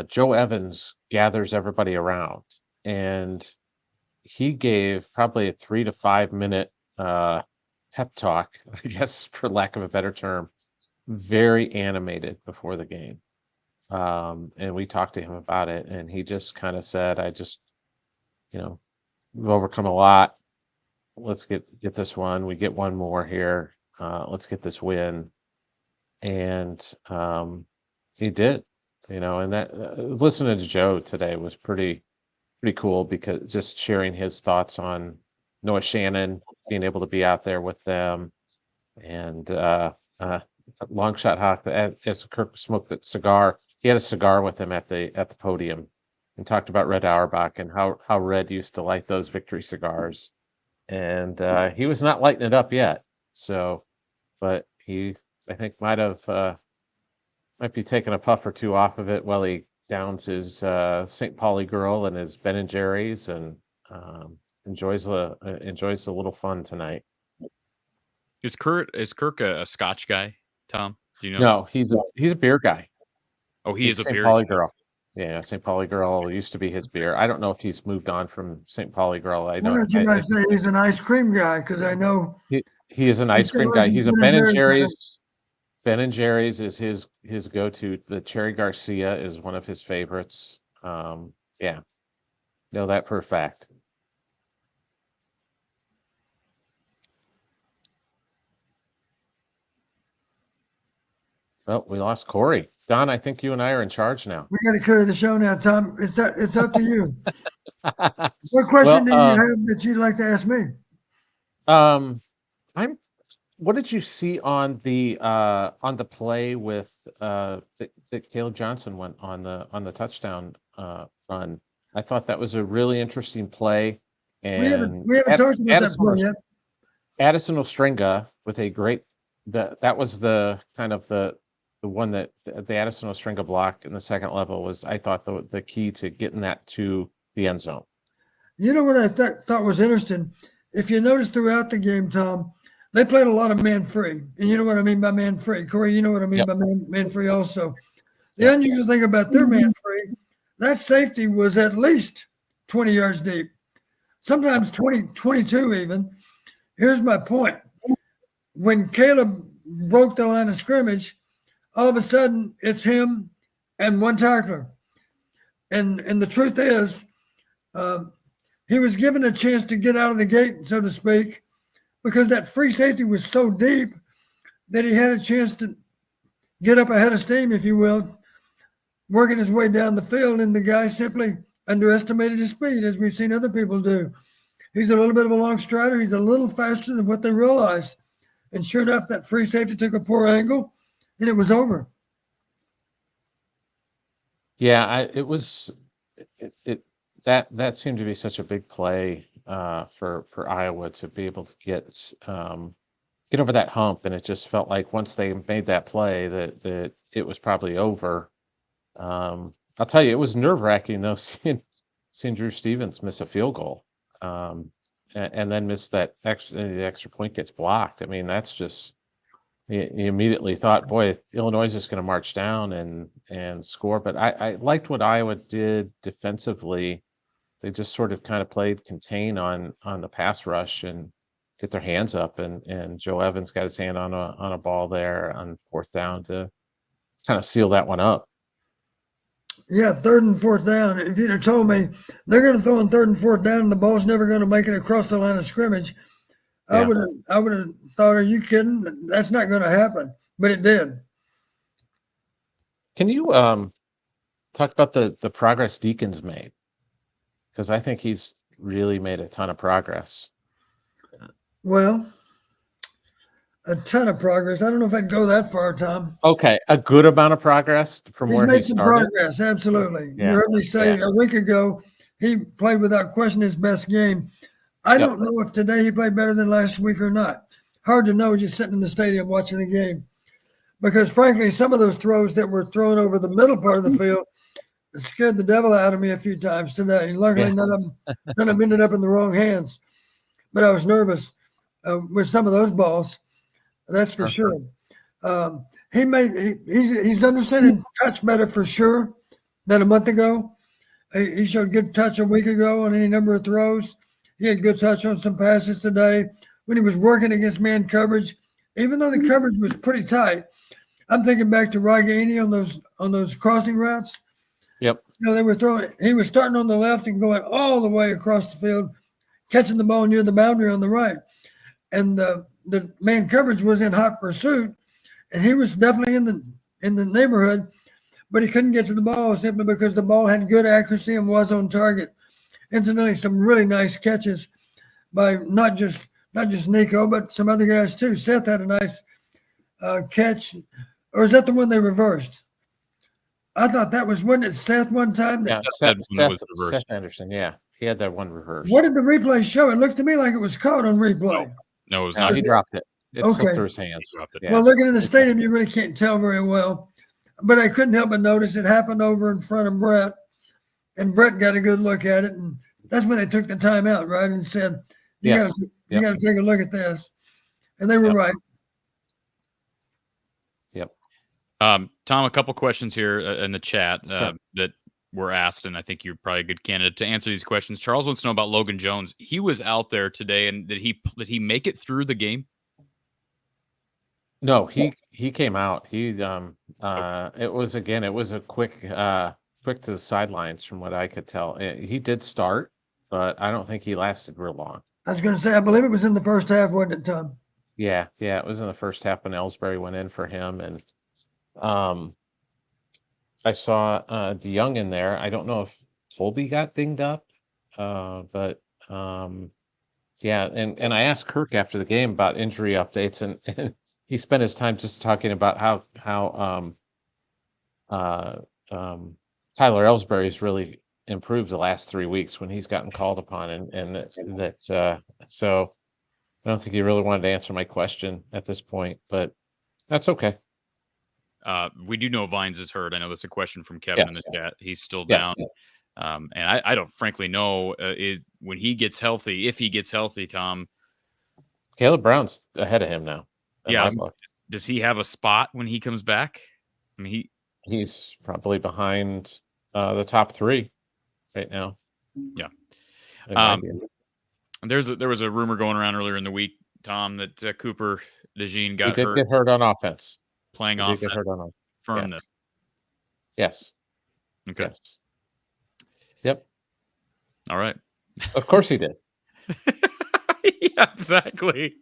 Joe Evans gathers everybody around, and he gave probably a 3 to 5 minute pep talk, I guess, for lack of a better term, very animated before the game. And we talked to him about it, and he just kind of said, we've overcome a lot. Let's get this one. We get one more here. Let's get this win. And he did, and that listening to Joe today was pretty cool, because just sharing his thoughts on Noah Shannon being able to be out there with them, and long shot Hawk, as Kirk smoked that cigar, he had a cigar with him at the podium and talked about Red Auerbach and how Red used to light those victory cigars. and he was not lighting it up yet. So, but he, I think, might be taking a puff or two off of it while he downs his St. Pauli girl and his Ben and Jerry's, and enjoys the little fun tonight. Is Kirk a Scotch guy, Tom? Do you know? No, he's a beer guy. Oh, he is a St. beer Pauli guy. girl. Yeah, St. Pauli girl used to be his beer. I don't know if he's moved on from St. Pauli girl. Why don't you guys say he's an ice cream guy? Because I know he is an ice cream guy. He's a Ben and Jerry's. Ben and Jerry's is his go-to. The Cherry Garcia is one of his favorites. Yeah, know that for a fact. Well, we lost Corey. Don, I think you and I are in charge now. We got to carry the show now, Tom. It's up to you. What question do you have that you'd like to ask me? What did you see on the play with that Caleb Johnson went on the touchdown run? I thought that was a really interesting play. And we haven't talked about that play yet. Addison Ostringa with a great that was the kind of the one that the Addison Ostringa blocked in the second level was, I thought, the key to getting that to the end zone. You know what I thought was interesting? If you notice throughout the game, Tom, they played a lot of man free. And you know what I mean by man free. Corey, you know what I mean by man free also. The unusual thing about their man free, that safety was at least 20 yards deep, sometimes 20, 22 even. Here's my point. When Caleb broke the line of scrimmage, all of a sudden it's him and one tackler. And the truth is, he was given a chance to get out of the gate, so to speak, because that free safety was so deep that he had a chance to get up ahead of steam, if you will, working his way down the field, and the guy simply underestimated his speed, as we've seen other people do. He's a little bit of a long strider. He's a little faster than what they realize. And sure enough, that free safety took a poor angle, and it was over. Yeah, that seemed to be such a big play for Iowa to be able to get over that hump, and it just felt like once they made that play that it was probably over. I'll tell you, it was nerve-wracking though seeing Drew Stevens miss a field goal, and then miss the extra point gets blocked. I mean, that's just, you immediately thought, boy, Illinois is just going to march down and score. But I liked what Iowa did defensively. They just sort of kind of played contain on the pass rush and get their hands up. And Joe Evans got his hand on a ball there on fourth down to kind of seal that one up. Yeah, third and fourth down. If you'd have told me they're going to throw in third and fourth down and the ball's never going to make it across the line of scrimmage, I would have thought, are you kidding? That's not going to happen. But it did. Can you talk about the progress Deacon's made? Because I think he's really made a ton of progress. Well, a ton of progress. I don't know if I'd go that far, Tom. Okay, a good amount of progress from where he started. He's made some progress, absolutely. Yeah. You heard me say a week ago he played without question his best game. I don't know if today he played better than last week or not. Hard to know just sitting in the stadium watching the game. Because, frankly, some of those throws that were thrown over the middle part of the field scared the devil out of me a few times today. And luckily, none of them ended up in the wrong hands. But I was nervous with some of those balls. That's for sure. He's understanding touch better for sure than a month ago. He showed good touch a week ago on any number of throws. He had good touch on some passes today. When he was working against man coverage, even though the coverage was pretty tight, I'm thinking back to Ragaini on those crossing routes. Yep. You know, they were throwing. He was starting on the left and going all the way across the field, catching the ball near the boundary on the right, and the man coverage was in hot pursuit, and he was definitely in the neighborhood, but he couldn't get to the ball simply because the ball had good accuracy and was on target. Incidentally, some really nice catches by not just Nico, but some other guys too. Seth had a nice catch, or is that the one they reversed? I thought that wasn't it Seth one time? Yeah, Seth Anderson. Yeah, He had that one reverse. What did the replay show? It looked to me like it was caught on replay. No, it was No, not. he dropped it. It slipped Okay. through his hands. He dropped it. Yeah. Well, looking in the stadium, you really can't tell very well. But I couldn't help but notice it happened over in front of Brett. And Brett got a good look at it. And that's when they took the timeout, right? And said, you Yes. got to take a look at this. And they were right. Yep. Tom, a couple questions here in the chat Sure. that were asked, and I think you're probably a good candidate to answer these questions. Charles wants to know about Logan Jones. He was out there today, and did he make it through the game? No, he came out. It was a quick to the sidelines from what I could tell. He did start, but I don't think he lasted real long. I was going to say, I believe it was in the first half, wasn't it, Tom? Yeah, it was in the first half when Ellsbury went in for him, and I saw DeYoung in there. I don't know if Colby got dinged up, but yeah, and I asked Kirk after the game about injury updates, and he spent his time just talking about how Tyler Ellsbury's really improved the last 3 weeks when he's gotten called upon, and that so I don't think he really wanted to answer my question at this point, but that's okay. We do know Vines is hurt. I know that's a question from Kevin in the chat. He's still Yes. down. And I don't frankly know is when he gets healthy, if he gets healthy, Tom. Caleb Brown's ahead of him now. Yeah. Does he have a spot when he comes back? I mean, he's probably behind the top 3 right now. Yeah. There was a rumor going around earlier in the week, Tom, that Cooper DeJean got hurt. Get hurt on offense. Playing offense. Get hurt on firmness. Yes. Okay. Yes. Yep. All right. Of course he did. Yeah, exactly.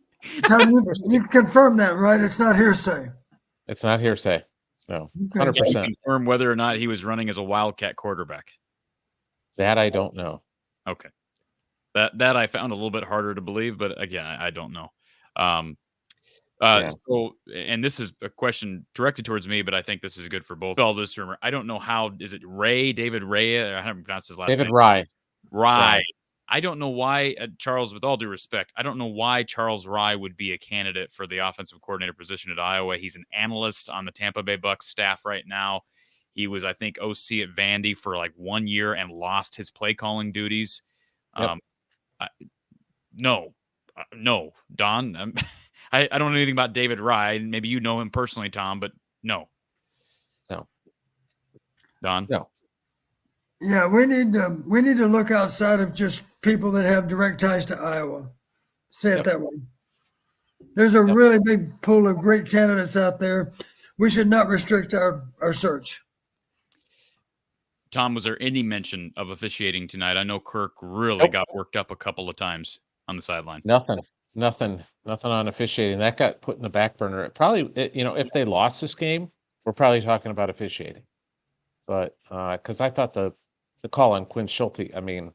Tom, you confirmed that, right? It's not hearsay. It's not hearsay. No, Okay. 100%. Can you confirm whether or not he was running as a Wildcat quarterback? That I don't know. Okay. That I found a little bit harder to believe, but again, I don't know. So, and this is a question directed towards me, but I think this is good for both. All this rumor, I don't know how. Is it David Ray? I haven't pronounced his last name. David Rye. Rye. I don't know why, Charles, with all due respect, I don't know why Charles Rye would be a candidate for the offensive coordinator position at Iowa. He's an analyst on the Tampa Bay Bucs staff right now. He was, I think, OC at Vandy for like 1 year and lost his play calling duties. Yep. No, Don. I don't know anything about David Rye. Maybe you know him personally, Tom, but no. Don? No. Yeah, we need to look outside of just people that have direct ties to Iowa. Say it that way. There's a really big pool of great candidates out there. We should not restrict our search. Tom, was there any mention of officiating tonight? I know Kirk really got worked up a couple of times on the sideline. Nothing on officiating. That got put in the back burner. If they lost this game, we're probably talking about officiating. But because I thought the call on Quinn Schulte, I mean,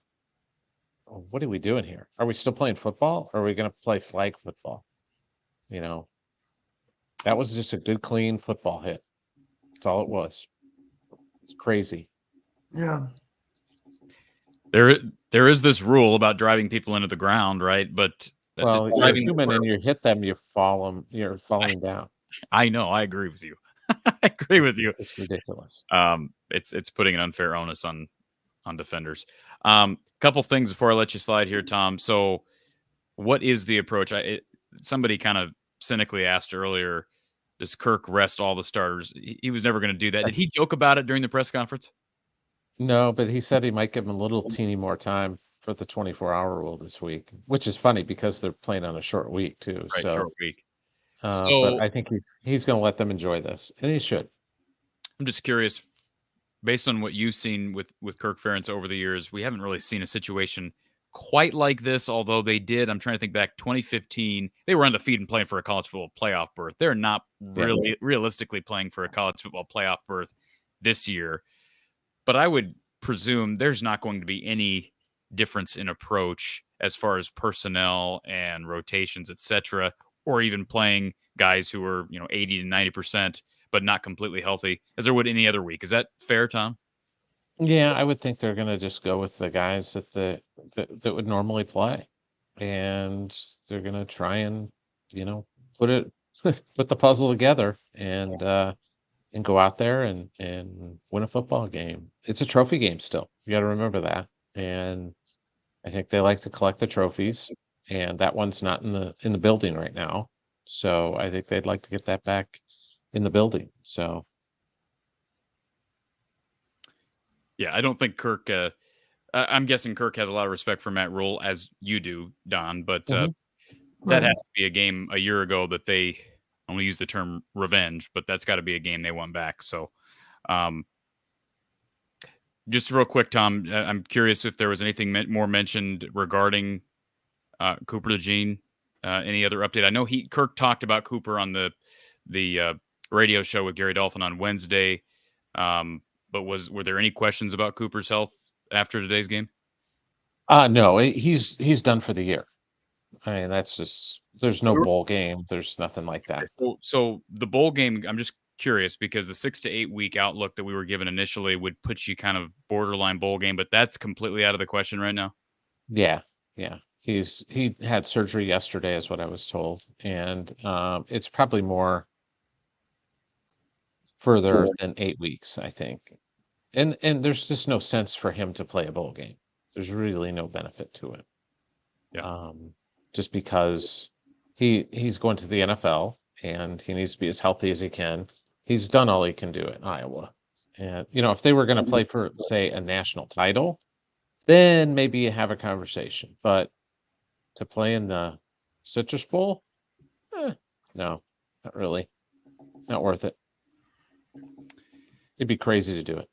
what are we doing here? Are we still playing football, or are we going to play flag football? That was just a good, clean football hit. That's all it was. It's crazy. Yeah. There is this rule about driving people into the ground, right? But well, you're human and you hit them, you're falling down. I know. I agree with you. I agree with you. It's ridiculous. It's putting an unfair onus on defenders. Couple things before I let you slide here, Tom. So, what is the approach? Somebody kind of cynically asked earlier, does Kirk rest all the starters? He was never going to do that. Did he joke about it during the press conference? No, but he said he might give him a little teeny more time for the 24-hour rule this week, which is funny because they're playing on a short week too. Right, so, short week. But I think he's going to let them enjoy this, and he should. I'm just curious, based on what you've seen with Kirk Ferentz over the years, we haven't really seen a situation quite like this, although they did. I'm trying to think back, 2015, they were undefeated and playing for a college football playoff berth. They're not really realistically playing for a college football playoff berth this year. But I would presume there's not going to be any difference in approach as far as personnel and rotations, etc., or even playing guys who are 80 to 90%, but not completely healthy, as there would any other week. Is that fair, Tom? Yeah, I would think they're going to just go with the guys that would normally play, and they're going to try and put it put the puzzle together and go out there and win a football game. It's a trophy game still. You got to remember that. And I think they like to collect the trophies, and that one's not in the building right now. So I think they'd like to get that back in the building. So Yeah, I don't think Kirk. I'm guessing Kirk has a lot of respect for Matt Rule, as you do, Don. But Mhm. that Right. has to be a game a year ago that they. I'm going to use the term revenge, but that's got to be a game they want back. So, just real quick, Tom, I'm curious if there was anything more mentioned regarding Cooper DeJean. Any other update? I know Kirk talked about Cooper on the radio show with Gary Dolphin on Wednesday. But were there any questions about Cooper's health after today's game? No, he's done for the year. I mean, that's just there's no bowl game. There's nothing like that. So the bowl game, I'm just curious because the 6 to 8 week outlook that we were given initially would put you kind of borderline bowl game, but that's completely out of the question right now. Yeah, yeah. He had surgery yesterday, is what I was told, and it's probably more further than 8 weeks, I think. And there's just no sense for him to play a bowl game. There's really no benefit to it. Yeah. Just because he's going to the NFL and he needs to be as healthy as he can. He's done all he can do at Iowa. And if they were going to play for, say, a national title, then maybe you have a conversation. But to play in the Citrus Bowl, no, not really. Not worth it. It'd be crazy to do it.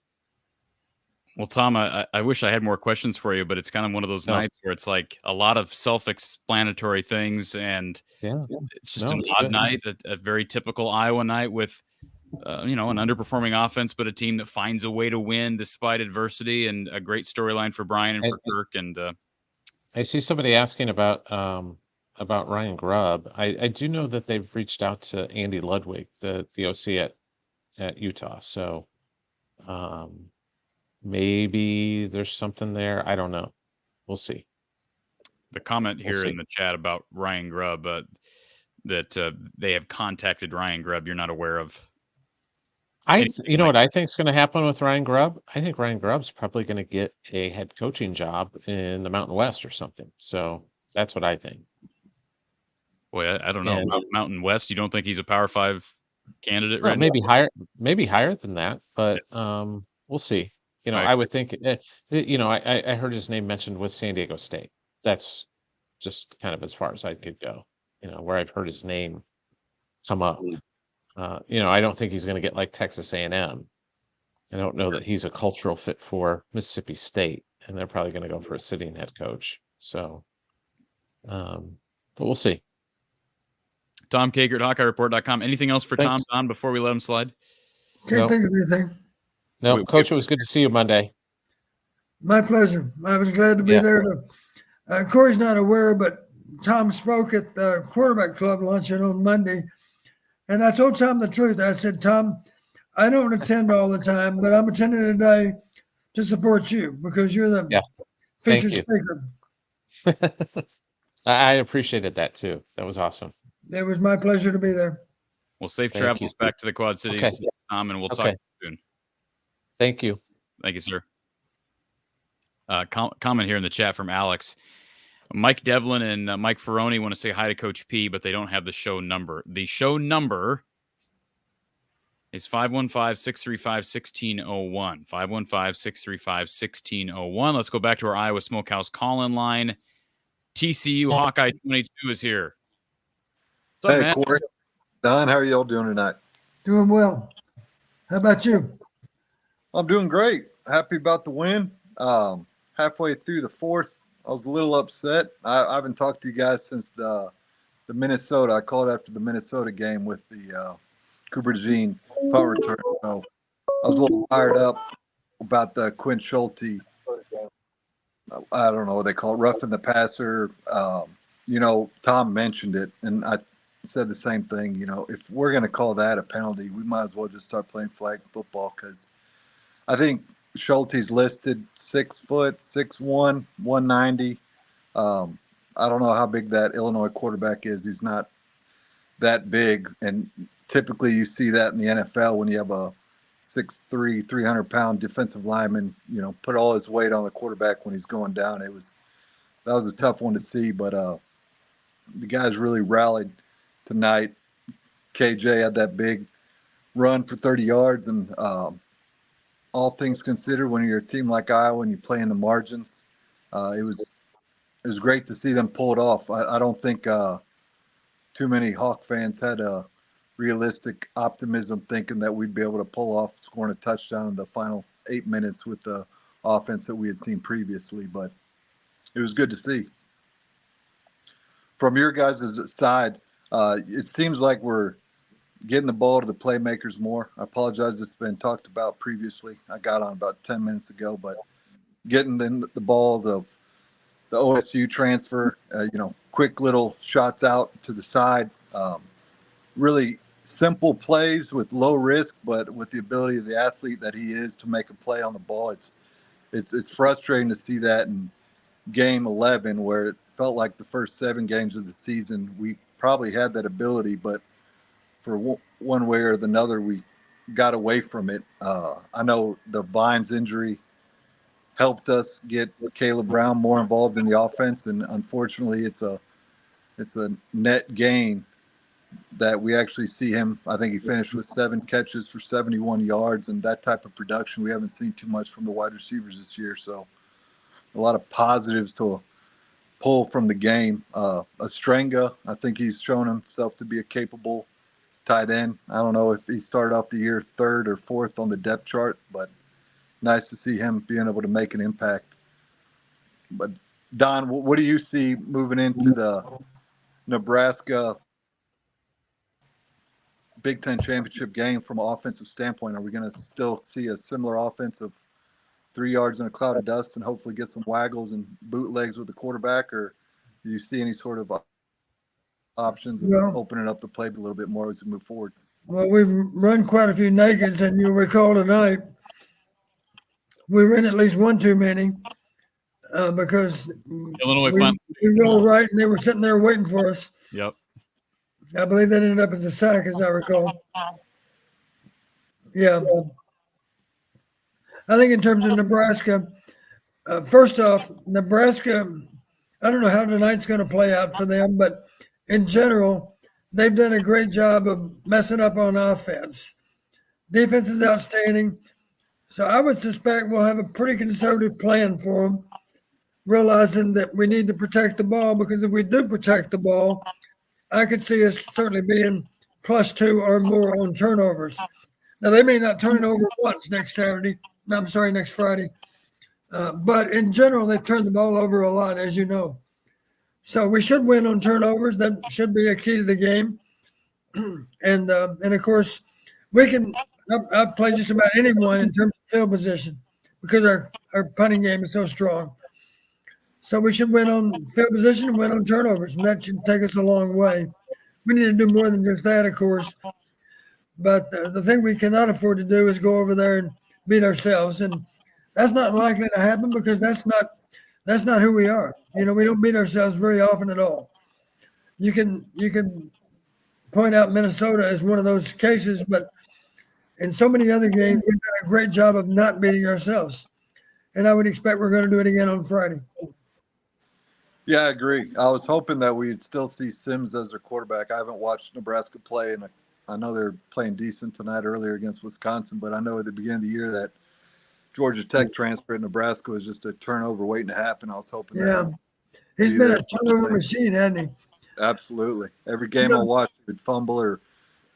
Well, Tom, I wish I had more questions for you, but it's kind of one of those nights where it's like a lot of self-explanatory things, and it's just an odd night, a very typical Iowa night with, an underperforming offense, but a team that finds a way to win despite adversity, and a great storyline for Brian and for Kirk. And I see somebody asking about Ryan Grubb. I do know that they've reached out to Andy Ludwig, the OC at Utah. So maybe there's something there. I don't know. We'll see. The comment here in the chat about Ryan Grubb, that they have contacted Ryan Grubb, you're not aware of. You know what I think is going to happen with Ryan Grubb? I think Ryan Grubb's probably going to get a head coaching job in the Mountain West or something. So that's what I think. Boy, I don't know. Mountain West, you don't think he's a Power 5 candidate right maybe now? maybe higher than that, but we'll see. I would think, I heard his name mentioned with San Diego State. That's just kind of as far as I could go, where I've heard his name come up. I don't think he's going to get like Texas A&M. I don't know that he's a cultural fit for Mississippi State, and they're probably going to go for a sitting head coach. So, but we'll see. Tom Kager at HawkeyeReport.com. Anything else for Tom, Don, before we let him slide? Can't think of anything. No, Coach, it was good to see you Monday. My pleasure. I was glad to be there. Corey's not aware, but Tom spoke at the quarterback club luncheon on Monday. And I told Tom the truth. I said, Tom, I don't attend all the time, but I'm attending today to support you because you're the featured speaker. I appreciated that too. That was awesome. It was my pleasure to be there. Well, safe travels back to the Quad Cities, Tom, and we'll talk to you soon. Thank you. Thank you, sir. Comment here in the chat from Alex. Mike Devlin and Mike Ferroni want to say hi to Coach P, but they don't have the show number. The show number is 515-635-1601. 515-635-1601. Let's go back to our Iowa Smokehouse call-in line. TCU Hawkeye 22 is here. What's up, hey, Corey. Don, how are y'all doing tonight? Doing well. How about you? I'm doing great. Happy about the win. Halfway through the fourth, I was a little upset. I haven't talked to you guys since the Minnesota. I called after the Minnesota game with the Cooper DeJean punt return. So I was a little fired up about the Quinn Schulte. I don't know what they call it, roughing the passer. Tom mentioned it, and I said the same thing. If we're going to call that a penalty, we might as well just start playing flag football because I think Schulte's listed 6 foot, 6'1", 190. I don't know how big that Illinois quarterback is. He's not that big, and typically you see that in the NFL when you have a 6'3", 300-pound defensive lineman, put all his weight on the quarterback when he's going down. That was a tough one to see, but the guys really rallied tonight. KJ had that big run for 30 yards, and all things considered, when you're a team like Iowa and you play in the margins, it was great to see them pull it off. I don't think too many Hawk fans had a realistic optimism thinking that we'd be able to pull off scoring a touchdown in the final 8 minutes with the offense that we had seen previously, but it was good to see. From your guys' side, it seems like we're getting the ball to the playmakers more. I apologize, this has been talked about previously. I got on about 10 minutes ago, but getting the ball, the OSU transfer, quick little shots out to the side, really simple plays with low risk, but with the ability of the athlete that he is to make a play on the ball. It's frustrating to see that in game 11, where it felt like the first 7 games of the season we probably had that ability, but for one way or another we got away from it. I know the Vines injury helped us get Caleb Brown more involved in the offense, and unfortunately it's a net gain that we actually see him. I think he finished with 7 catches for 71 yards, and that type of production we haven't seen too much from the wide receivers this year. So a lot of positives to pull from the game. Ostrenga, I think he's shown himself to be a capable tight end. I don't know if he started off the year 3rd or 4th on the depth chart, but nice to see him being able to make an impact. But Don, what do you see moving into the Nebraska Big Ten championship game from an offensive standpoint? Are we going to still see a similar offense of 3 yards in a cloud of dust and hopefully get some waggles and bootlegs with the quarterback, or do you see any sort of options of opening up the play a little bit more as we move forward? Well, we've run quite a few nakeds, and you'll recall tonight we ran at least one too many because Illinois we rolled right, and they were sitting there waiting for us. Yep. I believe that ended up as a sack, as I recall. Yeah. I think in terms of Nebraska, first off, Nebraska, I don't know how tonight's going to play out for them, but in general, they've done a great job of messing up on offense. Defense is outstanding. So I would suspect we'll have a pretty conservative plan for them, realizing that we need to protect the ball, because if we do protect the ball, I could see us certainly being +2 or more on turnovers. Now, they may not turn it over once next Friday. But in general, they've turned the ball over a lot, as you know. So we should win on turnovers. That should be a key to the game. And of course, we can outplay just about anyone in terms of field position because our punting game is so strong. So we should win on field position and win on turnovers, and that should take us a long way. We need to do more than just that, of course. But the thing we cannot afford to do is go over there and beat ourselves, and that's not likely to happen because that's not who we are. We don't beat ourselves very often at all. You can point out Minnesota as one of those cases, but in so many other games, we've done a great job of not beating ourselves, and I would expect we're going to do it again on Friday. Yeah, I agree. I was hoping that we'd still see Sims as their quarterback. I haven't watched Nebraska play, and I know they're playing decent tonight earlier against Wisconsin, but I know at the beginning of the year that Georgia Tech transfer at Nebraska was just a turnover waiting to happen. I was hoping he's been a turnover machine, hasn't he? Absolutely. Every game I watched, he would fumble or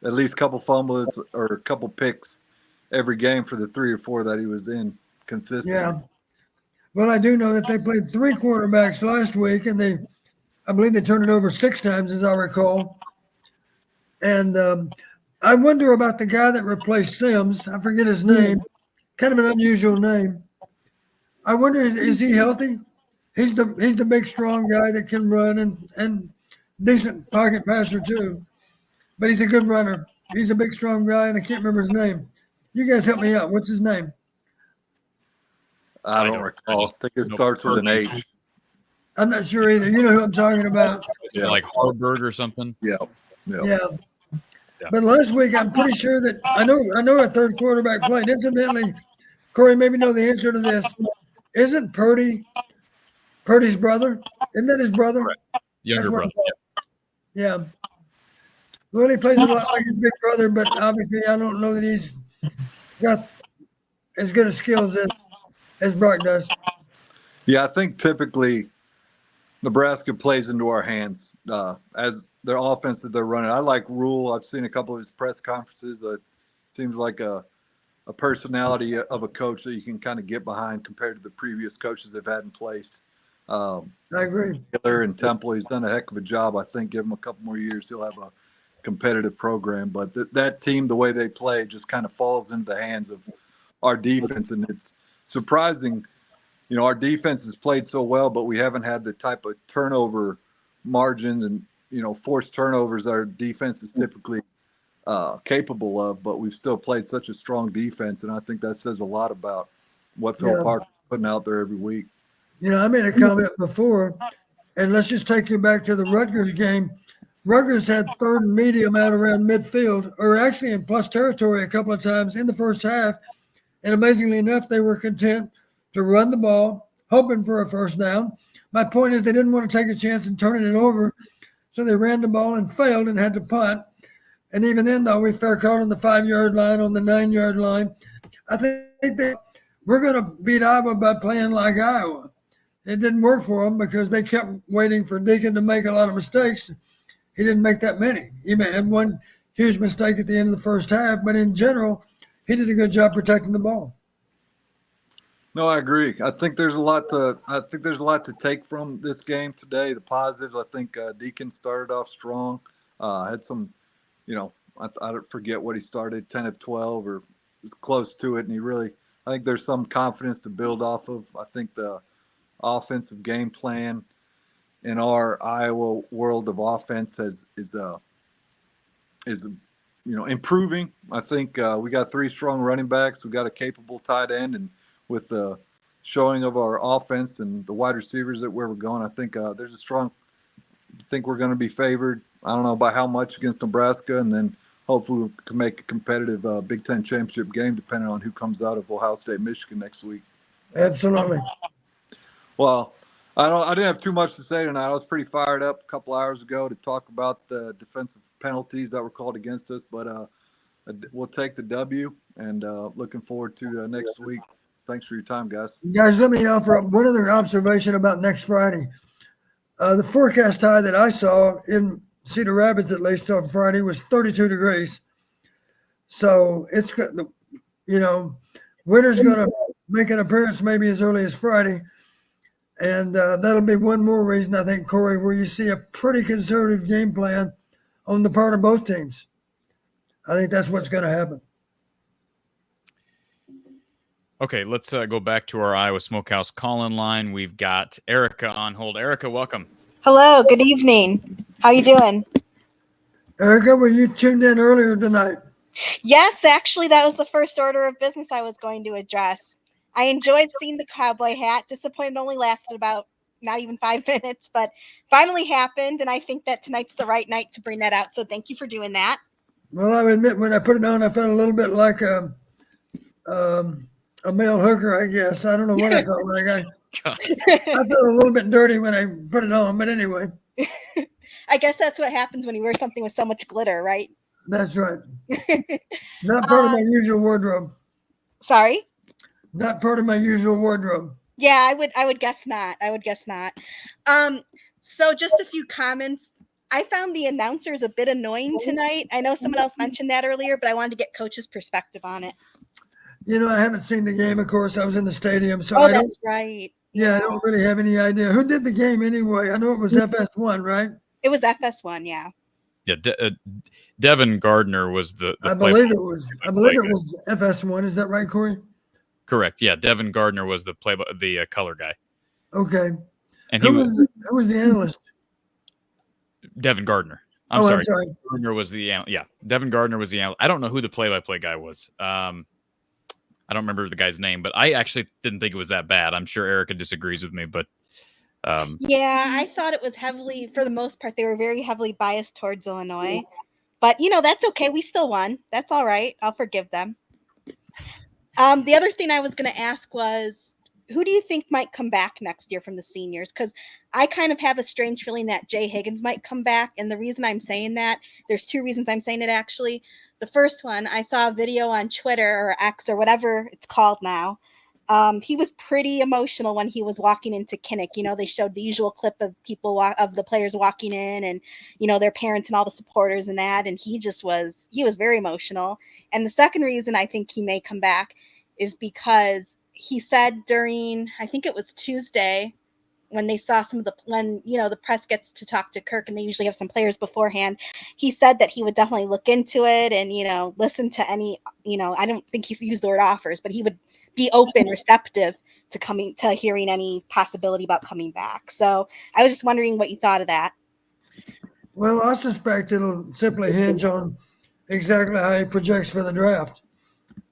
at least a couple fumbles or a couple picks every game for the 3 or 4 that he was in consistently. Yeah. Well, I do know that they played 3 quarterbacks last week, and I believe they turned it over 6 times, as I recall. And I wonder about the guy that replaced Sims. I forget his name. Kind of an unusual name. I wonder, is he healthy? He's the big, strong guy that can run and decent pocket passer too. But he's a good runner. He's a big, strong guy, and I can't remember his name. You guys help me out. What's his name? I don't recall. I think it starts with an H. I'm not sure either. You know who I'm talking about? Yeah. Like Harburg or something. Yeah. Yeah. But last week, I'm pretty sure that I know a third quarterback played. Incidentally, Corey, maybe know the answer to this. Isn't Purdy's brother? Isn't that his brother? Correct. Younger brother. Yeah. Well, he plays a lot like his big brother, but obviously I don't know that he's got as good a skills as Brock does. Yeah, I think typically Nebraska plays into our hands as their offense that they're running. I like Rule. I've seen a couple of his press conferences. Seems like a personality of a coach that you can kind of get behind compared to the previous coaches they've had in place. I agree. Taylor and Temple, he's done a heck of a job. I think give him a couple more years, he'll have a competitive program. But that team, the way they play, just kind of falls into the hands of our defense, and it's surprising. You know, our defense has played so well, but we haven't had the type of turnover margins and, you know, forced turnovers our defense is typically capable of, but we've still played such a strong defense, and I think that says a lot about what Phil Parker's putting out there every week. You know, I made a comment before, and let's just take you back to the Rutgers game. Rutgers had third and medium out around midfield, or actually in plus territory a couple of times in the first half, and amazingly enough, they were content to run the ball, hoping for a first down. My point is they didn't want to take a chance in turning it over, so they ran the ball and failed and had to punt. And even then, though, we fair caught on the 5-yard line, on the 9-yard line. I think that we're going to beat Iowa by playing like Iowa. It didn't work for them because they kept waiting for Deacon to make a lot of mistakes. He didn't make that many. He had one huge mistake at the end of the first half, but in general, he did a good job protecting the ball. No, I agree. I think there's a lot to take from this game today. The positives, I think Deacon started off strong. Had some, you know, I don't forget what he started, 10 of 12 or was close to it. And I think there's some confidence to build off of. I think the offensive game plan in our Iowa world of offense is improving. I think we got 3 strong running backs. We got a capable tight end, and with the showing of our offense and the wide receivers where we're going, I think there's a strong. I think we're going to be favored. I don't know by how much against Nebraska, and then hopefully we can make a competitive Big Ten championship game, depending on who comes out of Ohio State, Michigan next week. Absolutely. Well, I didn't have too much to say tonight. I was pretty fired up a couple hours ago to talk about the defensive penalties that were called against us, but we'll take the W, and looking forward to next week. Thanks for your time, guys. Guys, let me offer up one other observation about next Friday. The forecast high that I saw in Cedar Rapids, at least on Friday, was 32 degrees. So it's got, winter's going to make an appearance maybe as early as Friday. And that'll be one more reason, I think, Corey, where you see a pretty conservative game plan on the part of both teams. I think that's what's going to happen. Okay, let's go back to our Iowa Smokehouse call-in line. We've got Erica on hold. Erica, welcome. Hello, good evening. How you doing? Erica, were you tuned in earlier tonight? Yes, actually, that was the first order of business I was going to address. I enjoyed seeing the cowboy hat. Disappointed only lasted about not even 5 minutes, but finally happened, and I think that tonight's the right night to bring that out, so thank you for doing that. Well, I admit, when I put it on, I felt a little bit like a male hooker, I guess. I don't know what I felt like. I felt a little bit dirty when I put it on, but anyway. I guess that's what happens when you wear something with so much glitter, right? That's right. Not part of my usual wardrobe. Sorry? Not part of my usual wardrobe. Yeah, I would guess not. So just a few comments. I found the announcers a bit annoying tonight. I know someone else mentioned that earlier, but I wanted to get Coach's perspective on it. I haven't seen the game, of course. I was in the stadium, so that's right. Yeah, I don't really have any idea. Who did the game anyway? I know it was FS1, right? It was FS1, yeah. Yeah, Devin Gardner was the I believe it was FS1. Is that right, Corey? Correct. Yeah, Devin Gardner was the color guy. Okay. And who was the analyst? Devin Gardner. I'm sorry. Gardner was the analyst. Yeah, Devin Gardner was the analyst. I don't know who the play-by-play guy was. I don't remember the guy's name, but I actually didn't think it was that bad. I'm sure Erica disagrees with me, but Yeah, I thought it was heavily, for the most part, they were very heavily biased towards Illinois. But, that's okay. We still won. That's all right. I'll forgive them. The other thing I was going to ask was, who do you think might come back next year from the seniors? Because I kind of have a strange feeling that Jay Higgins might come back. And the reason I'm saying that, there's two reasons I'm saying it, actually. The first one, I saw a video on Twitter or X or whatever it's called now. He was pretty emotional when he was walking into Kinnick. They showed the usual clip of of the players walking in and, their parents and all the supporters and that. And he was very emotional. And the second reason I think he may come back is because he said during, I think it was Tuesday, when they saw when the press gets to talk to Kirk and they usually have some players beforehand, he said that he would definitely look into it and, listen to any, I don't think he used the word offers, but he would be open, receptive to hearing any possibility about coming back. So I was just wondering what you thought of that. Well, I suspect it'll simply hinge on exactly how he projects for the draft.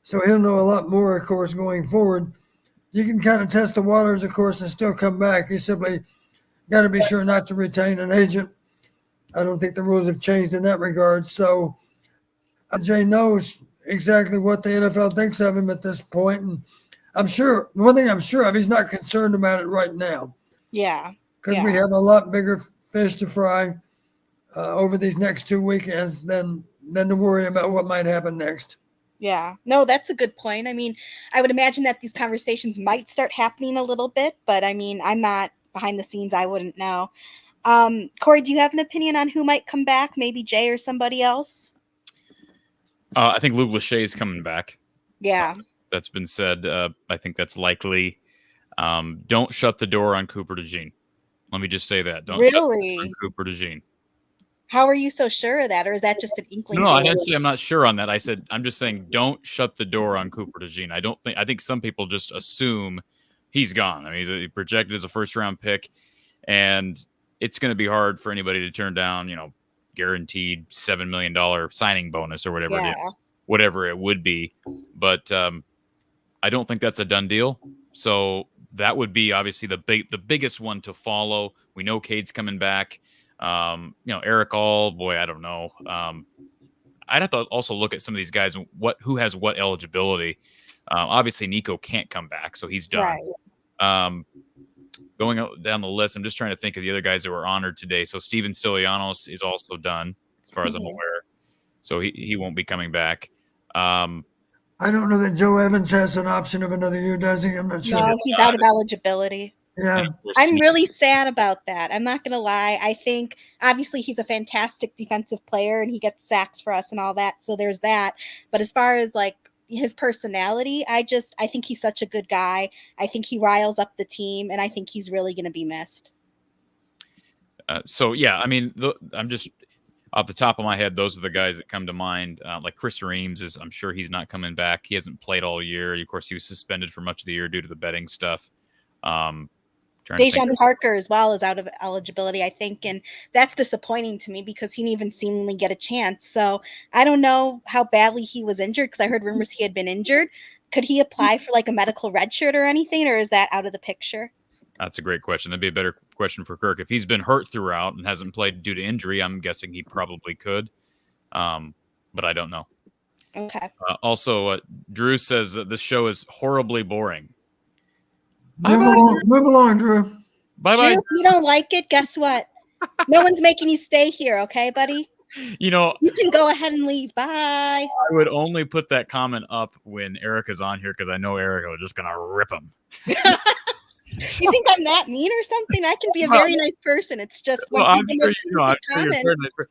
So he'll know a lot more, of course, going forward. You can kind of test the waters, of course, and still come back. You simply got to be sure not to retain an agent. I don't think the rules have changed in that regard. So Jay knows exactly what the NFL thinks of him at this point. And I'm sure, one thing I'm sure of, he's not concerned about it right now. Yeah. Because we have a lot bigger fish to fry over these next 2 weekends than to worry about what might happen next. Yeah, no, that's a good point. I mean, I would imagine that these conversations might start happening a little bit, but I mean, I'm not behind the scenes. I wouldn't know. Corey, do you have an opinion on who might come back? Maybe Jay or somebody else? I think Luke Lachey is coming back. Yeah. That's been said. I think that's likely. Don't shut the door on Cooper DeJean. Let me just say that. Don't shut the door on Cooper DeJean. How are you so sure of that? Or is that just an inkling? No, I didn't say I'm not sure on that. I said, I'm just saying don't shut the door on Cooper DeJean. I think some people just assume he's gone. I mean, he's projected as a first-round pick, and it's going to be hard for anybody to turn down, guaranteed $7 million signing bonus or whatever it is, whatever it would be. But I don't think that's a done deal. So that would be obviously the biggest one to follow. We know Cade's coming back. Eric All, boy, I don't know. I'd have to also look at some of these guys and who has what eligibility. Obviously, Nico can't come back, so he's done. Right. Going down the list, I'm just trying to think of the other guys that were honored today. So Steven Silianos is also done, as far as I'm aware. So he won't be coming back. I don't know that Joe Evans has an option of another year, does he? I'm not sure. No, he's out of eligibility. Yeah. I'm really sad about that. I'm not going to lie. I think obviously he's a fantastic defensive player and he gets sacks for us and all that. So there's that. But as far as like his personality, I think he's such a good guy. I think he riles up the team and I think he's really going to be missed. So, yeah, I mean, I'm just off the top of my head, those are the guys that come to mind. Like Chris Reams I'm sure he's not coming back. He hasn't played all year. Of course, he was suspended for much of the year due to the betting stuff. Dejan Parker as well is out of eligibility, I think, and that's disappointing to me because he didn't even seemingly get a chance. So I don't know how badly he was injured because I heard rumors he had been injured. Could he apply for like a medical red shirt or anything, or is that out of the picture? That's a great question. That'd be a better question for Kirk. If he's been hurt throughout and hasn't played due to injury, I'm guessing he probably could, but I don't know. Okay. Also, Drew says that this show is horribly boring. Move along, Drew. Bye-bye. Drew, if you don't like it, guess what? No one's making you stay here, okay, buddy? You can go ahead and leave. Bye. I would only put that comment up when Erica's on here because I know Erica was just going to rip him. You think I'm that mean or something? I can be a very nice person. It's just I'm sure you're very nice,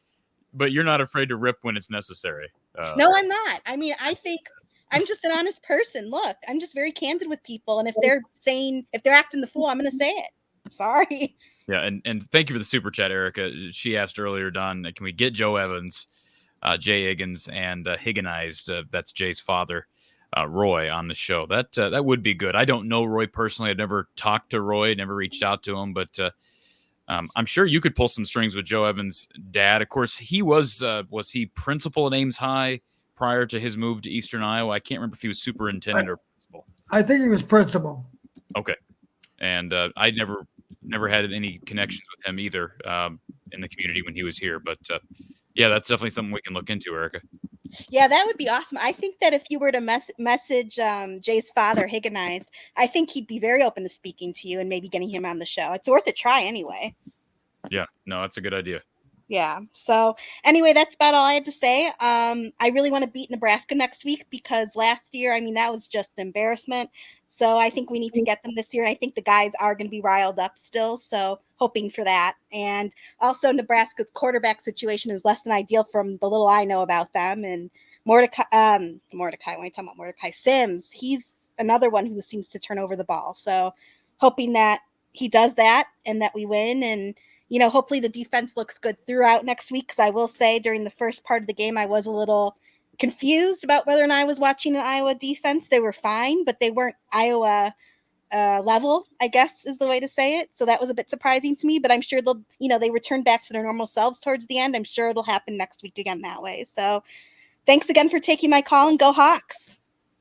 but you're not afraid to rip when it's necessary. No, I'm not. I mean, I think I'm just an honest person. Look, I'm just very candid with people. And if they're acting the fool, I'm going to say it. Sorry. Yeah. And thank you for the super chat, Erica. She asked earlier, Don, can we get Joe Evans, Jay Higgins, and Higginized, that's Jay's father, Roy, on the show? That would be good. I don't know Roy personally. I've never talked to Roy, never reached out to him, but I'm sure you could pull some strings with Joe Evans' dad. Of course, he was he principal at Ames High prior to his move to Eastern Iowa? I can't remember if he was superintendent or I think he was principal. Okay. And I never had any connections with him either in the community when he was here. But yeah, that's definitely something we can look into, Erica. Yeah, that would be awesome. I think that if you were to message Jay's father, Higginized, I think he'd be very open to speaking to you and maybe getting him on the show. It's worth a try anyway. Yeah, no, that's a good idea. Yeah. So anyway, that's about all I had to say. I really want to beat Nebraska next week because last year, I mean, that was just an embarrassment. So I think we need to get them this year. I think the guys are going to be riled up still. So hoping for that. And also Nebraska's quarterback situation is less than ideal from the little I know about them. And Mordecai, when I talk about Mordecai Sims, he's another one who seems to turn over the ball. So hoping that he does that and that we win. And hopefully the defense looks good throughout next week. Because I will say during the first part of the game, I was a little confused about whether or not I was watching an Iowa defense. They were fine, but they weren't Iowa level, I guess is the way to say it. So that was a bit surprising to me, but I'm sure they return back to their normal selves towards the end. I'm sure it'll happen next week again that way. So thanks again for taking my call, and go Hawks.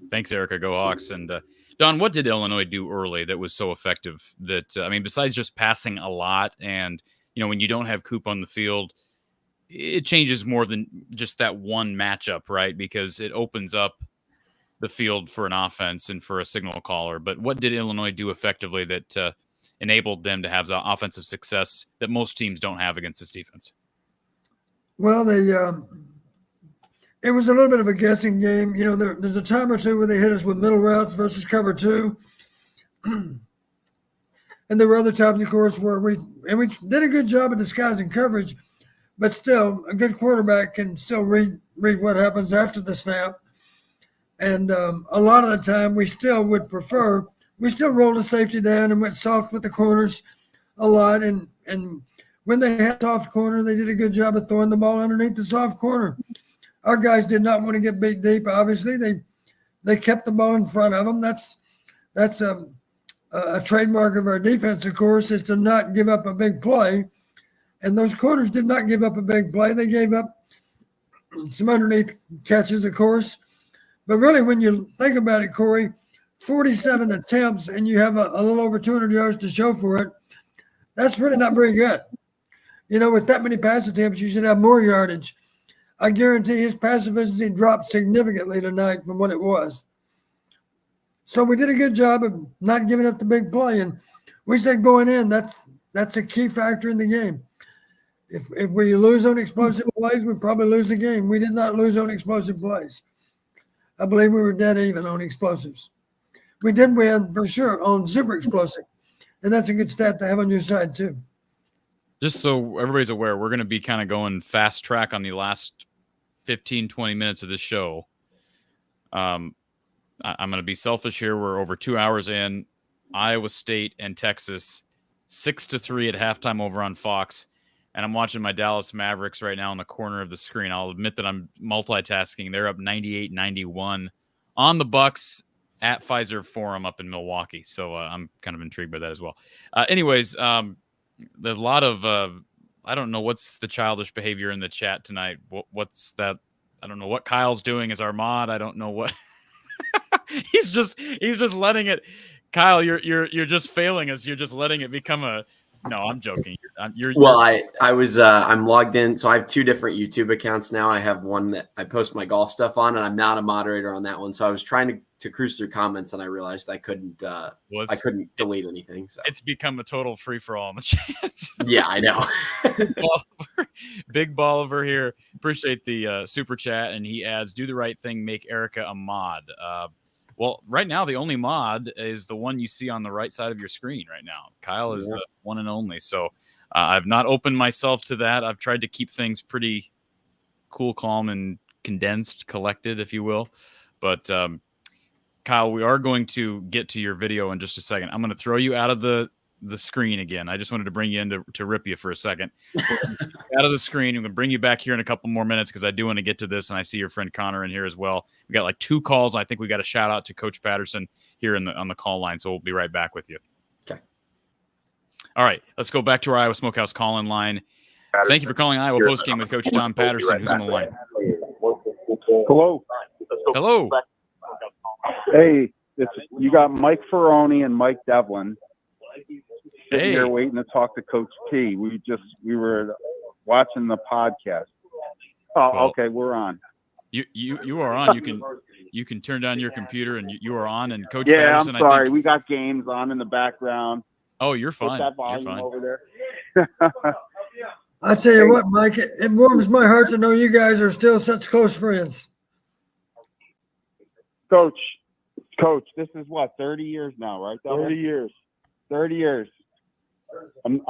Thanks, Erica. Go Hawks. And Don, what did Illinois do early that was so effective that, besides just passing a lot and, when you don't have Coop on the field, it changes more than just that one matchup, right? Because it opens up the field for an offense and for a signal caller. But what did Illinois do effectively that enabled them to have the offensive success that most teams don't have against this defense? Well, it was a little bit of a guessing game. There's a time or two where they hit us with middle routes versus cover 2. And there were other times, of course, where we did a good job of disguising coverage, but still, a good quarterback can still read what happens after the snap. And a lot of the time, we still rolled the safety down and went soft with the corners a lot. And when they had soft corner, they did a good job of throwing the ball underneath the soft corner. Our guys did not want to get beat deep. Obviously, they kept the ball in front of them. That's a trademark of our defense, of course, is to not give up a big play. And those corners did not give up a big play. They gave up some underneath catches, of course. But really, when you think about it, Corey, 47 attempts and you have a little over 200 yards to show for it, that's really not very good. With that many pass attempts, you should have more yardage. I guarantee his pass efficiency dropped significantly tonight from what it was. So we did a good job of not giving up the big play. And we said going in, that's a key factor in the game. If we lose on explosive plays, we probably lose the game. We did not lose on explosive plays. I believe we were dead even on explosives. We did win for sure on super explosive. And that's a good stat to have on your side too. Just so everybody's aware, we're going to be kind of going fast track on the last 15, 20 minutes of this show. I'm going to be selfish here. We're over 2 hours in. Iowa State and Texas, 6-3 at halftime over on Fox. And I'm watching my Dallas Mavericks right now in the corner of the screen. I'll admit that I'm multitasking. They're up 98-91 on the Bucks at Pfizer Forum up in Milwaukee. So I'm kind of intrigued by that as well. Anyways, there's a lot of I don't know what's the childish behavior in the chat tonight. What's that? I don't know what Kyle's doing as our mod. I don't know what he's just letting it. Kyle, you're just failing us. You're just letting it become a. No, I'm joking. I'm logged in. So I have 2 different YouTube accounts now. I have one that I post my golf stuff on, and I'm not a moderator on that one. So I was trying to cruise through comments, and I realized I couldn't delete anything. So it's become a total free for all in the chat. Yeah, I know. Big Bolivar here. Appreciate the super chat, and he adds, "Do the right thing, make Erica a mod." Well, right now, the only mod is the one you see on the right side of your screen right now. Kyle is the one and only. So I've not opened myself to that. I've tried to keep things pretty cool, calm, and condensed, collected, if you will. But Kyle, we are going to get to your video in just a second. I'm going to throw you out of the screen again. I just wanted to bring you in to rip you for a second. Out of the screen. I'm going to bring you back here in a couple more minutes because I do want to get to this, and I see your friend Connor in here as well. We got like 2 calls. I think we got a shout out to Coach Patterson here on the call line, so we'll be right back with you. Okay. All right, let's go back to our Iowa Smokehouse call-in line. Patterson. Thank you for calling Iowa Postgame with Coach Tom Patterson, who's on the line. Hello. Hello. Hey, you got Mike Ferroni and Mike Devlin sitting Hey. here waiting to talk to Coach P. We were watching the podcast. Oh, Well, okay, we're on. You are on. You can turn down your computer and you are on. And Coach Yeah, Patterson, I'm sorry. I think. We got games on in the background. Oh, you're Put fine. that You're volume fine. over there. I tell you what, Mike, it warms my heart to know you guys are still such close friends. Coach, this is what, 30 years now, right? 30 years. 30 years. And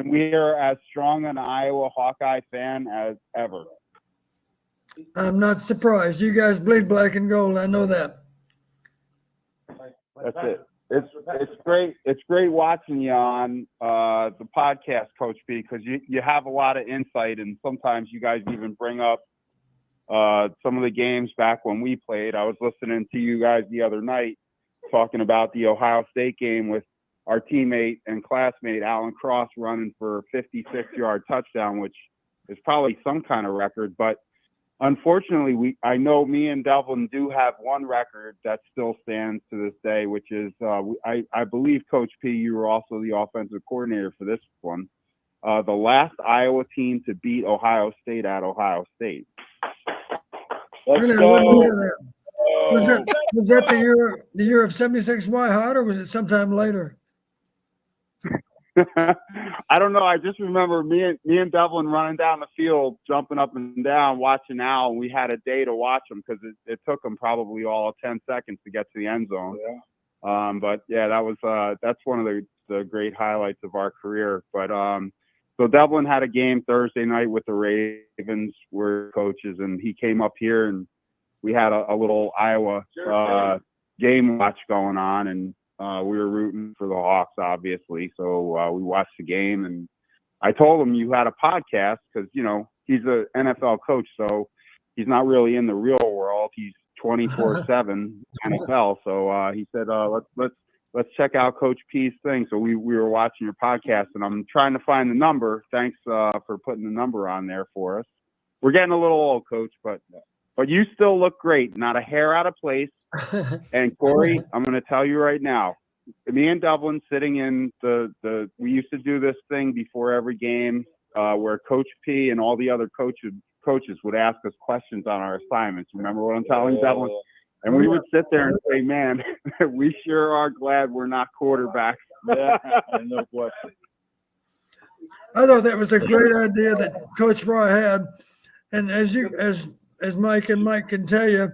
we are as strong an Iowa Hawkeye fan as ever. I'm not surprised. You guys bleed black and gold. I know that. That's it. It's great. It's great watching you on the podcast, Coach P, because you have a lot of insight, and sometimes you guys even bring up some of the games back when we played. I was listening to you guys the other night talking about the Ohio State game with our teammate and classmate Alan Cross running for a 56-yard touchdown, which is probably some kind of record. But unfortunately, I know me and Devlin do have one record that still stands to this day, which is I believe, Coach P, you were also the offensive coordinator for this one. The last Iowa team to beat Ohio State at Ohio State. Really, I wasn't aware of that. Was that the year of 76 Y Hot, or was it sometime later? I don't know. I just remember me and Devlin running down the field, jumping up and down, watching Al. And we had a day to watch him because it took him probably all 10 seconds to get to the end zone. Yeah. But yeah, that's one of the great highlights of our career. But so Devlin had a game Thursday night with the Ravens, we're coaches, and he came up here and we had a little Iowa game watch going on, and we were rooting for the Hawks, obviously. So we watched the game, and I told him you had a podcast because, he's an NFL coach, so he's not really in the real world. He's 24/7 NFL. So he said, let's check out Coach P's thing. So we were watching your podcast, and I'm trying to find the number. Thanks for putting the number on there for us. We're getting a little old, Coach, but you still look great. Not a hair out of place. And Corey, I'm going to tell you right now, me and Devlin sitting in we used to do this thing before every game where Coach P and all the other coaches would ask us questions on our assignments. Remember what I'm telling Devlin? And we would sit there and say, man, we sure are glad we're not quarterbacks. Yeah, no question. I thought that was a great idea that Coach Fry had. And as Mike and Mike can tell you,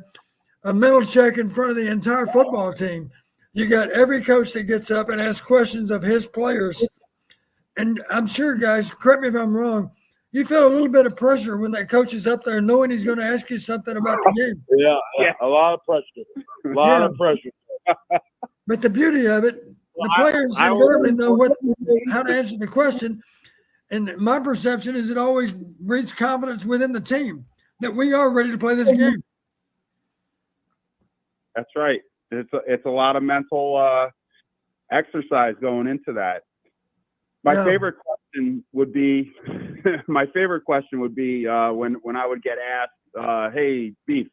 a mental check in front of the entire football team. You got every coach that gets up and asks questions of his players. And I'm sure, guys, correct me if I'm wrong, you feel a little bit of pressure when that coach is up there knowing he's going to ask you something about the game. Yeah, a lot of pressure. A lot of pressure. But the beauty of it, the players invariably know how to answer the question. And my perception is it always breeds confidence within the team that we are ready to play this game. That's right. It's a lot of mental exercise going into that. My favorite question would be when I would get asked, hey, Beef,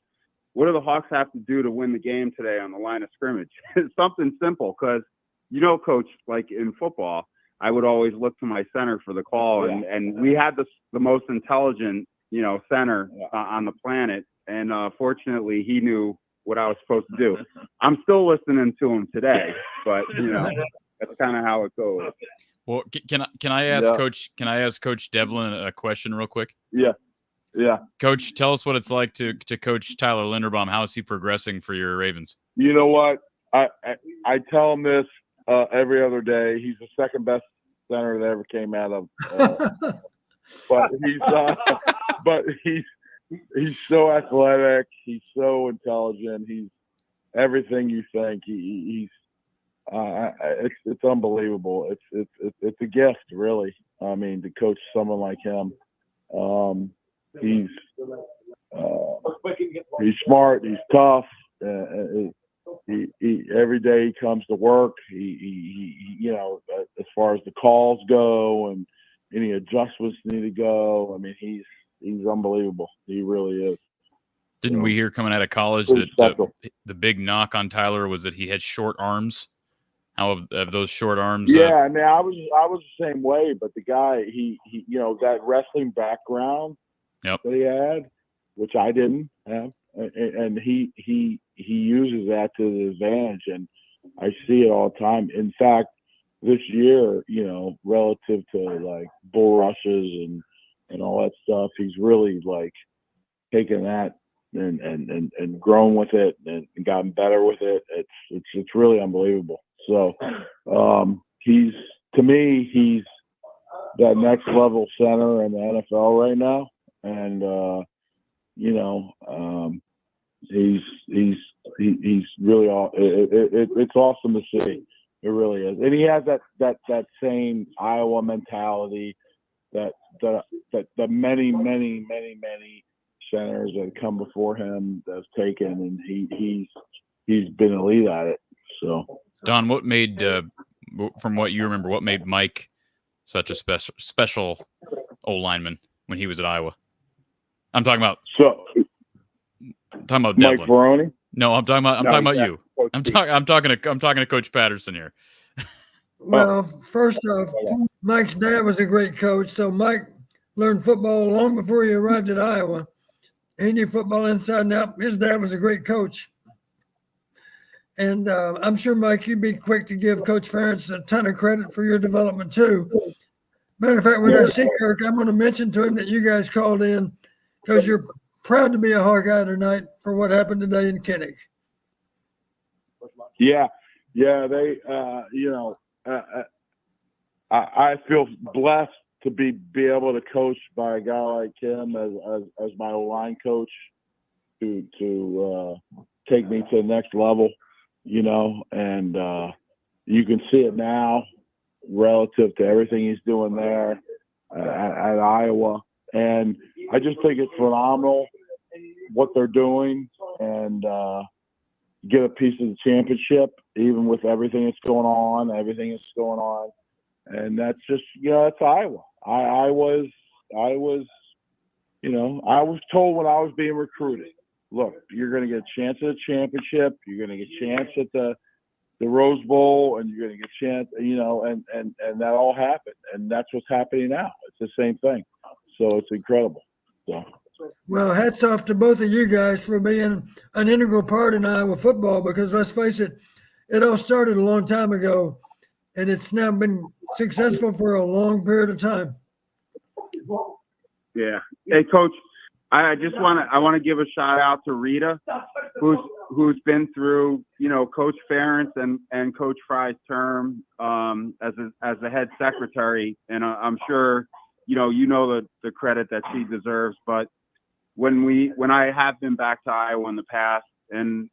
what do the Hawks have to do to win the game today on the line of scrimmage? It's something simple because, Coach, like in football, I would always look to my center for the call, and we had the most intelligent, center on the planet, and fortunately, he knew what I was supposed to do. I'm still listening to him today, but that's kind of how it goes. Well, can I ask Coach? Can I ask Coach Devlin a question real quick? Yeah. Coach, tell us what it's like to coach Tyler Linderbaum. How is he progressing for your Ravens? You know what? I tell him this every other day. He's the second best center that ever came out of. But he's so athletic. He's so intelligent. He's everything you think. He's it's unbelievable. It's a gift, really. I mean, to coach someone like him. He's smart. He's tough. He every day he comes to work. He as far as the calls go and any adjustments need to go. I mean, he's unbelievable. He really is. Didn't we hear coming out of college pretty that special. the big knock on Tyler was that he had short arms? How have those short arms? Yeah, I mean, I was the same way, but the guy, he that wrestling background Yep. that he had, which I didn't have, and he uses that to his advantage, and I see it all the time. In fact, this year, relative to like bull rushes and all that stuff, he's really like taken that and grown with it and gotten better with it. It's really unbelievable. So he's that next level center in the NFL right now, and he's really all. It's awesome to see. It really is, and he has that same Iowa mentality that many centers that come before him have taken, and he's been a lead at it. So. Don, what made, from what you remember, what made Mike such a special O-lineman when he was at Iowa? I'm talking about Mike Devlin. Baroni? No, I'm talking about you. I'm talking to Coach Patterson here. Well, first off, Mike's dad was a great coach, so Mike learned football long before he arrived at Iowa. He knew football inside and out. His dad was a great coach. And I'm sure, Mike, you'd be quick to give Coach Ferentz a ton of credit for your development, too. Matter of fact, when I see Kirk, I'm going to mention to him that you guys called in because you're proud to be a Hawkeye tonight for what happened today in Kinnick. Yeah, they, I feel blessed to be able to coach by a guy like him as my line coach to take me to the next level. And you can see it now relative to everything he's doing there at Iowa. And I just think it's phenomenal what they're doing and get a piece of the championship, even with everything that's going on. And that's just, it's Iowa. I was told when I was being recruited, look, you're going to get a chance at a championship. You're going to get a chance at the Rose Bowl, and you're going to get a chance, and that all happened. And that's what's happening now. It's the same thing. So it's incredible. So. Well, hats off to both of you guys for being an integral part in Iowa football, because let's face it, it all started a long time ago, and it's now been successful for a long period of time. Yeah. Hey, Coach, I want to give a shout out to Rita, who's been through, Coach Ferentz and Coach Fry's term as the head secretary, and I'm sure the credit that she deserves. But when I have been back to Iowa in the past and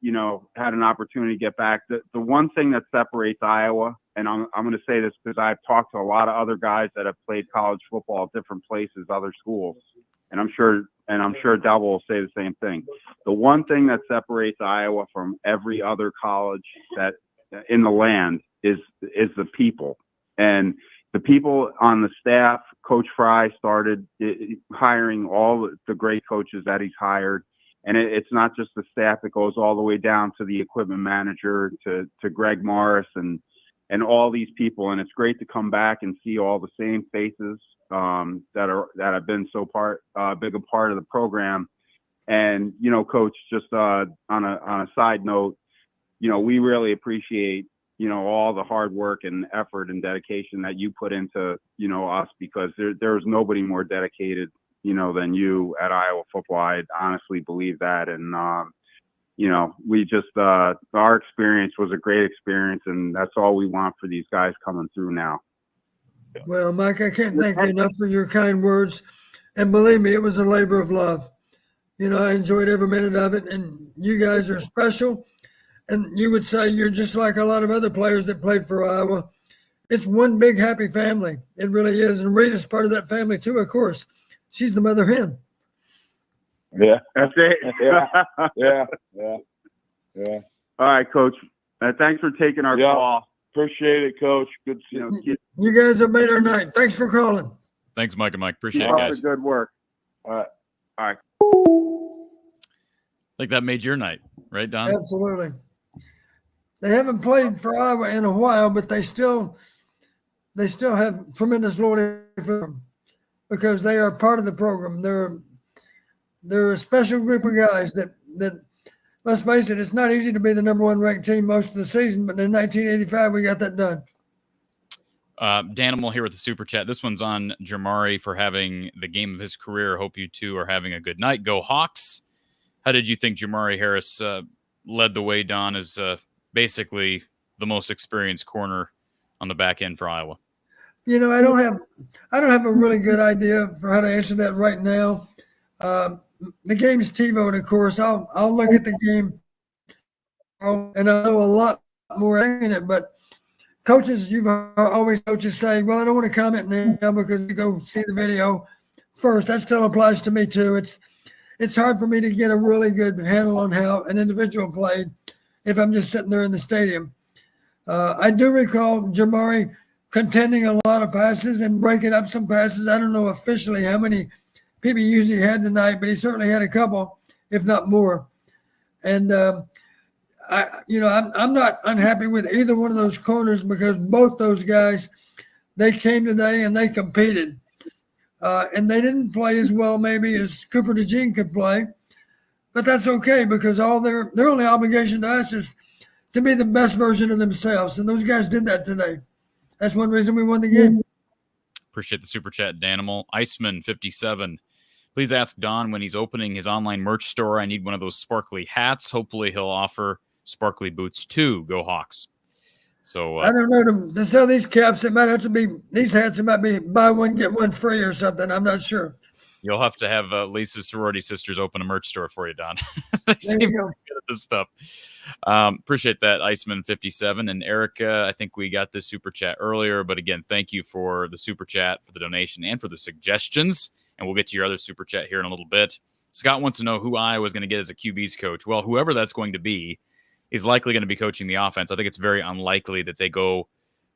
had an opportunity to get back, the one thing that separates Iowa, and I'm going to say this because I've talked to a lot of other guys that have played college football at different places, other schools, and I'm sure Devil will say the same thing. The one thing that separates Iowa from every other college that in the land is the people. And the people on the staff. Coach Fry started hiring all the great coaches that he's hired. And it's not just the staff, it goes all the way down to the equipment manager, to Greg Morris and all these people. And it's great to come back and see all the same faces that have been so big a part of the program. And, Coach, just on a side note, we really appreciate, all the hard work and effort and dedication that you put into, us, because there's nobody more dedicated, than you at Iowa football. I honestly believe that. And, we just, our experience was a great experience, and that's all we want for these guys coming through now. Well, Mike, I can't thank you enough for your kind words. And believe me, it was a labor of love. I enjoyed every minute of it, and you guys are special. And you would say you're just like a lot of other players that played for Iowa. It's one big happy family. It really is. And Rita's part of that family too, of course. She's the mother hen. Yeah. That's it. Yeah. All right, Coach. Thanks for taking our call. Appreciate it, Coach. Good to see you. You guys have made our night. Thanks for calling. Thanks, Mike and Mike. Appreciate it, guys. Good work. All right. Like that made your night, right, Don? Absolutely. They haven't played for Iowa in a while, but they still have tremendous loyalty for them because they are part of the program. They're a special group of guys that let's face it, it's not easy to be the number one ranked team most of the season, but in 1985 we got that done. Danimal here with the super chat. This one's on Jamari for having the game of his career. Hope you two are having a good night. Go Hawks. How did you think Jamari Harris led the way, Don, as basically the most experienced corner on the back end for Iowa? You know, I don't have a really good idea for how to answer that right now. The game's TiVoed, of course. I'll look at the game, and I know a lot more in it. But coaches, you've always coaches say, "Well, I don't want to comment now because you go see the video first." That still applies to me too. It's hard for me to get a really good handle on how an individual played if I'm just sitting there in the stadium. I do recall Jamari contending a lot of passes and breaking up some passes. I don't know officially how many PBUs he had tonight, but he certainly had a couple, if not more. And I'm not unhappy with either one of those corners because both those guys, they came today and they competed. And they didn't play as well maybe as Cooper DeJean could play, but that's okay because all their only obligation to us is to be the best version of themselves. And those guys did that today. That's one reason we won the game. Appreciate the super chat, Danimal. Iceman 57. Please ask Don when he's opening his online merch store. I need one of those sparkly hats. Hopefully he'll offer sparkly boots too. Go Hawks. So I don't know, to sell these caps, it might have to be these hats. It might be buy one get one free or something. I'm not sure. You'll have to have Lisa's sorority sisters open a merch store for you, Don. They There seem you go. good at this stuff. Appreciate that, Iceman 57 and Erica. I think we got this super chat earlier, but again, thank you for the super chat, for the donation, and for the suggestions. And we'll get to your other super chat here in a little bit. Scott wants to know who Iowa's going to get as a QB's coach. Well, whoever that's going to be is likely going to be coaching the offense. I think it's very unlikely that they go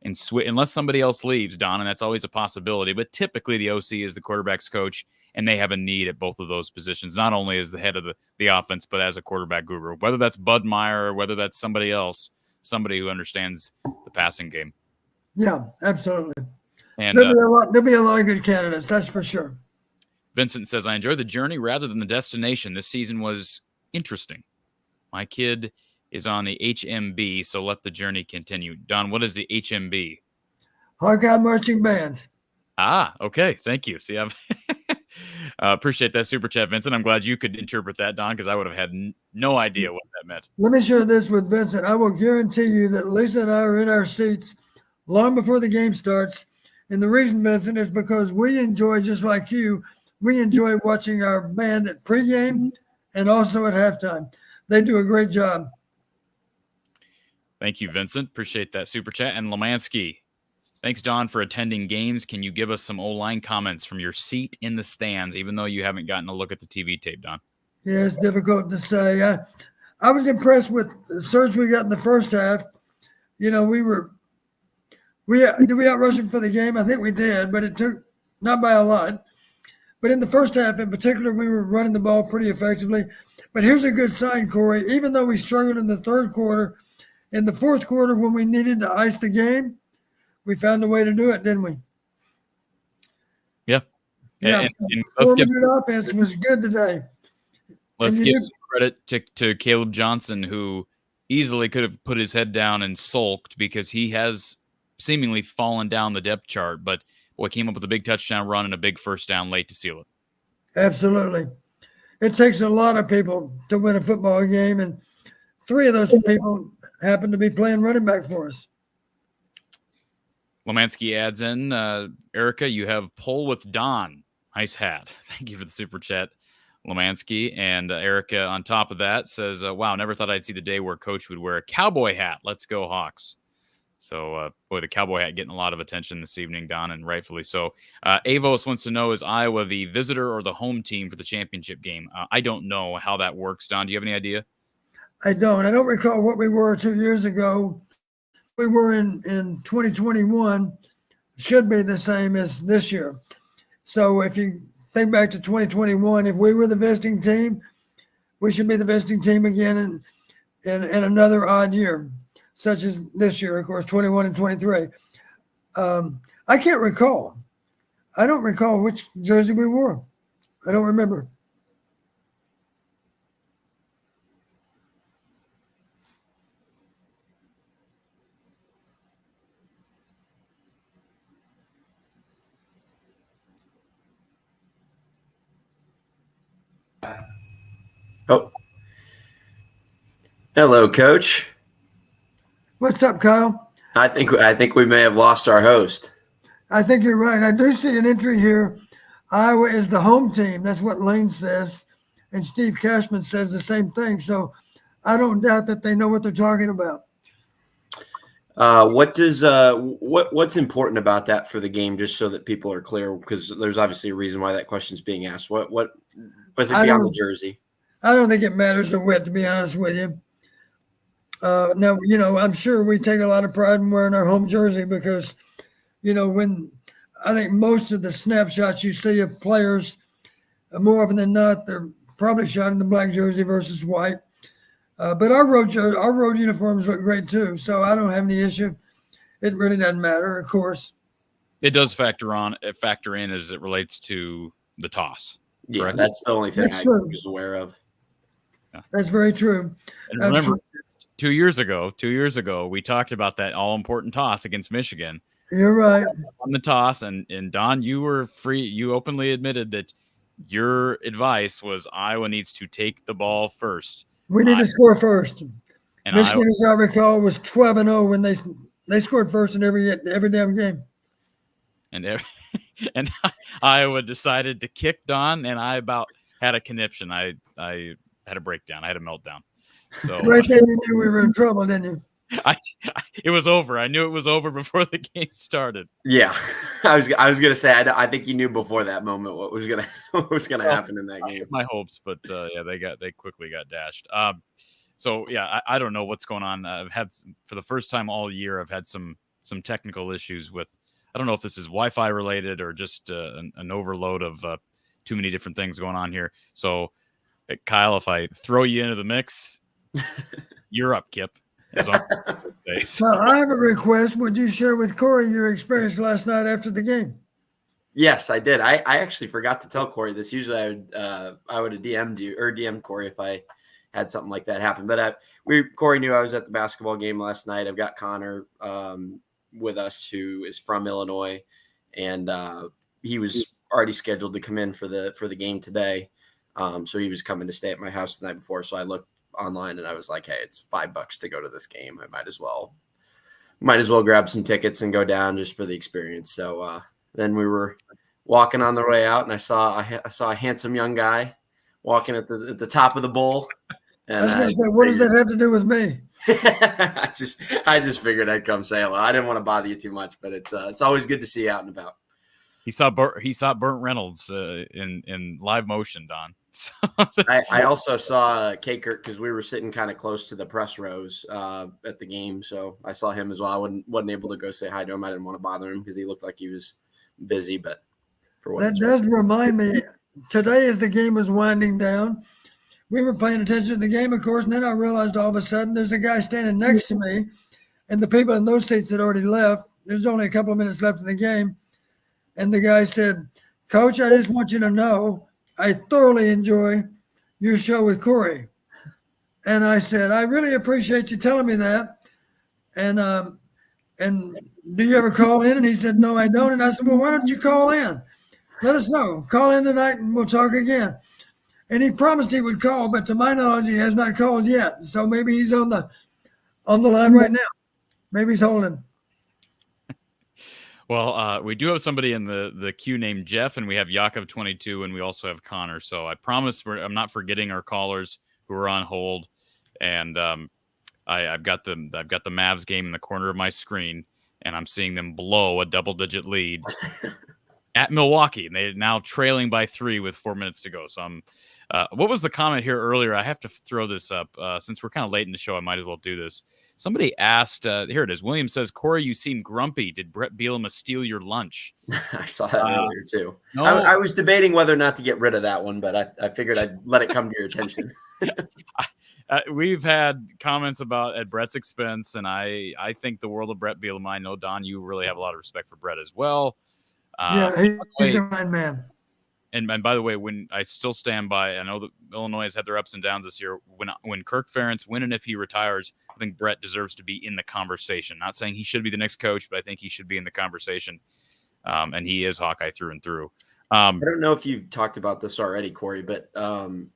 and switch unless somebody else leaves, Don, and that's always a possibility. But typically the OC is the quarterback's coach, and they have a need at both of those positions, not only as the head of the offense, but as a quarterback guru. Whether that's Bud Meyer or whether that's somebody else, somebody who understands the passing game. Yeah, absolutely. And There'll be a lot of good candidates, that's for sure. Vincent says, I enjoy the journey rather than the destination. This season was interesting. My kid is on the HMB, so let the journey continue. Don, what is the HMB? Hawkeye Marching Band. Ah, okay. Thank you. See, I've appreciate that super chat, Vincent. I'm glad you could interpret that, Don, because I would have had no idea what that meant. Let me share this with Vincent. I will guarantee you that Lisa and I are in our seats long before the game starts. And the reason, Vincent, is because we enjoy, just like you, we enjoy watching our band at pregame and also at halftime. They do a great job. Thank you, Vincent. Appreciate that super chat. And Lemansky, thanks, Don, for attending games. Can you give us some O-line comments from your seat in the stands, even though you haven't gotten a look at the TV tape, Don? Yeah, it's difficult to say. I was impressed with the surge we got in the first half. You know, did we outrushed them for the game? I think we did, but it took not by a lot. But in the first half in particular, we were running the ball pretty effectively. But here's a good sign, Corey. Even though we struggled in the third quarter, in the fourth quarter when we needed to ice the game, we found a way to do it, didn't we? Yeah. Yeah. And offense was good today. Let's give some credit to Caleb Johnson, who easily could have put his head down and sulked because he has seemingly fallen down the depth chart, but came up with a big touchdown run and a big first down late to seal it. Absolutely. It takes a lot of people to win a football game, and three of those people happen to be playing running back for us. Lemansky adds in, Erica, you have Pull with Don. Nice hat. Thank you for the super chat, Lemansky. And Erica, on top of that, says, wow, never thought I'd see the day where Coach would wear a cowboy hat. Let's go Hawks. So, the cowboy hat getting a lot of attention this evening, Don, and rightfully so. Avos wants to know, is Iowa the visitor or the home team for the championship game? I don't know how that works, Don. Do you have any idea? I don't recall what we were 2 years ago. We were in 2021, should be the same as this year. So if you think back to 2021, if we were the visiting team, we should be the visiting team again in another odd year, such as this year, of course, 21 and 23. I can't recall. I don't recall which jersey we wore. I don't remember. Oh. Hello, Coach. What's up, Kyle? I think we may have lost our host. I think you're right. I do see an entry here. Iowa is the home team. That's what Lane says. And Steve Cashman says the same thing. So I don't doubt that they know what they're talking about. What's important about that for the game, just so that people are clear? Because there's obviously a reason why that question's being asked. What was it beyond the jersey? I don't think it matters a whit, to be honest with you. Now, I'm sure we take a lot of pride in wearing our home jersey because, when I think most of the snapshots you see of players, more often than not, they're probably shot in the black jersey versus white. But our road uniforms look great too, so I don't have any issue. It really doesn't matter, of course. It does factor in as it relates to the toss. Yeah, correct? That's the only thing I was aware of. Yeah. That's very true. And remember, 2 years ago, we talked about that all-important toss against Michigan. You're right. On the toss, and Don, you were free. You openly admitted that your advice was Iowa needs to take the ball first. We need to score first. And Michigan, as I recall, was 12-0 when they scored first in every damn game. And Iowa decided to kick Don, and I about had a conniption. I had a breakdown. I had a meltdown. So right then you knew we were in trouble, didn't you? It was over. I knew it was over before the game started. Yeah, I was gonna say I think you knew before that moment what was gonna happen in that game. My hopes, but they quickly got dashed. So yeah, I don't know what's going on. I've had for the first time all year. I've had some technical issues with. I don't know if this is Wi-Fi related or just an overload of too many different things going on here. So, Kyle, if I throw you into the mix, you're up, Kip. So I have a request. Would you share with Corey your experience last night after the game? Yes, I did. I actually forgot to tell Corey this. Usually I would have DM'd you or DM'd Corey if I had something like that happen. But Corey knew I was at the basketball game last night. I've got Connor with us who is from Illinois, and he was already scheduled to come in for the game today. So he was coming to stay at my house the night before. So I looked online and I was like, hey, it's $5 to go to this game. I might as well grab some tickets and go down just for the experience. So then we were walking on the way out, and I saw a handsome young guy walking at the top of the bowl. And I was gonna say, what does that have to do with me? I just figured I'd come say hello. I didn't want to bother you too much, but it's always good to see you out and about. He saw Burt Reynolds in live motion, Don. I also saw K-Kurt because we were sitting kind of close to the press rows at the game, so I saw him as well. I wasn't able to go say hi to him. I didn't want to bother him because he looked like he was busy. But for what that does remind me, today as the game was winding down, we were paying attention to the game, of course, and then I realized all of a sudden there's a guy standing next to me, and the people in those seats had already left. There's only a couple of minutes left in the game, and the guy said, "Coach, I just want you to know I thoroughly enjoy your show with Corey." And I said, "I really appreciate you telling me that. And do you ever call in?" And he said, "No, I don't." And I said, "Well, why don't you call in? Let us know. Call in tonight and we'll talk again." And he promised he would call, but to my knowledge, he has not called yet. So maybe he's on the line right now. Maybe he's holding. Well, we do have somebody in the queue named Jeff, and we have Yakov22, and we also have Connor. So I promise I'm not forgetting our callers who are on hold. And I've got the Mavs game in the corner of my screen, and I'm seeing them blow a double-digit lead at Milwaukee, and they're now trailing by 3 with 4 minutes to go. So I'm. What was the comment here earlier? I have to throw this up since we're kind of late in the show. I might as well do this. Somebody asked, here it is. William says, Corey, you seem grumpy. Did Brett Bielema steal your lunch? I saw that earlier too. No. I was debating whether or not to get rid of that one, but I figured I'd let it come to your attention. We've had comments about at Brett's expense, and I think the world of Brett Bielema. I know, Don, you really have a lot of respect for Brett as well. He's a fine man. And by the way, when I still stand by, I know that Illinois has had their ups and downs this year. When Kirk Ferentz, when and if he retires, I think Brett deserves to be in the conversation. Not saying he should be the next coach, but I think he should be in the conversation. And he is Hawkeye through and through. I don't know if you've talked about this already, Corey, but and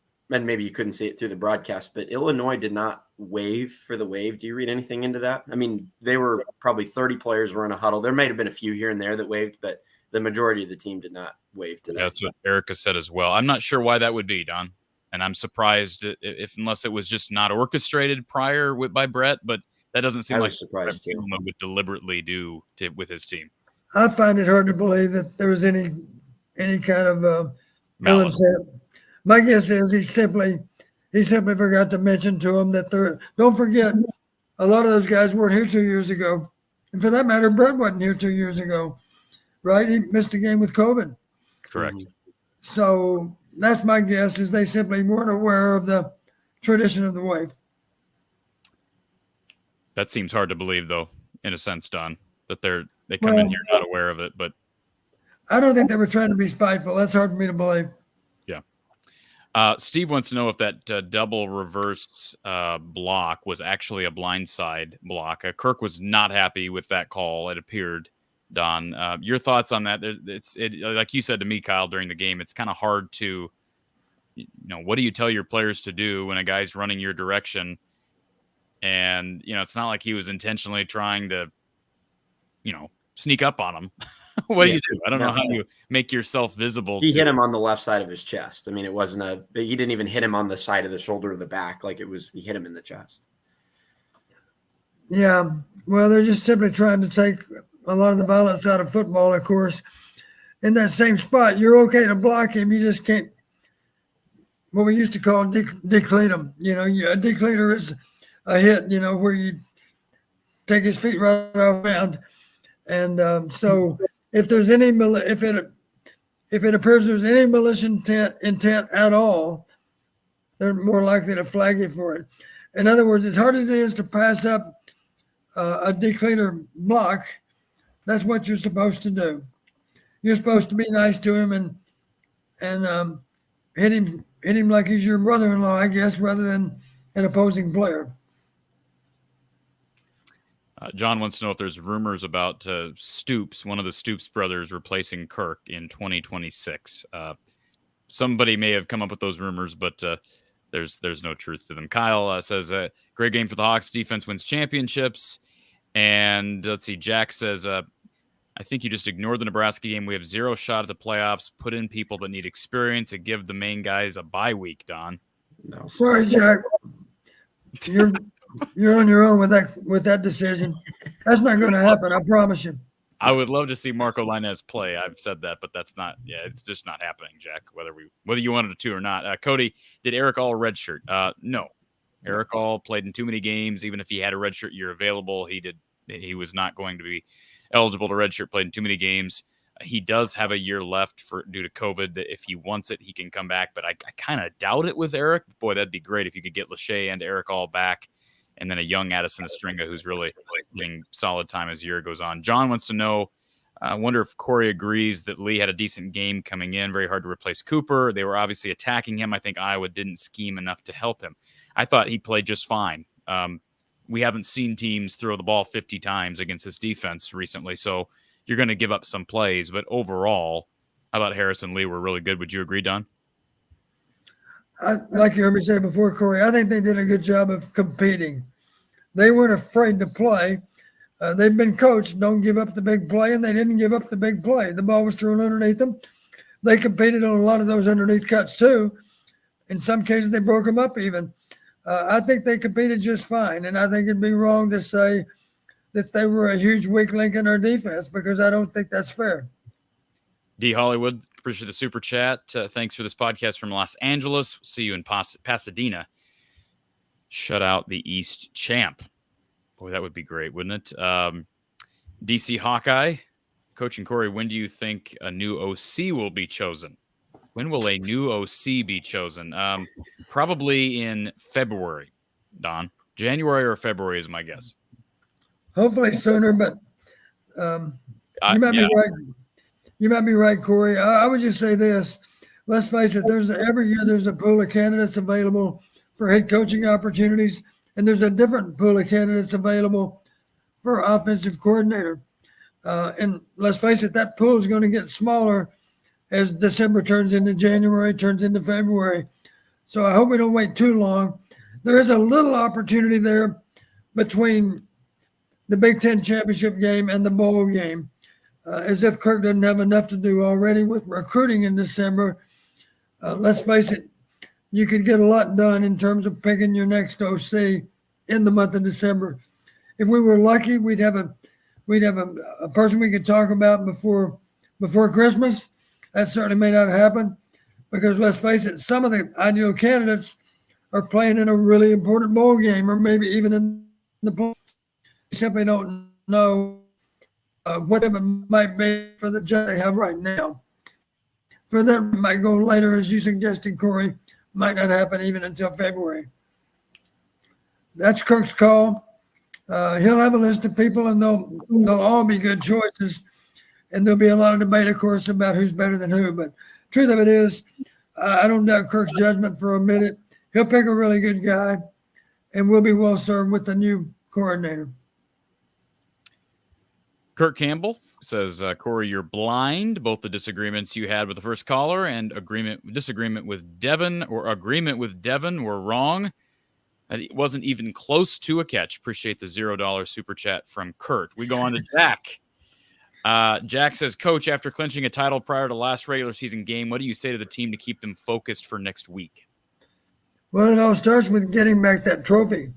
maybe you couldn't see it through the broadcast, but Illinois did not waive for the wave. Do you read anything into that? I mean, they were probably 30 players were in a huddle. There might have been a few here and there that waved, but the majority of the team did not wave today. That's what Erica said as well. I'm not sure why that would be, Don. And I'm surprised if unless it was just not orchestrated prior by Brett, but that doesn't seem like surprised Brett would deliberately do with his team. I find it hard to believe that there was any kind of ill intent. My guess is he simply forgot to mention to him that don't forget, a lot of those guys weren't here 2 years ago. And for that matter, Brett wasn't here 2 years ago, right? He missed a game with COVID. Correct. So that's my guess, is they simply weren't aware of the tradition of the wave. That seems hard to believe, though, in a sense, Don, that they come in here not aware of it. But I don't think they were trying to be spiteful. That's hard for me to believe. Steve wants to know if that double reverse block was actually a blindside block. Kirk was not happy with that call, it appeared, Don. Your thoughts on that? It's like you said to me, Kyle, during the game, it's kind of hard to, what do you tell your players to do when a guy's running your direction? And, it's not like he was intentionally trying to, sneak up on him. What do you do? I don't know how you make yourself visible. He hit him on the left side of his chest. I mean, it wasn't he didn't even hit him on the side of the shoulder or the back. Like he hit him in the chest. Yeah. Well, they're just simply trying to take a lot of the violence out of football, of course. In that same spot, you're okay to block him. You just can't, what we used to call decleat him. A decleater is a hit, where you take his feet right off the ground. And so if there's any, if it appears there's any malicious intent at all, they're more likely to flag you for it. In other words, as hard as it is to pass up a decleater block, that's what you're supposed to do. You're supposed to be nice to him and hit him like he's your brother-in-law, I guess, rather than an opposing player. John wants to know if there's rumors about Stoops, one of the Stoops brothers, replacing Kirk in 2026. Somebody may have come up with those rumors, but there's no truth to them. Kyle says, great game for the Hawks. Defense wins championships. And let's see, Jack says, I think you just ignored the Nebraska game. We have zero shot at the playoffs. Put in people that need experience and give the main guys a bye week, Don. No. Sorry, Jack. You're on your own with that decision. That's not going to happen. I promise you. I would love to see Marco Lainez play. I've said that, but that's not. Yeah, it's just not happening, Jack. Whether you wanted it to or not. Cody, did Eric All redshirt? No. Eric All played in too many games. Even if he had a redshirt year available, he was not going to be eligible to redshirt. Played in too many games. He does have a year left due to COVID. That if he wants it, he can come back. But I kind of doubt it with Eric. Boy, that'd be great if you could get Lachey and Eric All back. And then a young Addison Estringa who's really getting solid time as the year goes on. John wants to know, I wonder if Corey agrees that Lee had a decent game coming in. Very hard to replace Cooper. They were obviously attacking him. I think Iowa didn't scheme enough to help him. I thought he played just fine. We haven't seen teams throw the ball 50 times against this defense recently, so you're going to give up some plays. But overall, I thought Harris and Lee were really good. Would you agree, Don? Like you heard me say before, Corey, I think they did a good job of competing. They weren't afraid to play. They've been coached, don't give up the big play, and they didn't give up the big play. The ball was thrown underneath them. They competed on a lot of those underneath cuts too. In some cases, they broke them up even. I think they competed just fine, and I think it'd be wrong to say that they were a huge weak link in our defense because I don't think that's fair. D. Hollywood, appreciate the super chat. Thanks for this podcast from Los Angeles. See you in Pasadena. Shut out the East champ. Boy, that would be great, wouldn't it? DC Hawkeye, Coach and Corey, when do you think a new OC will be chosen? When will a new OC be chosen? Probably in February, Don. January or February is my guess. Hopefully sooner, but you might be right. You might be right, Corey. I would just say this. Let's face it, every year there's a pool of candidates available for head coaching opportunities, and there's a different pool of candidates available for offensive coordinator. And let's face it, that pool is going to get smaller as December turns into January, turns into February. So I hope we don't wait too long. There is a little opportunity there between the Big Ten championship game and the bowl game, as if Kirk doesn't have enough to do already with recruiting in December. Let's face it, you could get a lot done in terms of picking your next OC in the month of December. If we were lucky, we'd have a person we could talk about before Christmas. That certainly may not happen because let's face it, some of the ideal candidates are playing in a really important bowl game or maybe even in the bowl. We simply don't know what it might be for the job they have right now. For them, it might go later, as you suggested, Corey. Might not happen even until February. That's Kirk's call. He'll have a list of people, and they'll all be good choices. And there'll be a lot of debate, of course, about who's better than who. But truth of it is, I don't doubt Kirk's judgment for a minute. He'll pick a really good guy, and we'll be well served with the new coordinator. Kurt Campbell says, Corey, you're blind. Both the disagreements you had with the first caller and disagreement with Devin were wrong. It wasn't even close to a catch. Appreciate the $0 super chat from Kurt. We go on to Jack. Jack says, Coach, after clinching a title prior to last regular season game, what do you say to the team to keep them focused for next week? Well, it all starts with getting back that trophy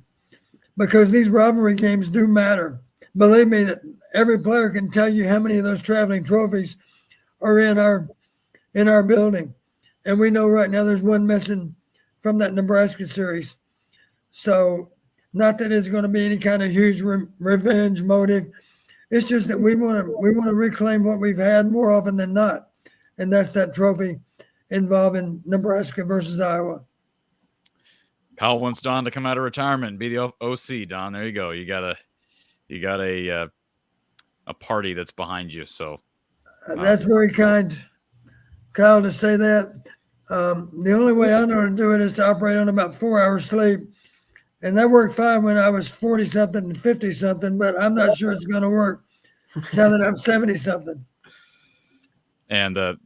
because these rivalry games do matter. Believe me, that every player can tell you how many of those traveling trophies are in our building. And we know right now there's one missing from that Nebraska series. So not that it's going to be any kind of huge revenge motive. It's just that we want to reclaim what we've had more often than not. And that's that trophy involving Nebraska versus Iowa. Kyle wants Don to come out of retirement and be the OC, Don. There you go. You got a party that's behind you. So that's very kind, Kyle, to say that. The only way I know how to do it is to operate on about 4 hours sleep. And that worked fine when I was 40-something and 50-something, but I'm not sure it's going to work now that I'm 70-something. And the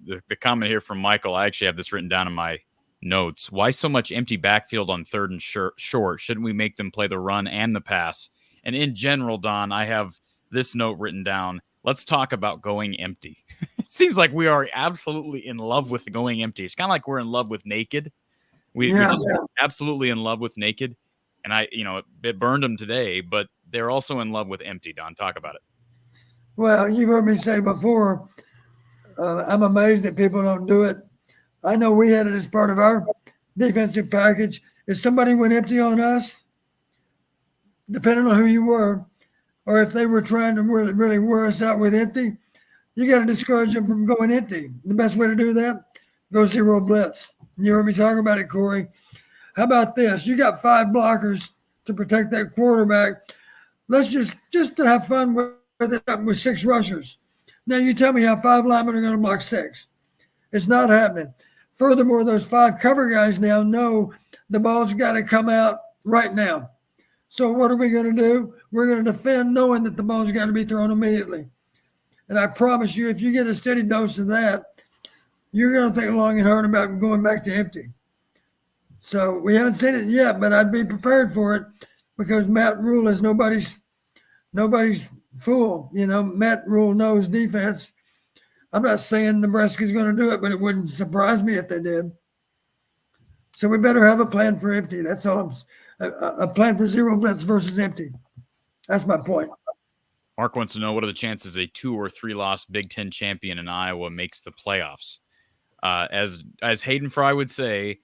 comment here from Michael, I actually have this written down in my notes. Why so much empty backfield on third and short? Shouldn't we make them play the run and the pass? And in general, Don, I have this note written down. Let's talk about going empty. It seems like we are absolutely in love with going empty. It's kind of like we're in love with naked. We're just absolutely in love with naked. And it burned them today, but they're also in love with empty. Don, talk about it. Well, you've heard me say before, I'm amazed that people don't do it. I know we had it as part of our defensive package. If somebody went empty on us, depending on who you were, or if they were trying to really wear us out with empty, you got to discourage them from going empty. The best way to do that, go zero blitz. You heard me talk about it, Corey. How about this? You got 5 blockers to protect that quarterback. Let's just to have fun with it with 6 rushers. Now you tell me how 5 linemen are going to block 6. It's not happening. Furthermore, those 5 cover guys now know the ball's got to come out right now. So what are we going to do? We're going to defend knowing that the ball's got to be thrown immediately. And I promise you, if you get a steady dose of that, you're going to think long and hard about going back to empty. So we haven't seen it yet, but I'd be prepared for it because Matt Rule is nobody's fool. Matt Rule knows defense. I'm not saying Nebraska's going to do it, but it wouldn't surprise me if they did. So we better have a plan for empty. That's all. A plan for zero blitz versus empty. That's my point. Mark wants to know, what are the chances a 2 or 3 loss Big Ten champion in Iowa makes the playoffs? As Hayden Fry would say,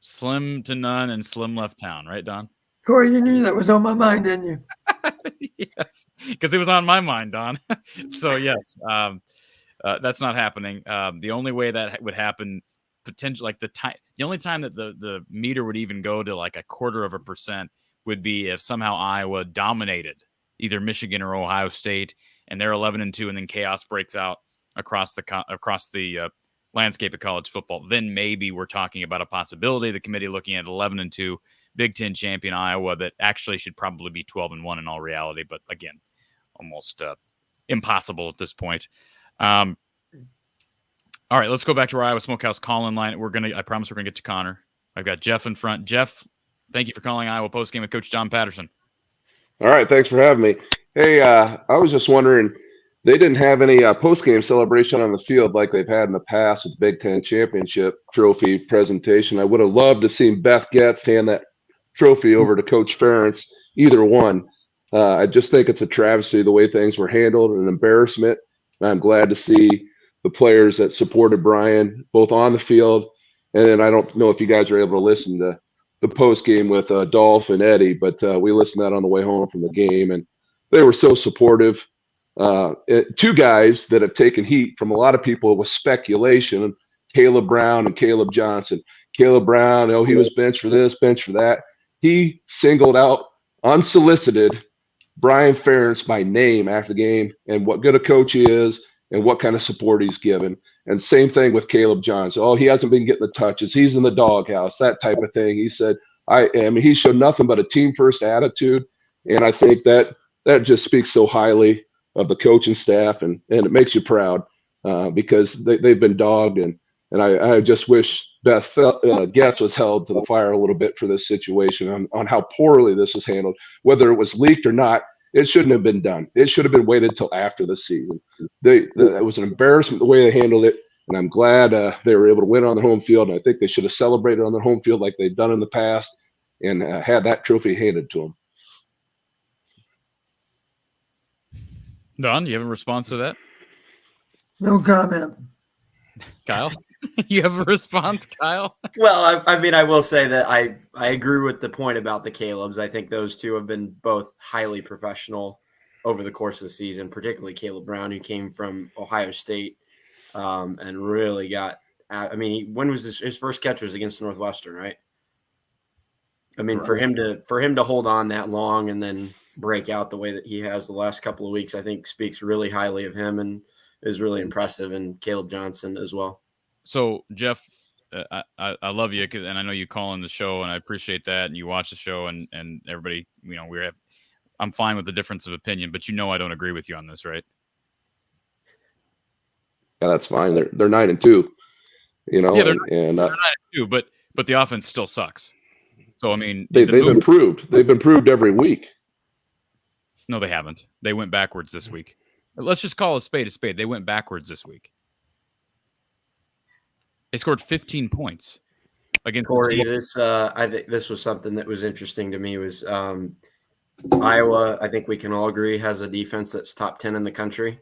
slim to none and slim left town, right, Don? Corey, you knew that was on my mind, didn't you? Yes, because it was on my mind, Don. So yes, that's not happening. The only way that would happen, potentially, like the only time that the meter would even go to like 0.25% would be if somehow Iowa dominated either Michigan or Ohio State, and they're 11-2, and then chaos breaks out across the landscape of college football. Then maybe we're talking about a possibility. The committee looking at 11-2 Big Ten champion Iowa that actually should probably be 12-1 in all reality, but again, almost impossible at this point. All right, let's go back to our Iowa Smokehouse call-in line. I promise we're gonna get to Connor. I've got Jeff in front. Jeff, thank you for calling Iowa Postgame with Coach John Patterson. All right, thanks for having me. Hey, I was just wondering, they didn't have any post-game celebration on the field like they've had in the past with the Big Ten Championship trophy presentation. I would have loved to see Beth Getz hand that trophy over to Coach Ferentz, either one. I just think it's a travesty the way things were handled, an embarrassment. And I'm glad to see the players that supported Brian both on the field, and then I don't know if you guys are able to listen to the post game with Dolph and Eddie, but we listened to that on the way home from the game, and they were so supportive. Two guys that have taken heat from a lot of people with speculation, Caleb Brown and Caleb Johnson. Caleb Brown, he was benched for this, benched for that. He singled out, unsolicited, Brian Ferentz by name after the game and what good a coach he is and what kind of support he's given. And same thing with Caleb Johnson. Oh, he hasn't been getting the touches. He's in the doghouse, that type of thing. He said, I mean, he showed nothing but a team-first attitude, and I think that just speaks so highly of the coaching staff, and it makes you proud because they've been dogged, and I just wish Beth Getz was held to the fire a little bit for this situation on how poorly this was handled. Whether it was leaked or not, it shouldn't have been done. It should have been waited till after the season. It was an embarrassment the way they handled it, and I'm glad they were able to win on their home field, and I think they should have celebrated on their home field like they've done in the past and had that trophy handed to them. Don, do you have a response to that? No comment. Kyle, you have a response, Kyle? Well, I mean, I will say that I agree with the point about the Calebs. I think those two have been both highly professional over the course of the season, particularly Caleb Brown, who came from Ohio State and really got – I mean, when was his first catch was against Northwestern, right? I mean, for him to hold on that long and then break out the way that he has the last couple of weeks, I think speaks really highly of him and is really impressive, and Caleb Johnson as well. So, Jeff, I love you, and I know you call in the show, and I appreciate that, and you watch the show, and everybody, I'm fine with the difference of opinion, but I don't agree with you on this, right? Yeah, that's fine. They're 9-2, Yeah, they're 9-2, but the offense still sucks. So I mean, they've improved. They've improved every week. No, they haven't. They went backwards this week. Let's just call a spade a spade. They went backwards this week. They scored 15 points against Corey. I think this was something that was interesting to me. Was Iowa? I think we can all agree has a defense that's top 10 in the country,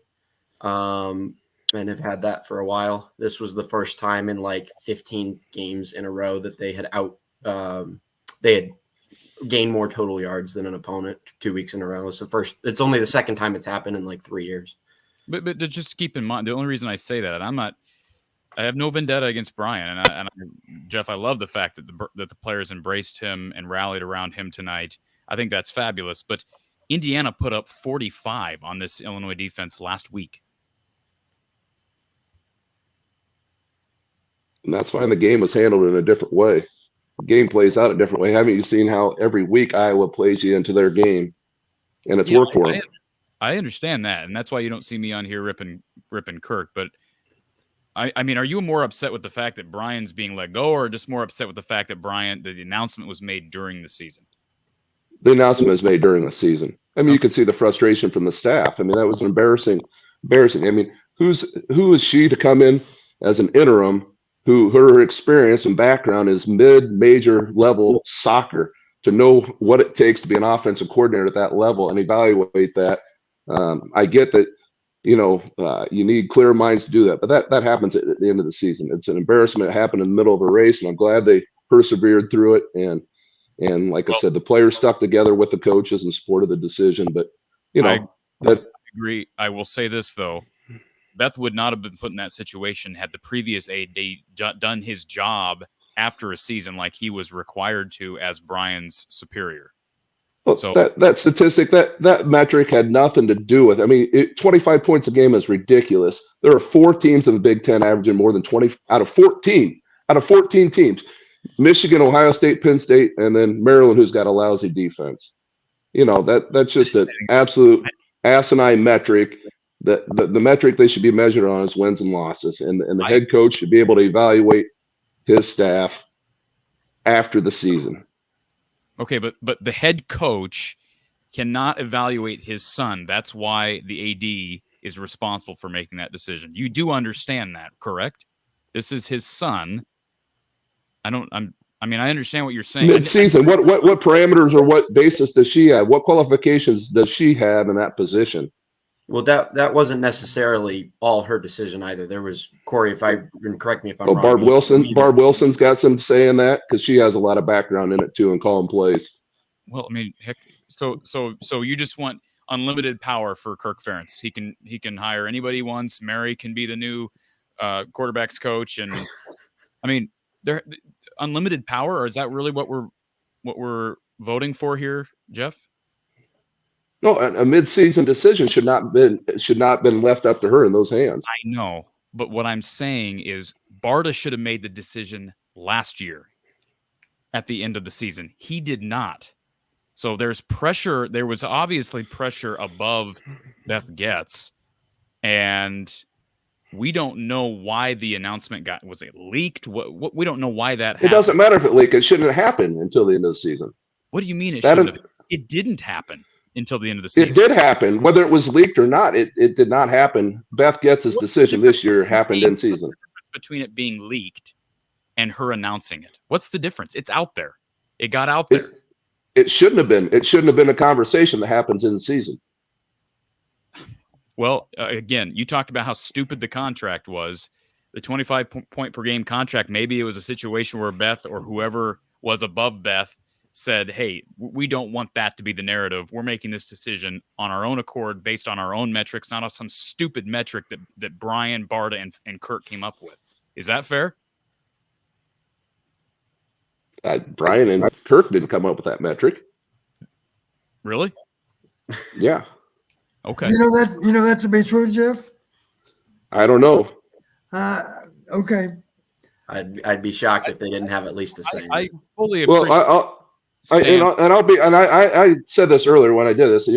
and have had that for a while. This was the first time in like 15 games in a row that they had they had gained more total yards than an opponent 2 weeks in a row. It's only the second time it's happened in like 3 years. But just keep in mind, the only reason I say that, and I have no vendetta against Brian, and Jeff, I love the fact that the players embraced him and rallied around him tonight. I think that's fabulous. But Indiana put up 45 on this Illinois defense last week. And that's why the game was handled in a different way. The game plays out a different way. Haven't you seen how every week Iowa plays you into their game? And it's worked for them. I understand that, and that's why you don't see me on here ripping Kirk. But I mean, are you more upset with the fact that Brian's being let go, or just more upset with the fact that the announcement was made during the season? The announcement was made during the season. I mean, you could see the frustration from the staff. I mean, that was embarrassing. I mean, who is she to come in as an interim? Her experience and background is mid-major level soccer, to know what it takes to be an offensive coordinator at that level and evaluate that. I get that, you need clear minds to do that, but that happens at the end of the season. It's an embarrassment. It happened in the middle of a race, and I'm glad they persevered through it. And like I said, the players stuck together with the coaches and supported the decision. But, I that agree. I will say this, though. Beth would not have been put in that situation had the previous AD done his job after a season like he was required to as Brian's superior. Well, So that statistic, that metric had nothing to do with. I mean, 25 points a game is ridiculous. There are 4 teams in the Big Ten averaging more than 20 out of 14 teams. Michigan, Ohio State, Penn State, and then Maryland, who's got a lousy defense. That's just an absolute asinine metric. The metric they should be measured on is wins and losses, and the head coach should be able to evaluate his staff after the season. okay, but the head coach cannot evaluate his son. That's why the AD is responsible for making that decision. You do understand that, correct? This is his son. I understand what you're saying. Mid-season, what parameters or what basis does she have? What qualifications does she have in that position? Well, that wasn't necessarily all her decision either. There was Corey, correct me if I'm wrong. Barb Wilson's got some say in that because she has a lot of background in it too and calling plays. Well, I mean, heck, so you just want unlimited power for Kirk Ferentz. He can hire anybody he wants. Mary can be the new quarterbacks coach, and I mean, there unlimited power. Or is that really what we're voting for here, Jeff? No, a mid-season decision should not been left up to her in those hands. I know, but what I'm saying is Barta should have made the decision last year at the end of the season. He did not. So there's pressure. There was obviously pressure above Beth Getz, and we don't know why the announcement was it leaked? What we don't know why that happened. It doesn't matter if it leaked. It shouldn't have happened until the end of the season. What do you mean it shouldn't have? It didn't happen until the end of the season. It did happen, whether it was leaked or not. It did not happen. Beth Getz's decision this year happened in season. What's the difference between it being leaked and her announcing it? What's the difference? It's out there. It got out there. It shouldn't have been. It shouldn't have been a conversation that happens in the season. Well, again, you talked about how stupid the contract was. The 25 point per game contract, maybe it was a situation where Beth or whoever was above Beth said, hey, we don't want that to be the narrative. We're making this decision on our own accord based on our own metrics, not on some stupid metric that Brian, Barta, and Kirk came up with. Is that fair? Brian and Kirk didn't come up with that metric. Really? Yeah. Okay. You know that to be true, Jeff? I don't know. Okay. I'd be shocked if they didn't have at least the same. I fully appreciate. Well, I said this earlier when I did this.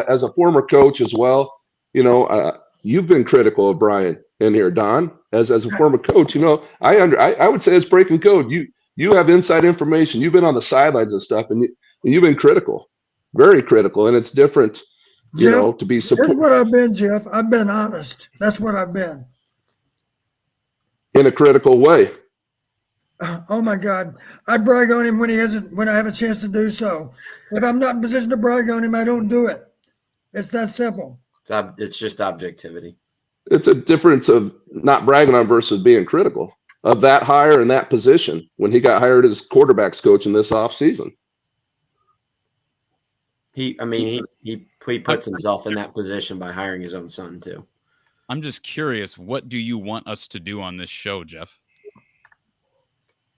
As a former coach as well, you've been critical of Brian in here, Don. As a former coach, I would say it's breaking code. You have inside information. You've been on the sidelines and stuff, and you've been critical, very critical, and it's different. Jeff, to be That's what I've been, Jeff. I've been honest. That's what I've been. In a critical way. Oh my God. I brag on him when I have a chance to do so. If I'm not in position to brag on him, I don't do it. It's that simple. It's just objectivity. It's a difference of not bragging on versus being critical of that hire in that position when he got hired as quarterbacks coach in this offseason. He puts himself in that position by hiring his own son too. I'm just curious, what do you want us to do on this show, Jeff?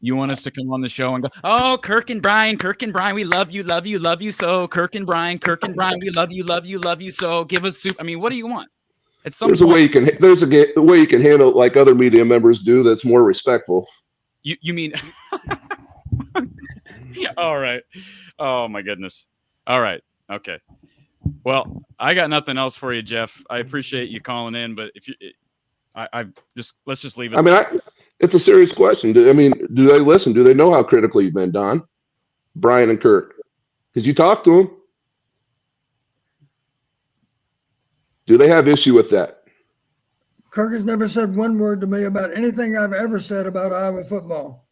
You want us to come on the show and go, oh, Kirk and Brian, we love you so. Kirk and Brian, we love you so. Give us soup. I mean, what do you want? There's a way you can handle it like other media members do that's more respectful. You mean all right. Oh my goodness. All right. Okay. Well, I got nothing else for you, Jeff. I appreciate you calling in, but if you let's just leave it. I mean, it's a serious question. Do they listen? Do they know how critical you've been, Don, Brian, and Kirk? Because you talk to them. Do they have issue with that? Kirk has never said one word to me about anything I've ever said about Iowa football.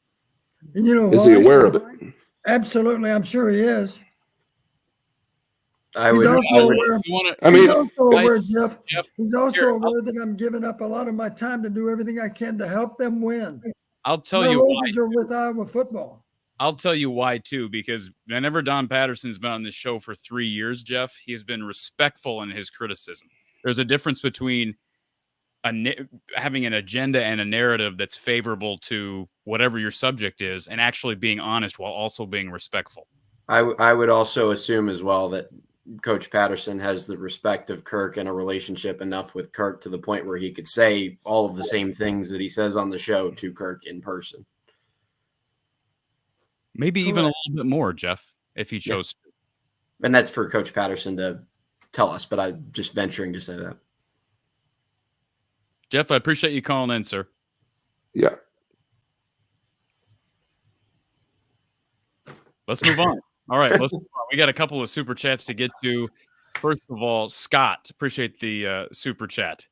And you know Is he aware of it? Absolutely, I'm sure he is. He's also aware, Jeff. He's also aware that I'm giving up a lot of my time to do everything I can to help them win. I'll tell you why. Are with Iowa football. I'll tell you why too, because whenever Don Patterson's been on this show for 3 years, Jeff, he has been respectful in his criticism. There's a difference between having an agenda and a narrative that's favorable to whatever your subject is, and actually being honest while also being respectful. I would also assume as well that Coach Patterson has the respect of Kirk and a relationship enough with Kirk to the point where he could say all of the same things that he says on the show to Kirk in person. Maybe even a little bit more, Jeff, if he chose to. And that's for Coach Patterson to tell us, but I'm just venturing to say that. Jeff, I appreciate you calling in, sir. Yeah. Let's move on. All right, let's move on. We got a couple of super chats to get to. First of all, Scott, appreciate the super chat.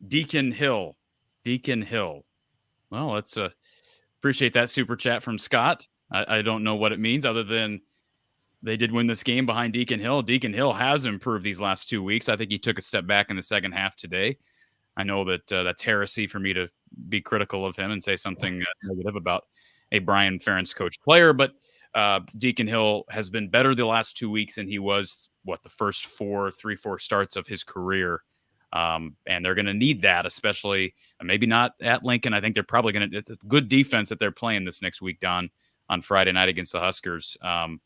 Deacon Hill. Well, let's appreciate that super chat from Scott. I don't know what it means other than they did win this game behind Deacon Hill. Deacon Hill has improved these last 2 weeks. I think he took a step back in the second half today. I know that that's heresy for me to be critical of him and say something negative about a Brian Ferentz coach player, but Deacon Hill has been better the last 2 weeks than he was, the first 4 starts of his career. And they're going to need that, especially maybe not at Lincoln. I think they're probably going to, it's a good defense that they're playing this next week, Don, on Friday night against the Huskers. And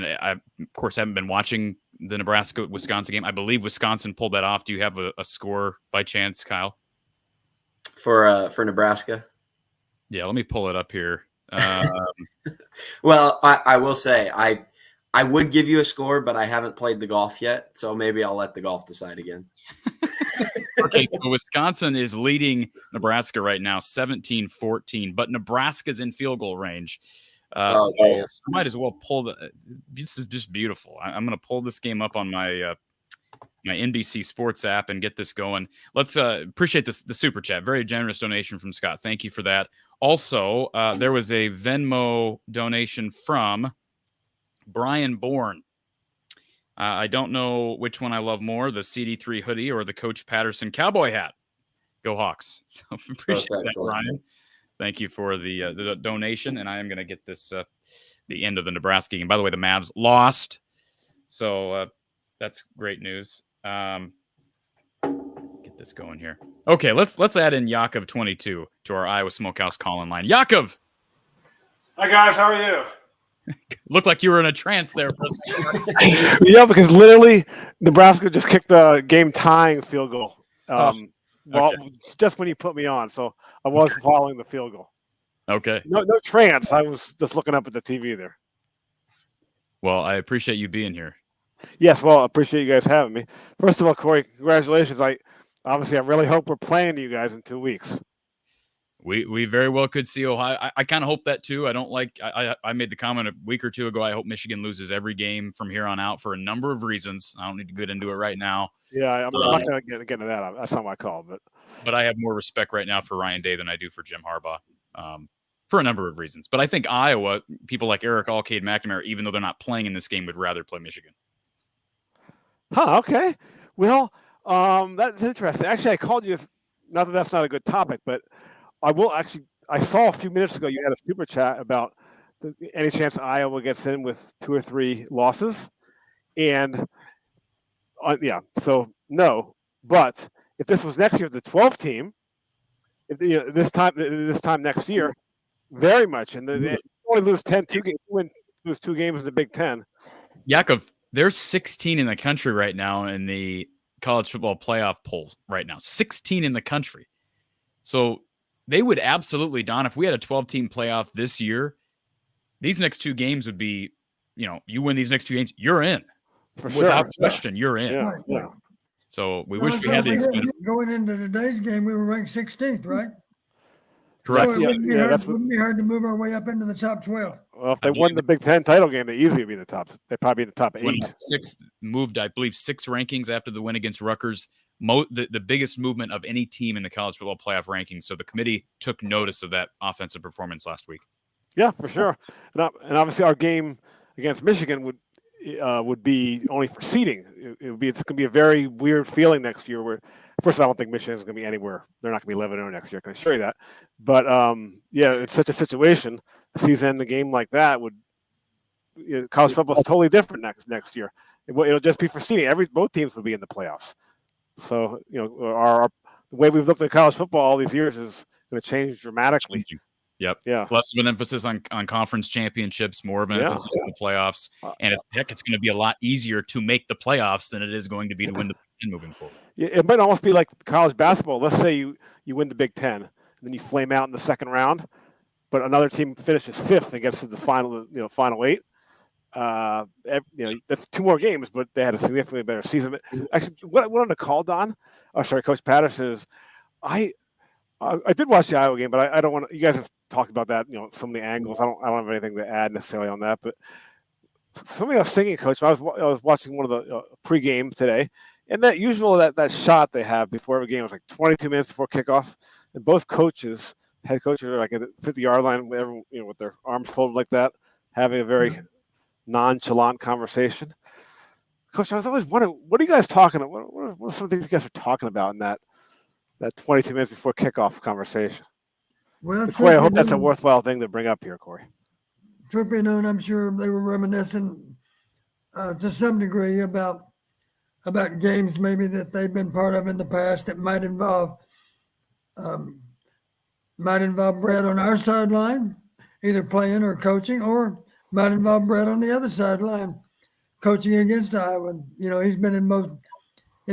I, of course, haven't been watching the Nebraska-Wisconsin game. I believe Wisconsin pulled that off. Do you have a score by chance, Kyle? For Nebraska? Yeah, let me pull it up here. Well, I will say I would give you a score, but I haven't played the golf yet, so maybe I'll let the golf decide again. Okay, so Wisconsin is leading Nebraska right now, 17-14, but Nebraska's in field goal range. So yes. I might as well pull this is just beautiful. I'm going to pull this game up on my my NBC Sports app and get this going. Let's appreciate the super chat. Very generous donation from Scott. Thank you for that. Also, there was a Venmo donation from Brian Bourne. I don't know which one I love more, the CD3 hoodie or the Coach Patterson cowboy hat. Go Hawks. So appreciate that, Brian. Thank you for the donation, and I am going to get this the end of the Nebraska game. By the way, the Mavs lost, so that's great news. Get this going here. Okay, let's add in Yakov 22 to our Iowa Smokehouse call-in line. Yakov! Hi, guys. How are you? Looked like you were in a trance there. Yeah, because literally Nebraska just kicked the game-tying field goal. Well, just when you put me on, so I was following the field goal. Okay. No trance. I was just looking up at the TV there. Well, I appreciate you being here. Yes, well, I appreciate you guys having me. First of all, Corey, congratulations. I really hope we're playing you guys in 2 weeks. We very well could see Ohio. I kind of hope that too. I don't like. I made the comment a week or two ago. I hope Michigan loses every game from here on out for a number of reasons. I don't need to get into it right now. Yeah, I'm not going to get into that. That's not my call, but I have more respect right now for Ryan Day than I do for Jim Harbaugh, for a number of reasons. But I think Iowa, people like Eric Alcade McNamara, even though they're not playing in this game, would rather play Michigan. Huh? Okay. Well, that's interesting. Actually, I called you. Not that that's not a good topic, but I saw a few minutes ago you had a super chat about any chance Iowa gets in with 2 or 3 losses, and so no. But if this was next year, the 12th team, if this time next year, very much, and they only lose 2 games, lose 2 games in the Big Ten. Yakov, there's 16 in the country right now in the college football playoff polls right now. 16 in the country, so. They would absolutely, Don, if we had a 12-team playoff this year, these next 2 games would be, you win these next 2 games, you're in. Without question, you're in. Yeah. So we wish we had the experience. Going into today's game, we were ranked 16th, right? Correct. So it wouldn't be hard to move our way up into the top 12. Well, if they won the Big Ten title game, they easily be in the top. They'd probably be in the top 8. Moved, I believe, 6 rankings after the win against Rutgers. The biggest movement of any team in the college football playoff rankings. So the committee took notice of that offensive performance last week. Yeah, for sure. And obviously our game against Michigan would be only for seeding. It's going to be a very weird feeling next year where, first of all, I don't think Michigan is going to be anywhere. They're not going to be 11-0 next year. I can assure you that. But, it's such a situation a season-ending game like that would. College football is totally different next year. It'll just be for seeding. Both teams will be in the playoffs. So the way we've looked at college football all these years is going to change dramatically. Yep. Yeah. Less of an emphasis on conference championships, more of an emphasis on the playoffs. And it's going to be a lot easier to make the playoffs than it is going to be to win the Big Ten moving forward. It might almost be like college basketball. Let's say you win the Big Ten, and then you flame out in the second round, but another team finishes fifth and gets to the final eight. That's 2 more games, but they had a significantly better season. But actually, what I wanted to call Don, Coach Patterson, is I did watch the Iowa game, but I don't want to. You guys have talked about that, so many angles. I don't have anything to add necessarily on that. But something I was thinking, Coach, I was watching one of the pregame today, and that shot they have before every game was like 22 minutes before kickoff, and both head coaches are like at the 50-yard line, with their arms folded like that, having a very nonchalant conversation. Coach, I was always wondering, what are you guys talking about? What are some things you guys are talking about in that 22 minutes before kickoff conversation? Well, Corey, I hope that's a worthwhile thing to bring up here, Corey. Truth be known, I'm sure they were reminiscing to some degree about games maybe that they've been part of in the past that might involve Brett on our sideline, either playing or coaching, or might involve Brett on the other sideline, coaching against Iowa. He's been in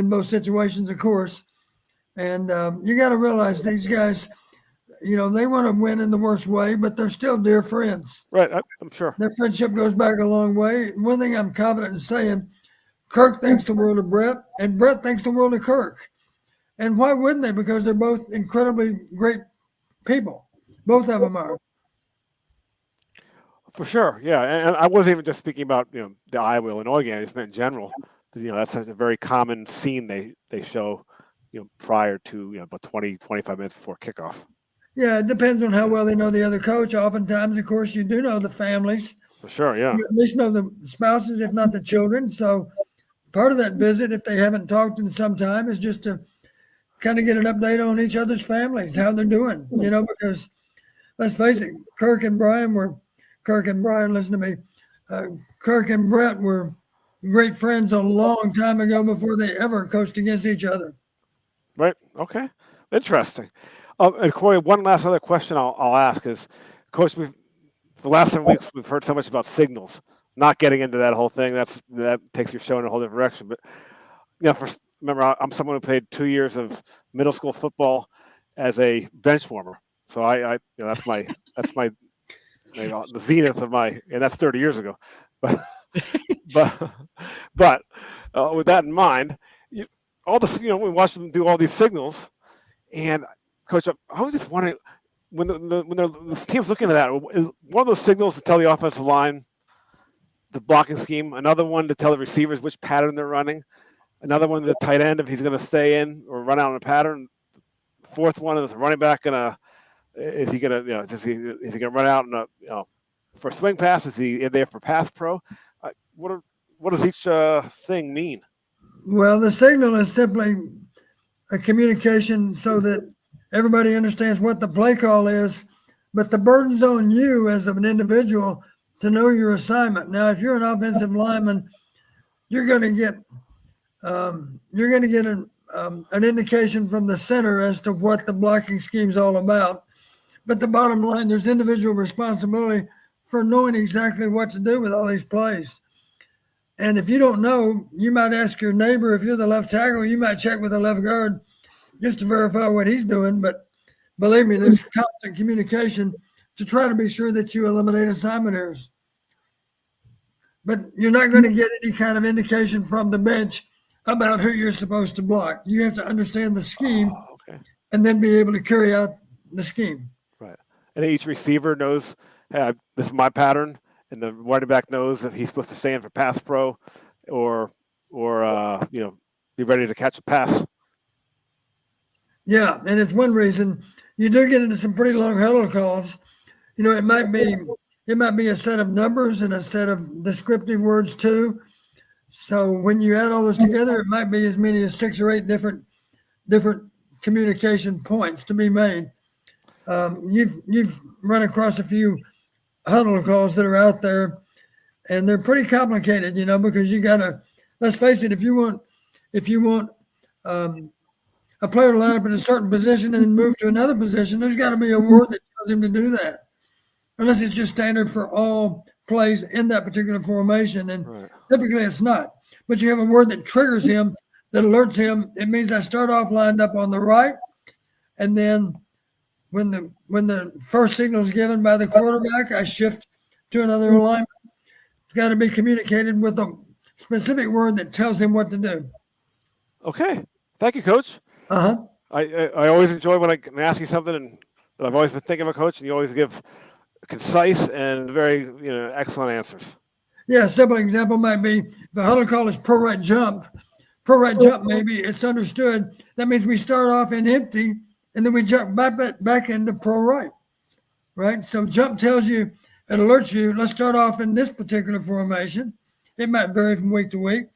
both situations, of course. And you got to realize these guys, they want to win in the worst way, but they're still dear friends. Right, I'm sure. Their friendship goes back a long way. One thing I'm confident in saying, Kirk thinks the world of Brett, and Brett thinks the world of Kirk. And why wouldn't they? Because they're both incredibly great people. Both of them are. For sure, yeah. And I wasn't even just speaking about the Iowa-Illinois game. I just meant in general. That's a very common scene they show prior to about 20-25 minutes before kickoff. Yeah, it depends on how well they know the other coach. Oftentimes, of course, you do know the families. For sure, yeah. You at least know the spouses, if not the children. So part of that visit, if they haven't talked in some time, is just to kind of get an update on each other's families, how they're doing. Because let's face it, Kirk and Brian, listen to me. Kirk and Brett were great friends a long time ago before they ever coached against each other. Right. Okay. Interesting. And Corey, one last other question I'll ask is, Coach, the last 7 weeks we've heard so much about signals. Not getting into that whole thing. That takes your show in a whole different direction. But remember, I'm someone who played 2 years of middle school football as a bench warmer. So that's the zenith of and that's 30 years ago. But with that in mind, we watch them do all these signals, and Coach, I was just wondering when the team's looking at that, is one of those signals to tell the offensive line the blocking scheme, another one to tell the receivers which pattern they're running, another one to the tight end if he's going to stay in or run out in a pattern. Fourth one is the running back is he going to is he going to run out for a swing pass? Is he in there for pass pro? What does each thing mean? Well, the signal is simply a communication so that everybody understands what the play call is, but the burden's on you as an individual to know your assignment. Now, if you're an offensive lineman, you're going to get an indication from the center as to what the blocking scheme is all about. But the bottom line, there's individual responsibility for knowing exactly what to do with all these plays. And if you don't know, you might ask your neighbor. If you're the left tackle, you might check with the left guard just to verify what he's doing. But believe me, there's constant communication to try to be sure that you eliminate assignment errors. But you're not going to get any kind of indication from the bench about who you're supposed to block. You have to understand the scheme and then be able to carry out the scheme. Right. And each receiver knows, hey, this is my pattern. And the running back knows if he's supposed to stay in for pass pro or be ready to catch a pass. Yeah, and it's one reason you do get into some pretty long huddle calls. It might be a set of numbers and a set of descriptive words too. So when you add all those together, it might be as many as 6 or 8 different communication points to be made. You've run across a few huddle calls that are out there, and they're pretty complicated, because you got to. Let's face it. If you want a player to line up in a certain position and then move to another position, there's got to be a word that tells him to do that, unless it's just standard for all plays in that particular formation. And typically it's not. But you have a word that triggers him, that alerts him. It means I start off lined up on the right, and then when the first signal is given by the quarterback, I shift to another alignment. It's got to be communicated with a specific word that tells him what to do. Okay. Thank you, Coach. Uh-huh. I always enjoy when I can ask you something and that I've always been thinking of a coach, and you always give concise and very excellent answers. Yeah, a simple example might be the huddle call is pro right jump. Pro right jump, maybe it's understood. That means we start off in empty and then we jump back into pro right. Right? So jump tells you, it alerts you, let's start off in this particular formation. It might vary from week to week,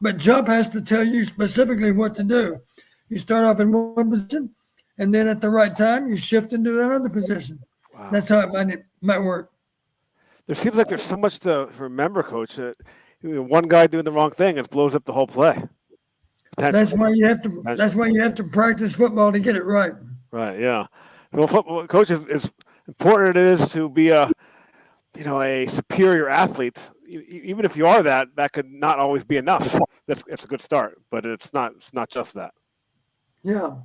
but jump has to tell you specifically what to do. You start off in one position, and then at the right time, you shift into another position. Wow. That's how it might work. There seems like there's so much to remember, Coach. One guy doing the wrong thing, it blows up the whole play. That's why you have to. That's why you have to practice football to get it right. Right. Yeah. Well, football, Coach, is important it is to be a superior athlete. Even if you are that could not always be enough. It's a good start, but it's not just that. Yeah.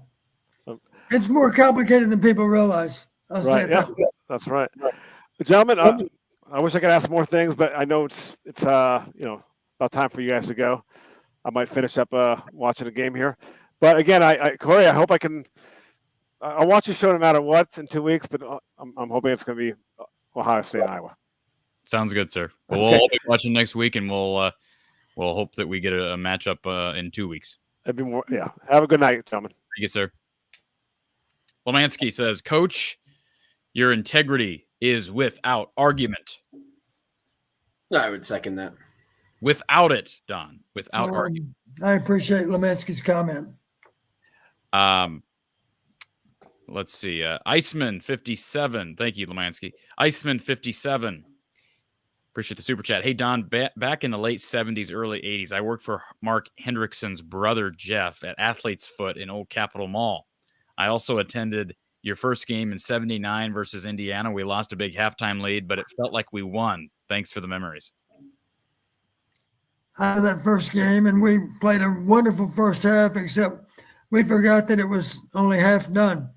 It's more complicated than people realize. Right. Yeah. That's right. Gentlemen, I wish I could ask more things, but I know it's about time for you guys to go. I might finish up watching a game here. But again, Corey, I hope I can. I'll watch your show no matter what in 2 weeks, but I'm hoping it's going to be Ohio State, Iowa. Sounds good, sir. Well, we'll all be watching next week, and we'll hope that we get a matchup in 2 weeks. That'd be more. Yeah. Have a good night, gentlemen. Thank you, sir. Lemansky says, Coach, your integrity is without argument. I would second that. Without it, Don. Without argument. I appreciate Lemansky's comment. Let's see. Iceman 57. Thank you, Lemansky. Iceman 57. Appreciate the super chat. Hey, Don, back in the late 70s, early 80s, I worked for Mark Hendrickson's brother, Jeff, at Athlete's Foot in Old Capitol Mall. I also attended your first game in 79 versus Indiana. We lost a big halftime lead, but it felt like we won. Thanks for the memories. I had that first game, and we played a wonderful first half, except we forgot that it was only half done.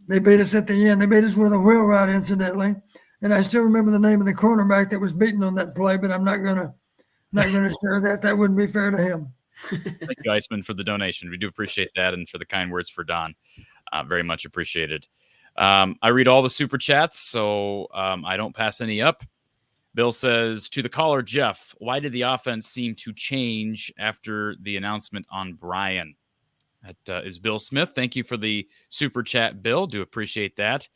They beat us at the end. They beat us with a wheel route, incidentally. And I still remember the name of the cornerback that was beaten on that play, but I'm not gonna share that. That wouldn't be fair to him. Thank you, Iceman, for the donation. We do appreciate that, and for the kind words for Don. Very much appreciated. I read all the super chats, so I don't pass any up. Bill says, to the caller, Jeff, why did the offense seem to change after the announcement on Brian? That is Bill Smith. Thank you for the super chat, Bill. Do appreciate that.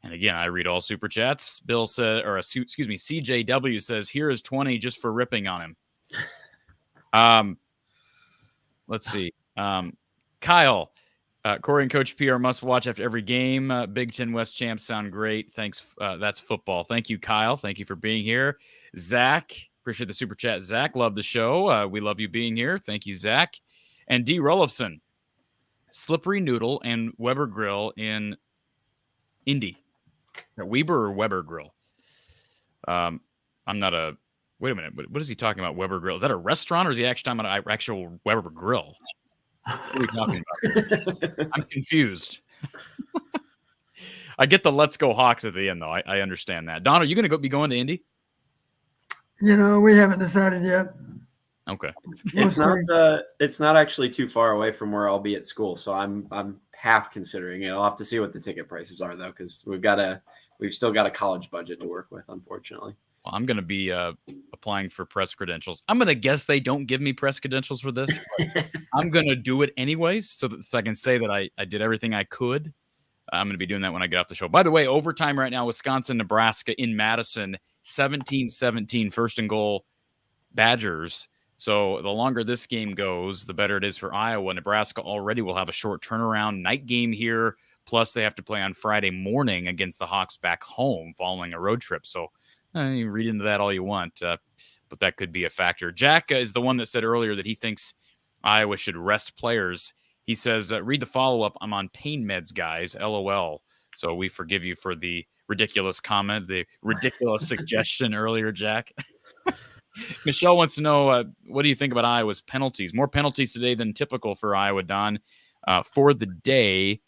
And again, I read all super chats. Bill said, CJW says, here is 20 just for ripping on him. Let's see. Kyle, Corey and Coach P are must watch after every game. Big Ten West champs sound great. Thanks. That's football. Thank you, Kyle. Thank you for being here. Zach, appreciate the super chat. Zach, love the show. We love you being here. Thank you, Zach. And D. Rollifson, Slippery Noodle and Weber Grill in Indy. Weber or Weber Grill? I'm not a. Wait a minute. What is he talking about? Weber Grill? Is that a restaurant, or is he actually talking about an actual Weber Grill? What are we talking about? I'm confused. I get the "Let's Go Hawks" at the end, though. I understand that. Don, are you going to be going to Indy? We haven't decided yet. Okay. It's not actually too far away from where I'll be at school, so I'm half considering it. I'll have to see what the ticket prices are, though, because we've still got a college budget to work with, unfortunately. Well, I'm going to be applying for press credentials. I'm going to guess they don't give me press credentials for this. I'm going to do it anyways, so I can say that I did everything I could. I'm going to be doing that when I get off the show. By the way, overtime right now, Wisconsin, Nebraska in Madison, 17-17, first and goal, Badgers. So the longer this game goes, the better it is for Iowa. Nebraska already will have a short turnaround night game here, Plus, they have to play on Friday morning against the Hawks back home following a road trip. So you read into that all you want, but that could be a factor. Jack is the one that said earlier that he thinks Iowa should rest players. He says, read the follow-up. I'm on pain meds, guys. LOL. So we forgive you for the ridiculous comment, the ridiculous suggestion earlier, Jack. Michelle wants to know, what do you think about Iowa's penalties? More penalties today than typical for Iowa, Don. For the day,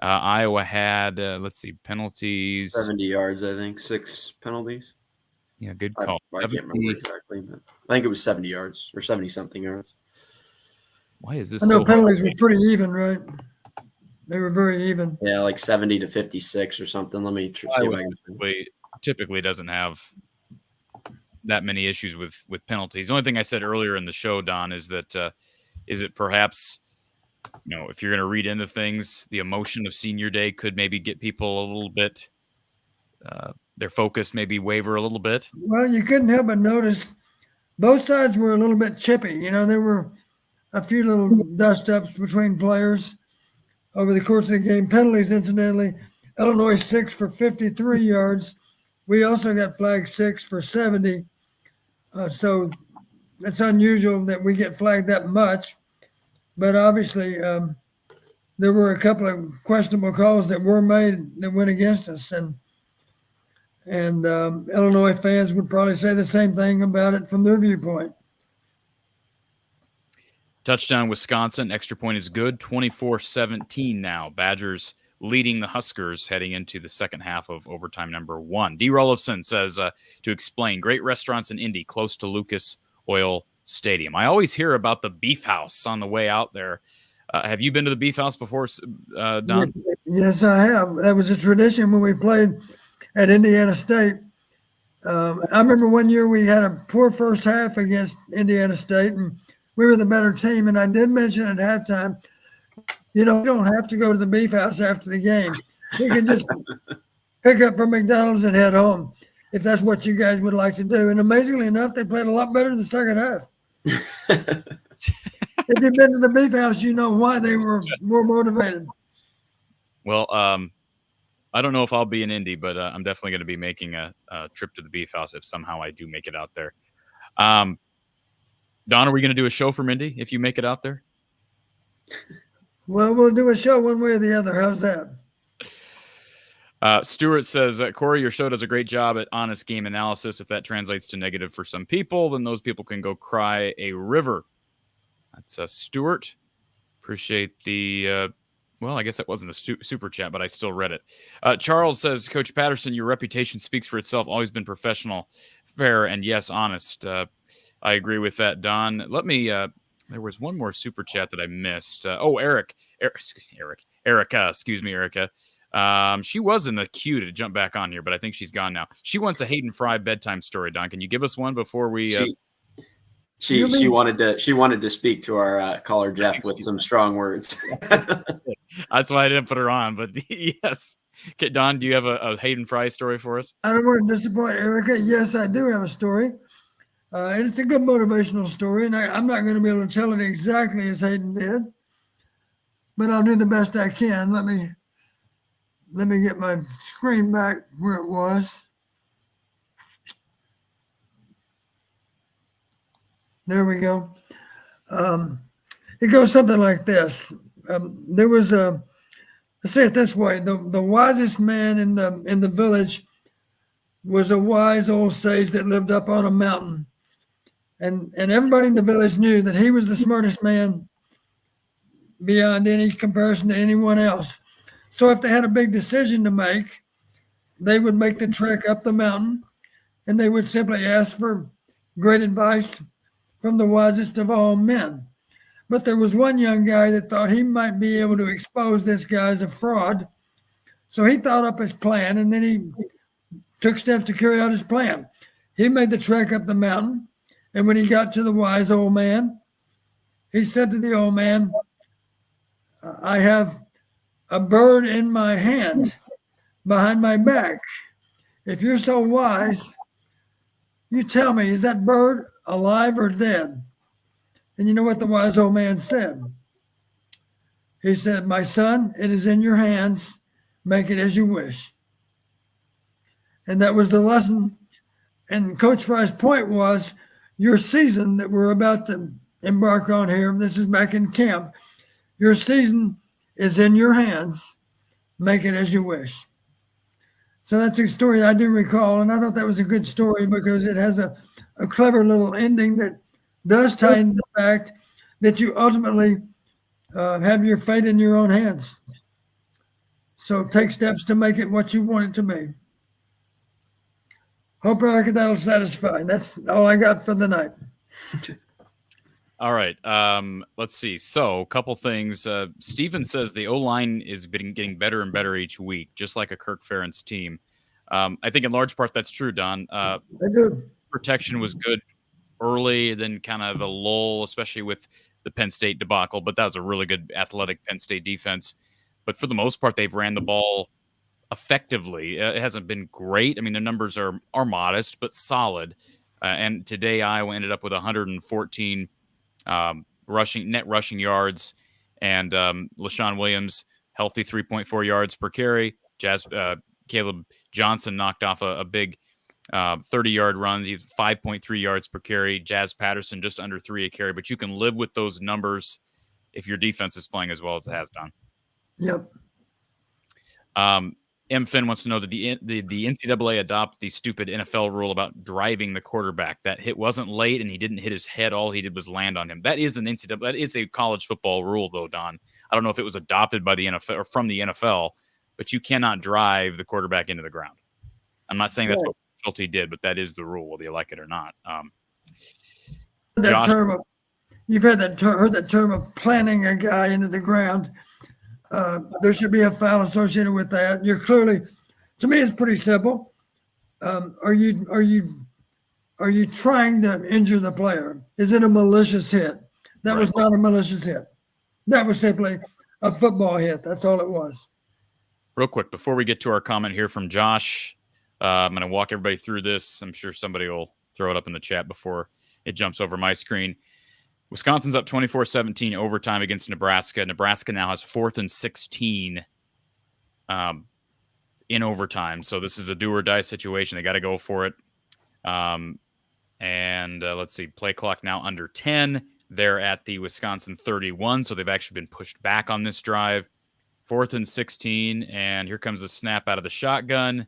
Iowa had, let's see, penalties. 70 yards, I think. 6 penalties. Yeah, good call. I can't remember exactly, but I think it was 70 yards or 70-something yards. Why is this I know so penalties were pretty even, right? They were very even. Yeah, like 70-56 or something. Let me see if I can. Typically doesn't have that many issues with penalties. The only thing I said earlier in the show, Don, is that is it perhaps, if you're going to read into things, the emotion of senior day could maybe get people a little bit, their focus maybe waver a little bit. Well, you couldn't help but notice both sides were a little bit chippy. There were a few little dust-ups between players over the course of the game. Penalties, incidentally, Illinois 6 for 53 yards. We also got flagged 6 for 70. So it's unusual that we get flagged that much. But obviously, there were a couple of questionable calls that were made that went against us. And Illinois fans would probably say the same thing about it from their viewpoint. Touchdown, Wisconsin. Extra point is good. 24-17 now. Badgers leading the Huskers heading into the second half of overtime number 1. D. Rollifson says, to explain, great restaurants in Indy close to Lucas Oil Stadium. I always hear about the Beef House on the way out there. Have you been to the Beef House before, Don? Yes, I have. That was a tradition when we played at Indiana State. I remember one year we had a poor first half against Indiana State, and we were the better team. And I did mention at halftime, you don't have to go to the Beef House after the game. You can just pick up from McDonald's and head home if that's what you guys would like to do. And amazingly enough, they played a lot better in the second half. If you've been to the Beef House, you know why they were more motivated. Well, I don't know if I'll be in Indy, but I'm definitely going to be making a trip to the Beef House if somehow I do make it out there. Don, are we going to do a show from Indy if you make it out there? Well, we'll do a show one way or the other. How's that? Stuart says, Corey, your show does a great job at honest game analysis. If that translates to negative for some people, then those people can go cry a river. That's Stuart. Appreciate the, well, I guess that wasn't a super chat, but I still read it. Charles says, Coach Patterson, your reputation speaks for itself. Always been professional, fair, and yes, honest. I agree with that, Don. Let me, there was one more super chat that I missed. Erica. She was in the queue to jump back on here, but I think she's gone now. She wants a Hayden Fry bedtime story, Don. Can you give us one before we? She wanted to speak to our caller Jeff with some strong words. That's why I didn't put her on. But yes, okay, Don, do you have a Hayden Fry story for us? I don't want to disappoint Erica. Yes, I do have a story. And it's a good motivational story, and I'm not going to be able to tell it exactly as Hayden did, but I'll do the best I can. Let me get my screen back where it was. There we go. It goes something like this. There was let's say it this way: the wisest man in the village was a wise old sage that lived up on a mountain. And everybody in the village knew that he was the smartest man beyond any comparison to anyone else. So if they had a big decision to make, they would make the trek up the mountain, and they would simply ask for great advice from the wisest of all men. But there was one young guy that thought he might be able to expose this guy as a fraud. So he thought up his plan, and then he took steps to carry out his plan. He made the trek up the mountain. And when he got to the wise old man, he said to the old man, I have a bird in my hand behind my back. If you're so wise, you tell me, is that bird alive or dead? And you know what the wise old man said? He said, my son, it is in your hands. make it as you wish. And that was the lesson. And Coach Fry's point was your season that we're about to embark on here, this is back in camp, your season is in your hands. Make it as you wish. So that's a story I do recall, and I thought that was a good story because it has a clever little ending that does tie into the fact that you ultimately have your fate in your own hands. So take steps to make it what you want it to be. Hope that'll satisfy. That's all I got for the night. All right. Let's see. So, a couple things. Steven says the O-line is getting better and better each week, just like a Kirk Ferentz team. I think in large part that's true, Don. Protection was good early, then kind of a lull, especially with the Penn State debacle, but that was a really good athletic Penn State defense. But for the most part, they've ran the ball effectively. It hasn't been great. I mean, their numbers are modest, but solid. And today, Iowa ended up with 114 net rushing yards, and LaShawn Williams healthy 3.4 yards per carry. Caleb Johnson knocked off a big 30-yard run. He's 5.3 yards per carry. Jazz Patterson just under 3 a carry. But you can live with those numbers if your defense is playing as well as it has done. Yep. M. Finn wants to know that the NCAA adopt the stupid NFL rule about driving the quarterback. That hit wasn't late, and he didn't hit his head. All he did was land on him. That is an NCAA. That is a college football rule, though, Don. I don't know if it was adopted by the NFL or from the NFL, but you cannot drive the quarterback into the ground. I'm not saying that's what Schulte did, but that is the rule, whether you like it or not. You've heard that term of planting a guy into the ground. There should be a foul associated with that. You're clearly, to me, it's pretty simple. Are you trying to injure the player? Is it a malicious hit? That was not a malicious hit. That was simply a football hit. That's all it was. Real quick, before we get to our comment here from Josh, I'm going to walk everybody through this. I'm sure somebody will throw it up in the chat before it jumps over my screen. Wisconsin's up 24-17 overtime against Nebraska. Nebraska now has 4th and 16 in overtime. So this is a do or die situation. They got to go for it. Let's see, play clock now under 10. They're at the Wisconsin 31. So they've actually been pushed back on this drive. 4th and 16. And here comes the snap out of the shotgun.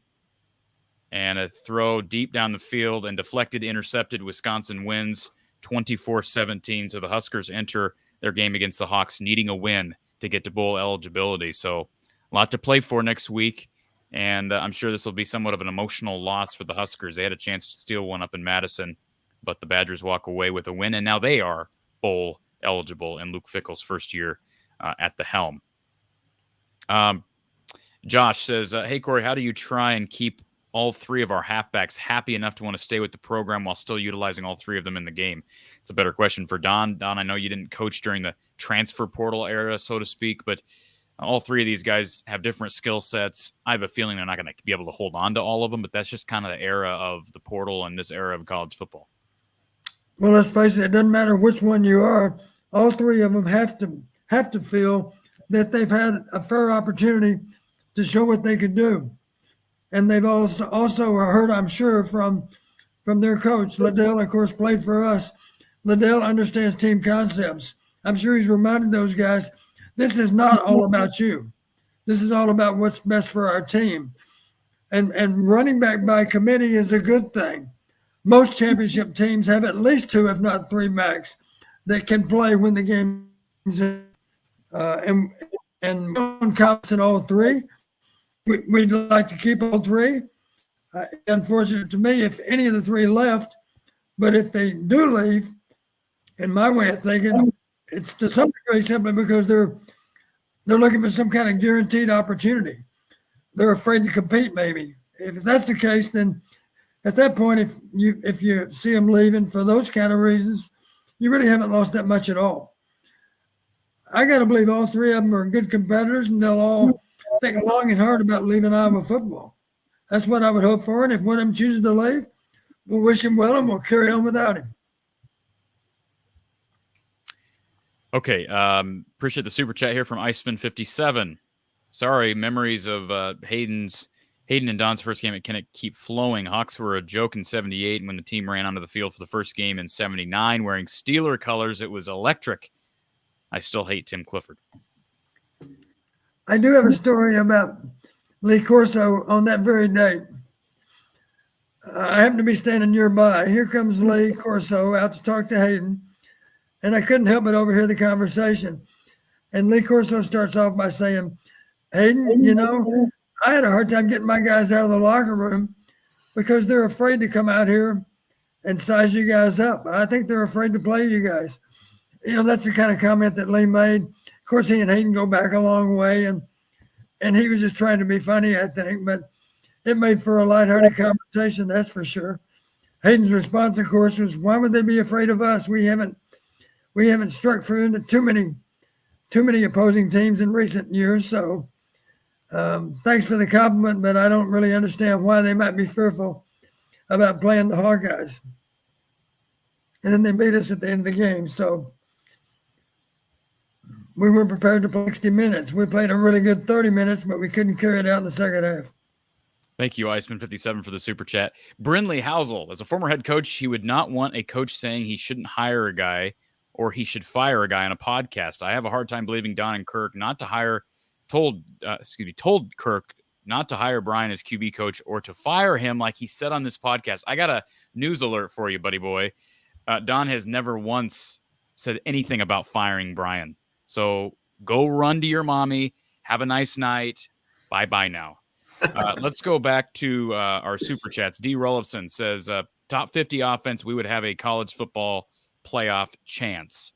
And a throw deep down the field and deflected, intercepted. Wisconsin wins 24-17. So the Huskers enter their game against the Hawks needing a win to get to bowl eligibility. So a lot to play for next week. And I'm sure this will be somewhat of an emotional loss for the Huskers. They had a chance to steal one up in Madison, but the Badgers walk away with a win. And now they are bowl eligible in Luke Fickell's first year at the helm. Josh says, hey, Corey, how do you try and keep all 3 of our halfbacks happy enough to want to stay with the program while still utilizing all 3 of them in the game? It's a better question for Don. Don, I know you didn't coach during the transfer portal era, so to speak, but all 3 of these guys have different skill sets. I have a feeling they're not going to be able to hold on to all of them, but that's just kind of the era of the portal and this era of college football. Well, let's face it doesn't matter which one you are. All 3 of them have to feel that they've had a fair opportunity to show what they could do. And they've also heard, I'm sure, from their coach. Liddell, of course, played for us. Liddell understands team concepts. I'm sure he's reminded those guys, this is not all about you. This is all about what's best for our team. And running back by committee is a good thing. Most championship teams have at least 2, if not 3 backs that can play when the game's in. And confidence in all 3. We'd like to keep all 3. Unfortunate to me if any of the 3 left, but if they do leave, in my way of thinking, it's to some degree simply because they're looking for some kind of guaranteed opportunity. They're afraid to compete, maybe. If that's the case, then at that point, if you see them leaving for those kind of reasons, you really haven't lost that much at all. I got to believe all 3 of them are good competitors, and they'll all think long and hard about leaving Iowa football. That's what I would hope for. And if one of them chooses to leave, we'll wish him well and we'll carry on without him. Okay. Appreciate the super chat here from Iceman57. Sorry, memories of Hayden and Don's first game at Kennett keep flowing. Hawks were a joke in 78 when the team ran onto the field for the first game in 79 wearing Steeler colors. It was electric. I still hate Tim Clifford. I do have a story about Lee Corso on that very day. I happened to be standing nearby. Here comes Lee Corso out to talk to Hayden, and I couldn't help but overhear the conversation. And Lee Corso starts off by saying, Hayden, you know, I had a hard time getting my guys out of the locker room because they're afraid to come out here and size you guys up. I think they're afraid to play you guys. You know, that's the kind of comment that Lee made. Of course, he and Hayden go back a long way, and he was just trying to be funny, I think, but it made for a lighthearted conversation, that's for sure. Hayden's response, of course, was, why would they be afraid of us? We haven't struck fear into too many opposing teams in recent years. So thanks for the compliment, but I don't really understand why they might be fearful about playing the Hawkeyes. And then they beat us at the end of the game. So we were prepared to play 60 minutes. We played a really good 30 minutes, but we couldn't carry it out in the second half. Thank you, Iceman57, for the super chat. Brinley Housel, as a former head coach, he would not want a coach saying he shouldn't hire a guy or he should fire a guy on a podcast. I have a hard time believing Don and Kirk told Kirk not to hire Brian as QB coach or to fire him like he said on this podcast. I got a news alert for you, buddy boy. Don has never once said anything about firing Brian. So go run to your mommy. Have a nice night. Bye-bye now. Let's go back to our super chats. D. Rollifson says, top 50 offense, we would have a college football playoff chance.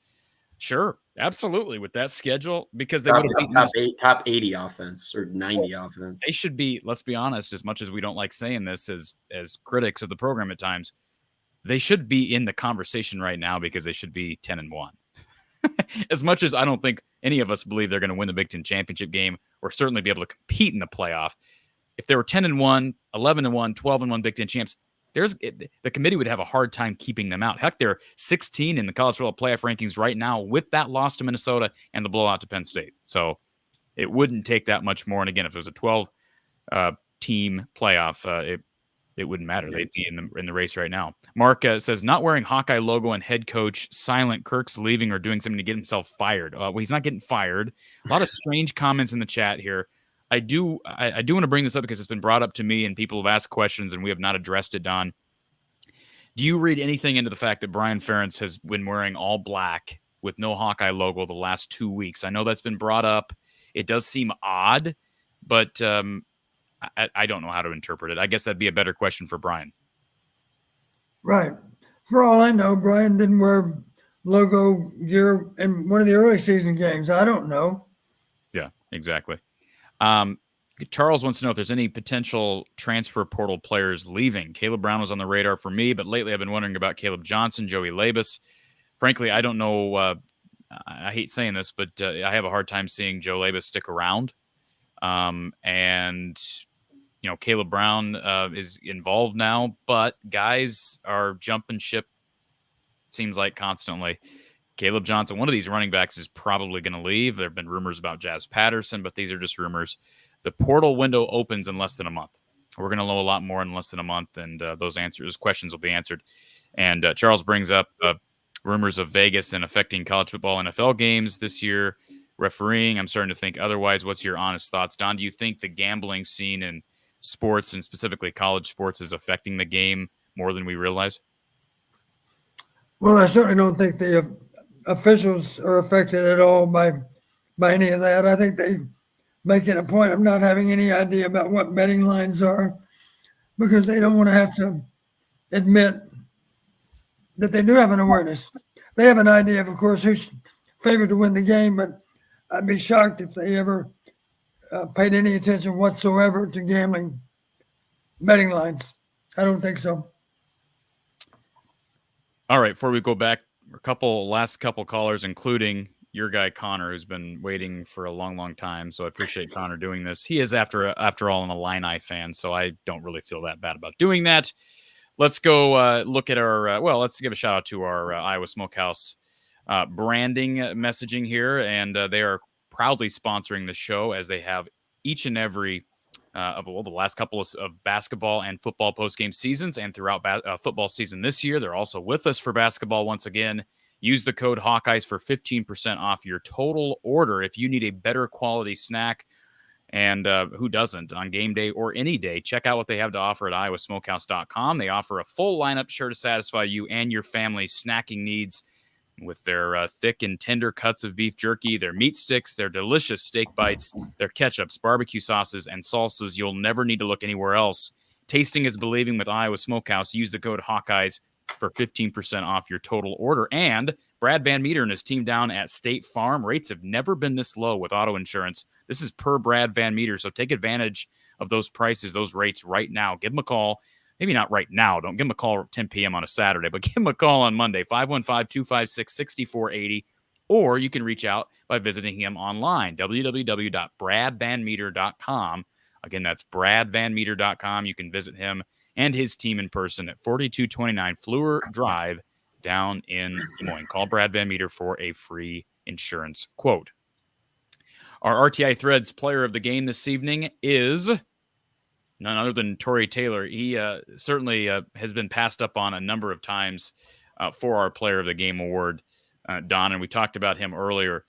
Sure, absolutely, with that schedule, because they would have beaten top 80 offense or 90 offense. They should be, let's be honest, as much as we don't like saying this as critics of the program at times, they should be in the conversation right now because they should be 10-1. As much as I don't think any of us believe they're going to win the Big Ten championship game or certainly be able to compete in the playoff, if they were 10-1, 11-1, 12-1 Big Ten champs, the committee would have a hard time keeping them out. Heck, they're 16 in the college football playoff rankings right now with that loss to Minnesota and the blowout to Penn State. So it wouldn't take that much more. And again, if it was a 12-team playoff, it wouldn't matter. They'd be in the race right now. Mark says, not wearing Hawkeye logo and head coach silent. Kirk's leaving or doing something to get himself fired. Well, he's not getting fired. A lot of strange comments in the chat here. I do want to bring this up because it's been brought up to me and people have asked questions and we have not addressed it, Don. Do you read anything into the fact that Brian Ferentz has been wearing all black with no Hawkeye logo the last 2 weeks? I know that's been brought up. It does seem odd, but I don't know how to interpret it. I guess that'd be a better question for Brian. Right. For all I know, Brian didn't wear logo gear in one of the early season games. I don't know. Yeah, exactly. Charles wants to know if there's any potential transfer portal players leaving. Caleb Brown was on the radar for me, but lately I've been wondering about Caleb Johnson, Joey Labus. Frankly, I don't know. I hate saying this, but I have a hard time seeing Joe Labus stick around. And you know, Caleb Brown is involved now, but guys are jumping ship, seems like constantly. Caleb Johnson, one of these running backs, is probably going to leave. There have been rumors about Jazz Patterson, but these are just rumors. The portal window opens in less than a month. We're going to know a lot more in less than a month, and those questions will be answered. And Charles brings up rumors of Vegas and affecting college football NFL games this year. Refereeing, I'm starting to think otherwise. What's your honest thoughts, Don? Do you think the gambling scene in sports and specifically college sports is affecting the game more than we realize? Well, I certainly don't think the officials are affected at all by any of that. I think they make it a point of not having any idea about what betting lines are because they don't want to have to admit that they do have an awareness. They have an idea of course, who's favored to win the game, but I'd be shocked if they ever paid any attention whatsoever to gambling betting lines. I don't think so. All right, before we go back, last couple callers, including your guy Connor, who's been waiting for a long, long time. So I appreciate Connor doing this. He is, after all, an Illini fan, so I don't really feel that bad about doing that. Let's go look at our. Let's give a shout out to our Iowa Smokehouse branding messaging here, and they are proudly sponsoring the show as they have each and every of the last couple of basketball and football postgame seasons and throughout football season this year. They're also with us for basketball once again. Use the code Hawkeyes for 15% off your total order if you need a better quality snack. And who doesn't on game day or any day? Check out what they have to offer at iowasmokehouse.com. They offer a full lineup sure to satisfy you and your family's snacking needs with their thick and tender cuts of beef jerky, their meat sticks, their delicious steak bites, their ketchups, barbecue sauces, and salsas. You'll never need to look anywhere else. Tasting is believing with Iowa Smokehouse. Use the code Hawkeyes for 15% off your total order. And Brad Van Meter and his team down at State Farm. Rates have never been this low with auto insurance. This is per Brad Van Meter, so take advantage of those prices, those rates right now. Give him a call. Maybe not right now. Don't give him a call at 10 p.m. on a Saturday, but give him a call on Monday, 515-256-6480. Or you can reach out by visiting him online, www.bradvanmeter.com. Again, that's bradvanmeter.com. You can visit him and his team in person at 4229 Fleur Drive down in Des Moines. Call Brad Van Meter for a free insurance quote. Our RTI Threads player of the game this evening is none other than Tory Taylor. He certainly has been passed up on a number of times for our player of the game award, Don, and we talked about him earlier.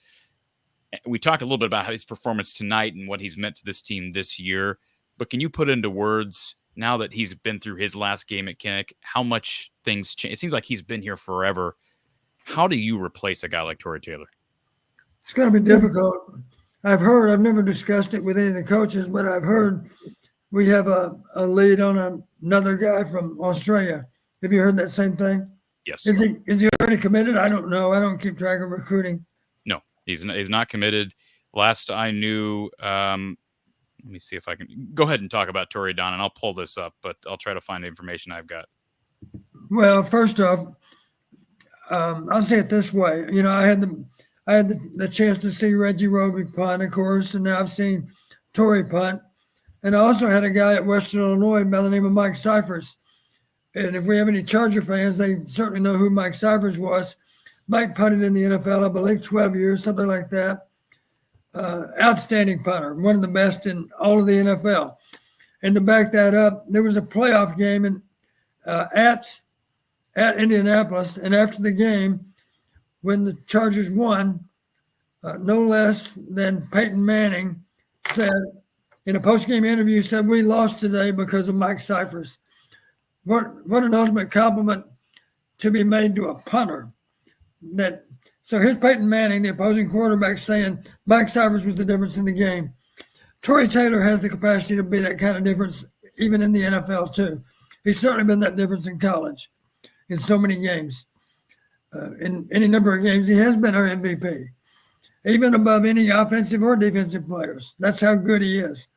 We talked a little bit about his performance tonight and what he's meant to this team this year, but can you put into words, now that he's been through his last game at Kinnick, how much things change? It seems like he's been here forever. How do you replace a guy like Tory Taylor? It's going to be difficult. I've never discussed it with any of the coaches, but I've heard we have a lead on another guy from Australia. Have you heard that same thing? Yes. Is he already committed? I don't know. I don't keep track of recruiting. No, he's not committed. Last I knew, let me see if I can go ahead and talk about Tory, Don, and I'll pull this up, but I'll try to find the information I've got. Well, first off, I'll say it this way. You know, I had the chance to see Reggie Roby punt, of course, and now I've seen Tory punt. And I also had a guy at Western Illinois by the name of Mike Cyphers. And if we have any Charger fans, they certainly know who Mike Cyphers was. Mike punted in the NFL, I believe, 12 years, something like that. Outstanding punter, one of the best in all of the NFL. And to back that up, there was a playoff game at Indianapolis, and after the game, when the Chargers won, no less than Peyton Manning said in a post-game interview, said, "We lost today because of Mike Cyphers." What an ultimate compliment to be made to a punter. So here's Peyton Manning, the opposing quarterback, saying Mike Cyphers was the difference in the game. Tory Taylor has the capacity to be that kind of difference even in the NFL too. He's certainly been that difference in college in so many games. In any number of games, he has been our MVP, even above any offensive or defensive players. That's how good he is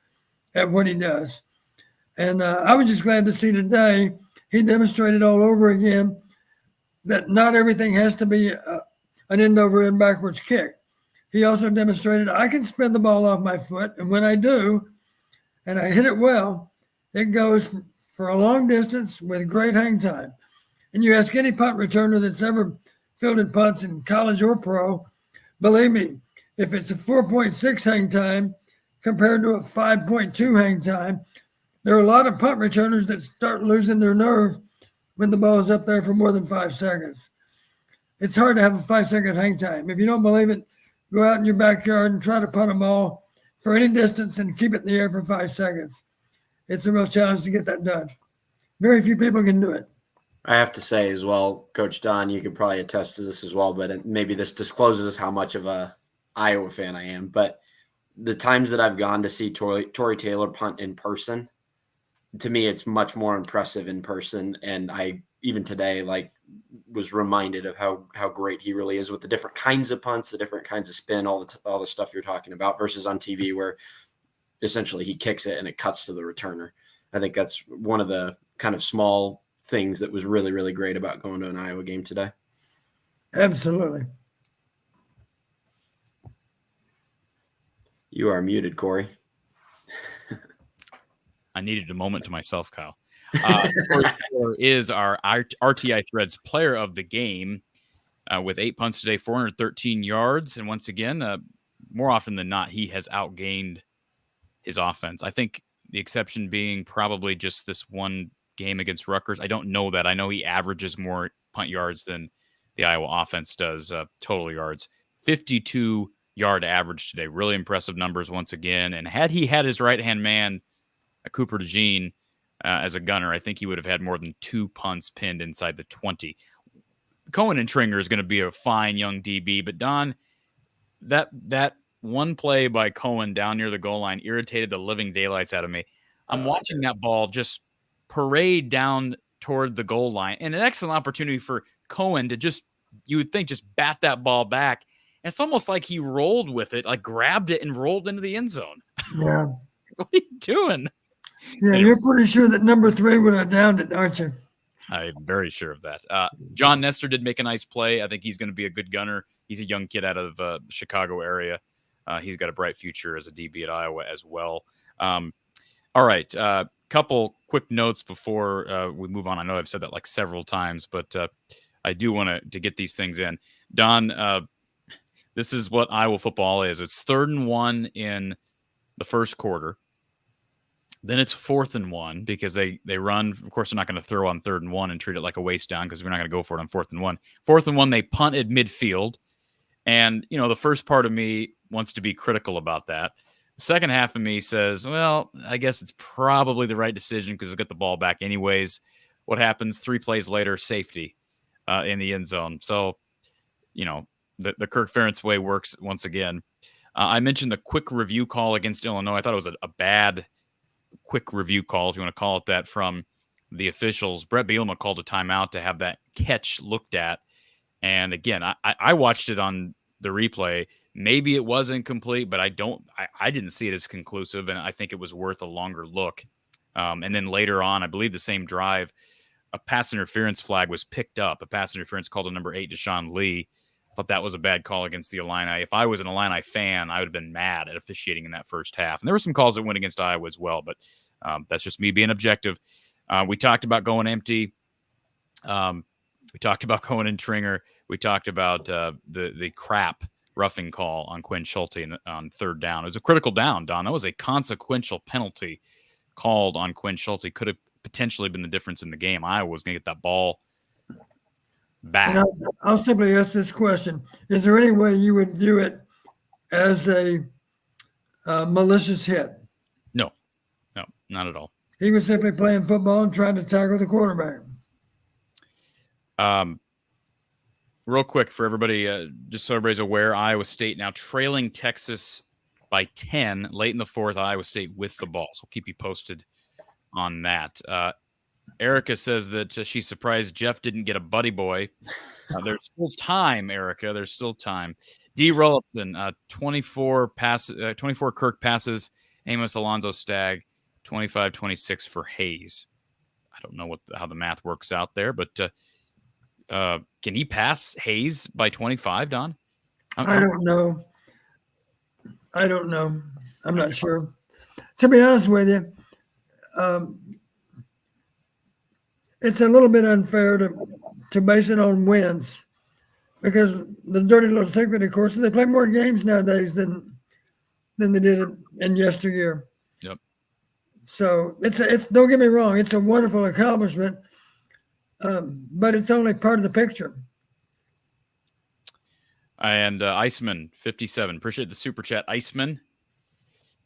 at what he does. And I was just glad to see today he demonstrated all over again that not everything has to be an end-over-end backwards kick. He also demonstrated I can spin the ball off my foot, and when I do, and I hit it well, it goes for a long distance with great hang time. And you ask any punt returner that's ever fielded punts in college or pro, believe me, if it's a 4.6 hang time compared to a 5.2 hang time, there are a lot of punt returners that start losing their nerve when the ball is up there for more than 5 seconds. It's hard to have a 5-second hang time. If you don't believe it, go out in your backyard and try to punt a ball for any distance and keep it in the air for 5 seconds. It's a real challenge to get that done. Very few people can do it. I have to say as well, Coach Don, you could probably attest to this as well, but maybe this discloses how much of a Iowa fan I am. But the times that I've gone to see Tory Taylor punt in person, to me, it's much more impressive in person. And I, even today, was reminded of how great he really is with the different kinds of punts, the different kinds of spin, all the stuff you're talking about versus on TV where essentially he kicks it and it cuts to the returner. I think that's one of the kind of small things that was really, really great about going to an Iowa game today. Absolutely. You are muted, Corey. I needed a moment to myself, Kyle. Tory Taylor is our RTI Threads player of the game with 8 punts today, 413 yards. And once again, more often than not, he has outgained his offense. I think the exception being probably just this one game against Rutgers. I don't know that. I know he averages more punt yards than the Iowa offense does total yards. 52-yard average today. Really impressive numbers once again. And had he had his right-hand man, Cooper DeJean, as a gunner, I think he would have had more than 2 punts pinned inside the 20. Cohen and Tringer is going to be a fine young DB, but Don, that one play by Cohen down near the goal line irritated the living daylights out of me. I'm watching that ball just parade down toward the goal line, and an excellent opportunity for Cohen to just, you would think, just bat that ball back. And it's almost like he rolled with it, like grabbed it and rolled into the end zone. Yeah. What are you doing? Yeah, you're pretty sure that number 3 would have downed it, aren't you? I'm very sure of that. John Nestor did make a nice play. I think he's going to be a good gunner. He's a young kid out of the Chicago area. He's got a bright future as a DB at Iowa as well. All right. Couple quick notes before we move on. I know I've said that like several times, but I do want to get these things in. Don, this is what Iowa football is. It's 3rd and 1 in the first quarter. Then it's 4th and 1 because they run. Of course, they're not going to throw on 3rd and 1 and treat it like a waste down because we're not going to go for it on 4th and 1. 4th and 1, they punted midfield. And, the first part of me wants to be critical about that. The second half of me says, well, I guess it's probably the right decision because they'll get the ball back anyways. What happens 3 plays later? Safety in the end zone. So, the Kirk Ferentz way works once again. I mentioned the quick review call against Illinois. I thought it was a bad quick review call, if you want to call it that, from the officials. Brett Bielema called a timeout to have that catch looked at. And again, I watched it on the replay. Maybe it was incomplete, but I didn't see it as conclusive, and I think it was worth a longer look. And then later on, I believe the same drive, a pass interference flag was picked up. A pass interference called to number 8, Deshaun Lee. I thought that was a bad call against the Illini. If I was an Illini fan, I would have been mad at officiating in that first half. And there were some calls that went against Iowa as well, but that's just me being objective. We talked about going empty. We talked about Cohen and Tringer. We talked about the crap roughing call on Quinn Schulte on 3rd down. It was a critical down, Don. That was a consequential penalty called on Quinn Schulte. Could have potentially been the difference in the game. Iowa was going to get that ball back. And I'll simply ask this question. Is there any way you would view it as a malicious hit? No, not at all. He was simply playing football and trying to tackle the quarterback. Real quick for everybody, just so everybody's aware, Iowa State now trailing Texas by 10 late in the 4th. Iowa State with the ball. So we'll keep you posted on that. Erica says that she's surprised Jeff didn't get a buddy boy. There's still time, Erica. There's still time. D. Rollison, 24 Kirk passes. Amos Alonzo Stagg, 25-26 for Hayes. I don't know how the math works out there, but can he pass Hayes by 25, Don? I don't know. I'm not sure. To be honest with you, it's a little bit unfair to base it on wins because the dirty little secret, of course, they play more games nowadays than they did in yesteryear. Yep. So it's don't get me wrong, it's a wonderful accomplishment, but it's only part of the picture. And Iceman 57, appreciate the super chat, Iceman.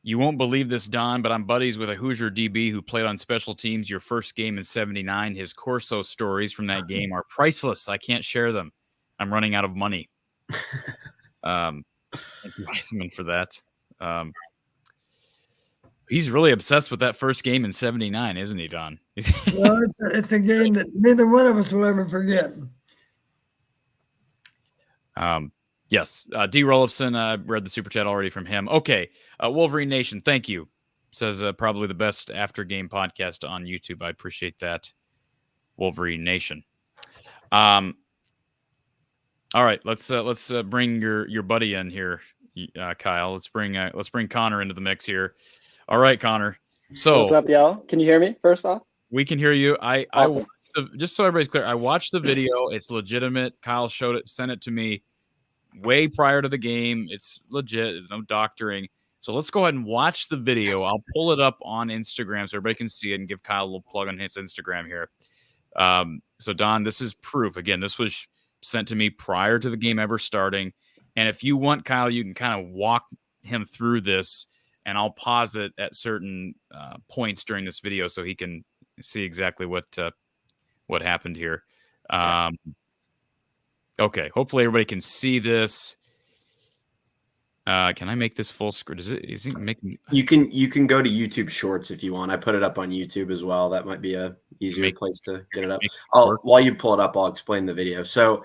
You won't believe this, Don, but I'm buddies with a Hoosier DB who played on special teams your first game in '79. His Corso stories from that game are priceless. I can't share them. I'm running out of money. Thank you, Iceman, for that. He's really obsessed with that first game in '79, isn't he, Don? Well, it's a game that neither one of us will ever forget. Yes. D. Rollison, I read the super chat already from him. Okay. Wolverine Nation, thank you. Says probably the best after game podcast on YouTube. I appreciate that. Wolverine Nation. All right. Let's bring your buddy in here, Kyle. Let's bring Connor into the mix here. All right, Connor. So what's up, y'all? Can you hear me first off? We can hear you. Awesome. Just so everybody's clear, I watched the video. It's legitimate. Kyle sent it to me way prior to the game. It's legit. There's no doctoring. So let's go ahead and watch the video. I'll pull it up on Instagram so everybody can see it and give Kyle a little plug on his Instagram here. So Don, this is proof. Again, this was sent to me prior to the game ever starting. And if you want, Kyle, you can kind of walk him through this, and I'll pause it at certain points during this video so he can see exactly what happened here. Okay. Hopefully everybody can see this. Can I make this full screen? Is it making? You can go to YouTube Shorts if you want. I put it up on YouTube as well. That might be a easier place to get it up. While you pull it up, I'll explain the video. So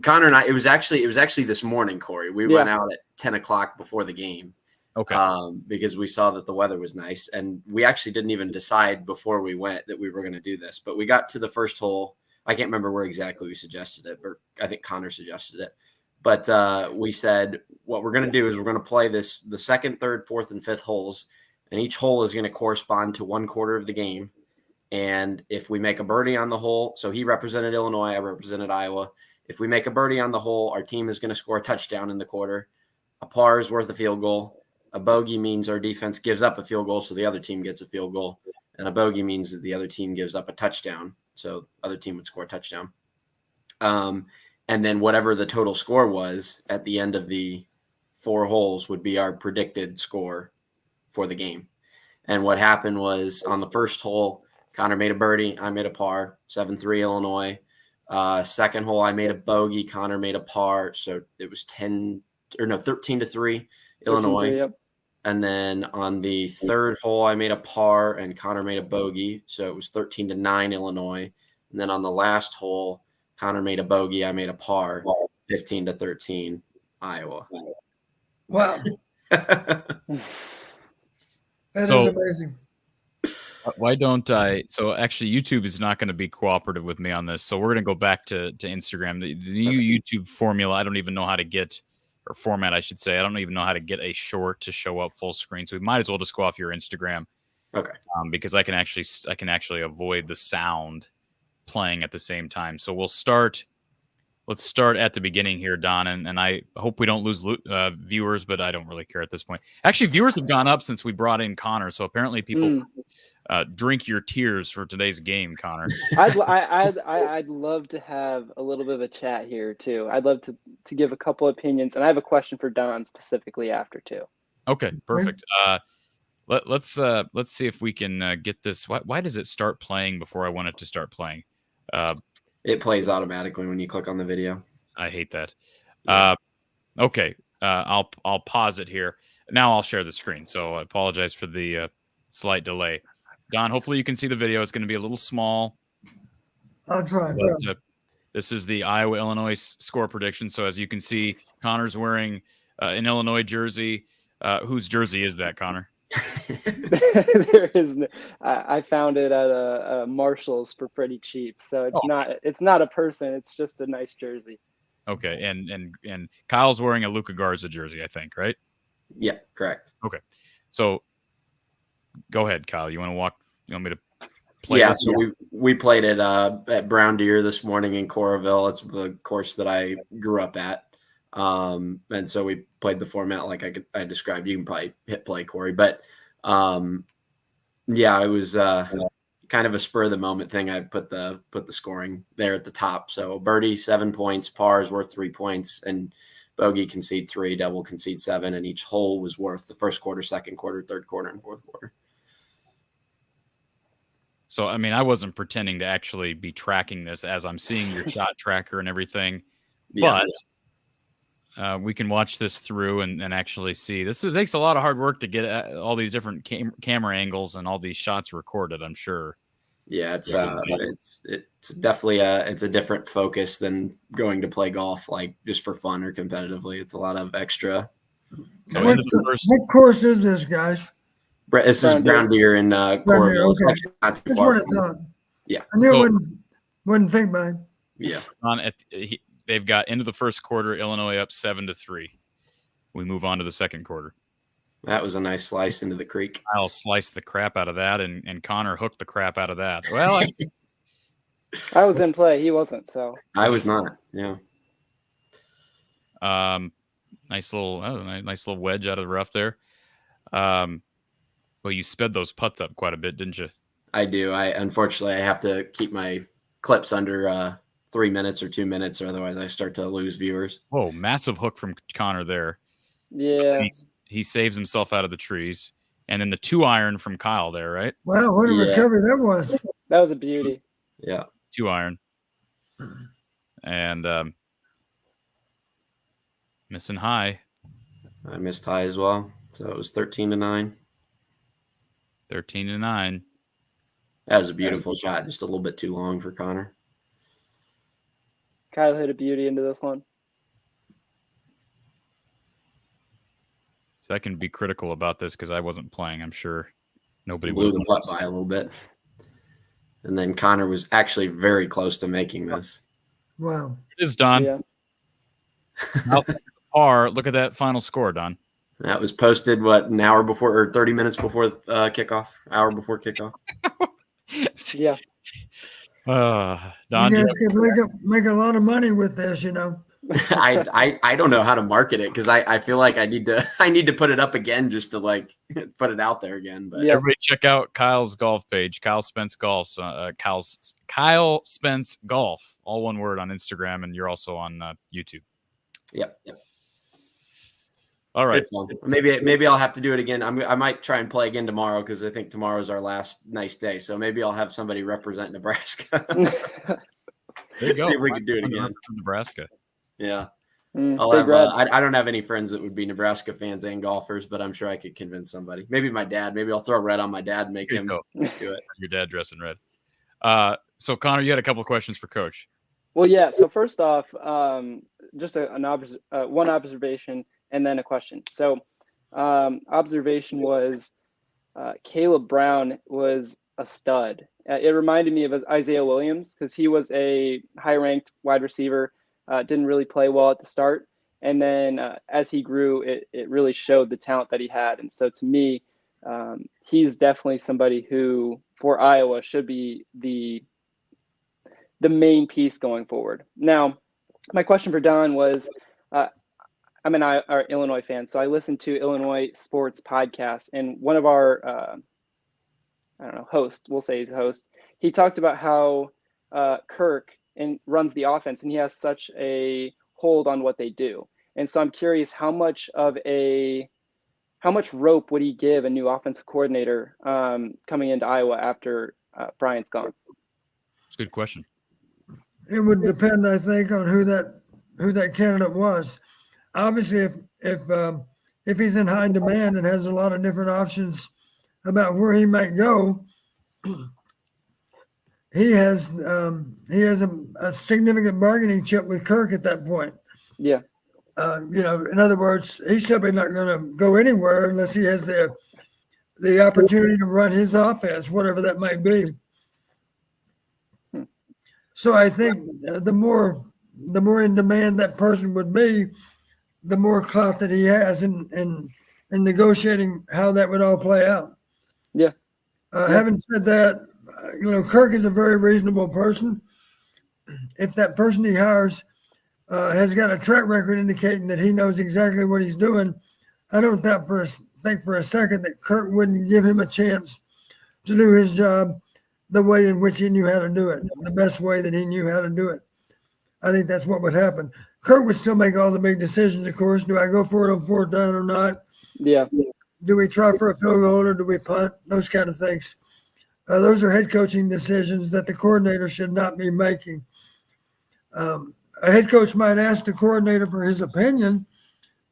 Connor and I, it was actually this morning, Corey. We went out at 10 o'clock before the game. Okay. Because we saw that the weather was nice, and we actually didn't even decide before we went that we were going to do this. But we got to the first hole. I can't remember where exactly we suggested it, but I think Connor suggested it. But we said what we're going to do is we're going to play the second, third, fourth, and fifth holes, and each hole is going to correspond to 1/4 of the game. And if we make a birdie on the hole, so he represented Illinois, I represented Iowa. If we make a birdie on the hole, our team is going to score a touchdown in the quarter. A par is worth a field goal. A bogey means our defense gives up a field goal, so the other team gets a field goal. And a bogey means that the other team gives up a touchdown, so the other team would score a touchdown. And then whatever the total score was at the end of the 4 holes would be our predicted score for the game. And what happened was on the first hole, Connor made a birdie, I made a par, 7-3 Illinois. Second hole, I made a bogey, Connor made a par, so it was 13-3 Illinois. 13-3, yep. And then on the third hole, I made a par and Connor made a bogey, so it was 13-9 Illinois. And then on the last hole, Connor made a bogey, I made a par, 15-13 Iowa. Wow. That is So- amazing. Why don't I? So actually, YouTube is not going to be cooperative with me on this. So we're going to go back to Instagram. The new YouTube formula, I don't even know how to get, or format, I should say. I don't even know how to get a short to show up full screen. So we might as well just go off your Instagram. Okay. Because I can actually avoid the sound playing at the same time. So we'll start. Let's start at the beginning here, Don, and I hope we don't lose viewers, but I don't really care at this point. Actually, viewers have gone up since we brought in Connor, so apparently people drink your tears for today's game, Connor. I'd love to have a little bit of a chat here too. I'd love to give a couple opinions, and I have a question for Don specifically after too. Okay, perfect. Let's see if we can get this. Why does it start playing before I want it to start playing? It plays automatically when you click on the video. I hate that. Okay, I'll pause it here. Now I'll share the screen. So I apologize for the slight delay. Don, hopefully you can see the video. It's going to be a little small. I'll try. But, this is the Iowa-Illinois score prediction. So as you can see, Connor's wearing an Illinois jersey. Whose jersey is that, Connor? There is no, I found it at a Marshall's for pretty cheap, so it's not a person, it's just a nice jersey. Okay, and Kyle's wearing a Luka Garza jersey, I think, right? Yeah, correct. Okay, so go ahead, Kyle. You want me to play? Yeah, this? so we played it at Brown Deer this morning in Coralville. It's the course that I grew up at. And so we played the format like I described. You can probably hit play, Corey, but yeah, it was kind of a spur of the moment thing. I put the scoring there at the top. So birdie 7 points, par is worth 3 points, and bogey concede 3, double concede 7, and each hole was worth the first quarter, second quarter, third quarter, and fourth quarter. So I mean, I wasn't pretending to actually be tracking this as I'm seeing your shot tracker and everything, Yeah. but we can watch this through and actually see. It takes a lot of hard work to get all these different camera angles and all these shots recorded, I'm sure. Yeah, it's definitely it's a different focus than going to play golf, like just for fun or competitively. It's a lot of extra. What course is this, guys? This is Brown Deer in Coralville. It's Okay. actually not too That's far what I from- thought. Yeah. I knew it wouldn't think about it. Yeah. They've got into the first quarter, Illinois up 7-3. We move on to the second quarter. That was a nice slice into the creek. I'll slice the crap out of that, and Connor hooked the crap out of that. Well, I was in play, he wasn't, so I was not. Yeah. Nice little wedge out of the rough there. Well, you sped those putts up quite a bit, didn't you? I do. Unfortunately, I have to keep my clips under 3 minutes or 2 minutes, or otherwise I start to lose viewers. Whoa, massive hook from Connor there. Yeah. He saves himself out of the trees. And then the 2-iron from Kyle there, right? Wow, what a recovery that was. That was a beauty. Yeah. 2-iron. And missing high. I missed high as well. So it was 13-9. 13-9. That was a beautiful shot. Just a little bit too long for Connor. Kyle hit a beauty into this one. So I can be critical about this because I wasn't playing. I'm sure nobody Blew would the putt by a little bit. And then Connor was actually very close to making this. Wow. It is done. Yeah. Now, par. Look at that final score, Don. That was posted, an hour before or 30 minutes before kickoff? Hour before kickoff. Yeah. Don, You guys could make a lot of money with this, you know. I don't know how to market it because I feel like I need to put it up again just to like put it out there again. But everybody check out Kyle's golf page, Kyle Spence Golf. Kyle Spence Golf, all one word on Instagram, and you're also on YouTube. Yep. All right. Maybe I'll have to do it again. I might try and play again tomorrow because I think tomorrow's our last nice day. So maybe I'll have somebody represent Nebraska. There you go. See if we can do it again. Nebraska. Yeah. I don't have any friends that would be Nebraska fans and golfers, but I'm sure I could convince somebody. Maybe my dad. Maybe I'll throw red on my dad and make him do it. Your dad dressed in red. So Connor, you had a couple of questions for Coach. Well, yeah. So first off, just one observation and then a question. So observation was Caleb Brown was a stud. It reminded me of Isaiah Williams because he was a high-ranked wide receiver. Didn't really play well at the start. And then as he grew, it really showed the talent that he had. And so to me, he's definitely somebody who, for Iowa, should be the main piece going forward. Now, my question for Don was, I'm an Illinois fan, so I listen to Illinois sports podcasts. And one of our, host, we'll say he's a host, he talked about how Kirk runs the offense and he has such a hold on what they do. And so I'm curious how much rope would he give a new offensive coordinator coming into Iowa after Bryant's gone? It's a good question. It would depend, I think, on who that candidate was. Obviously, if he's in high demand and has a lot of different options about where he might go, he has a significant bargaining chip with Kirk at that point. Yeah. In other words, he's simply not going to go anywhere unless he has the opportunity to run his offense, whatever that might be. So I think the more in demand that person would be, the more clout that he has in negotiating how that would all play out. Yeah. Having said that, Kirk is a very reasonable person. If that person he hires has got a track record indicating that he knows exactly what he's doing, I don't think for a second that Kirk wouldn't give him a chance to do his job the way in which he knew how to do it, the best way that he knew how to do it. I think that's what would happen. Kirk would still make all the big decisions, of course. Do I go for it on fourth down or not? Yeah. Do we try for a field goal or do we punt? Those kind of things. Those are head coaching decisions that the coordinator should not be making. A head coach might ask the coordinator for his opinion,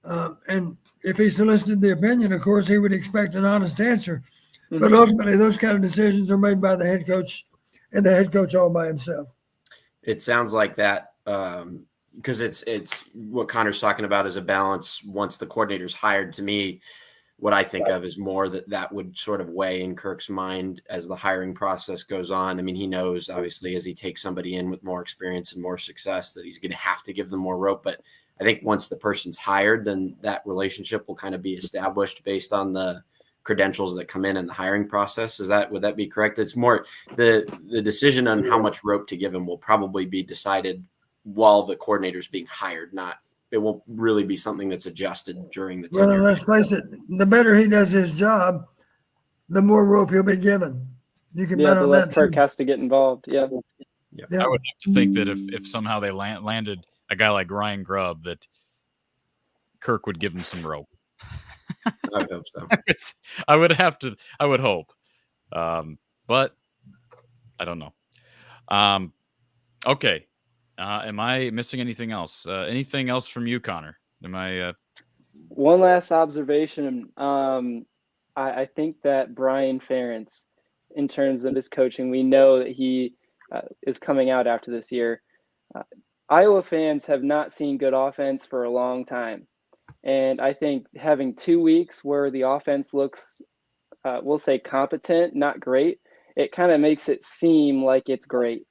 and if he solicited the opinion, of course, he would expect an honest answer. Mm-hmm. But ultimately, those kind of decisions are made by the head coach, and the head coach all by himself. It sounds like that because it's what Connor's talking about is a balance once the coordinator's hired. To me, what I think of is more that would sort of weigh in Kirk's mind as the hiring process goes on. I mean, he knows, obviously, as he takes somebody in with more experience and more success, that he's going to have to give them more rope. But I think once the person's hired, then that relationship will kind of be established based on the credentials that come in the hiring process. Would that be correct? It's more the decision on how much rope to give him will probably be decided while the coordinator's being hired, not won't really be something that's adjusted during the Well, tenure. let's face it, the better he does his job, the more rope he'll be given. You can bet the on less that Kirk too. has to get involved. Yeah. I would have to think that if somehow they landed a guy like Ryan Grubb, that Kirk would give him some rope. I would hope so. I would have to. I would hope, but I don't know. Okay. Am I missing anything else? Anything else from you, Connor? Am I? One last observation. I think that Brian Ferentz, in terms of his coaching, we know that he is coming out after this year. Iowa fans have not seen good offense for a long time. And I think having 2 weeks where the offense looks, we'll say competent, not great, it kind of makes it seem like it's great.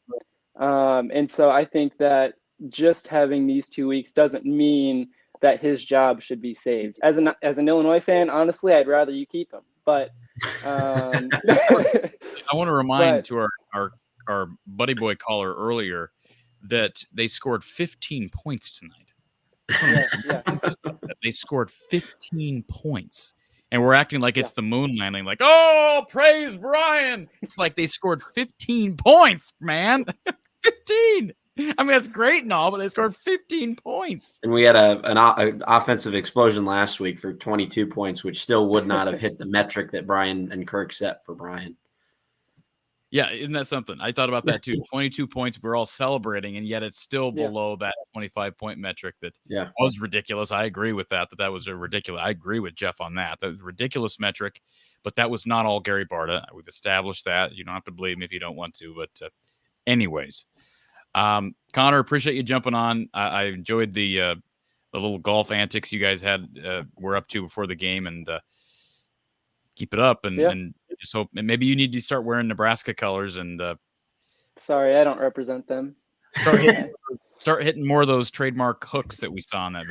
And so I think that just having these 2 weeks doesn't mean that his job should be saved. As an Illinois fan, honestly, I'd rather you keep him. But I want to remind to our buddy boy caller earlier that they scored 15 points tonight. They scored 15 points. And we're acting like it's the moon landing, like, oh, praise Brian. It's like they scored 15 points, man. 15. I mean, that's great and all, but they scored 15 points. And we had an offensive explosion last week for 22 points, which still would not have hit the metric that Brian and Kirk set for Brian. Yeah, isn't that something? I thought about that too. 22 points, we're all celebrating, and yet it's still below that 25-point metric that was ridiculous. I agree with that was a ridiculous. I agree with Jeff on that. That was a ridiculous metric, but that was not all Gary Barta. We've established that. You don't have to believe me if you don't want to, but anyways. Connor, appreciate you jumping on. I enjoyed the little golf antics you guys were up to before the game, and keep it up. And just hope, and maybe you need to start wearing Nebraska colors. And sorry, I don't represent them. Start hitting more of those trademark hooks that we saw in that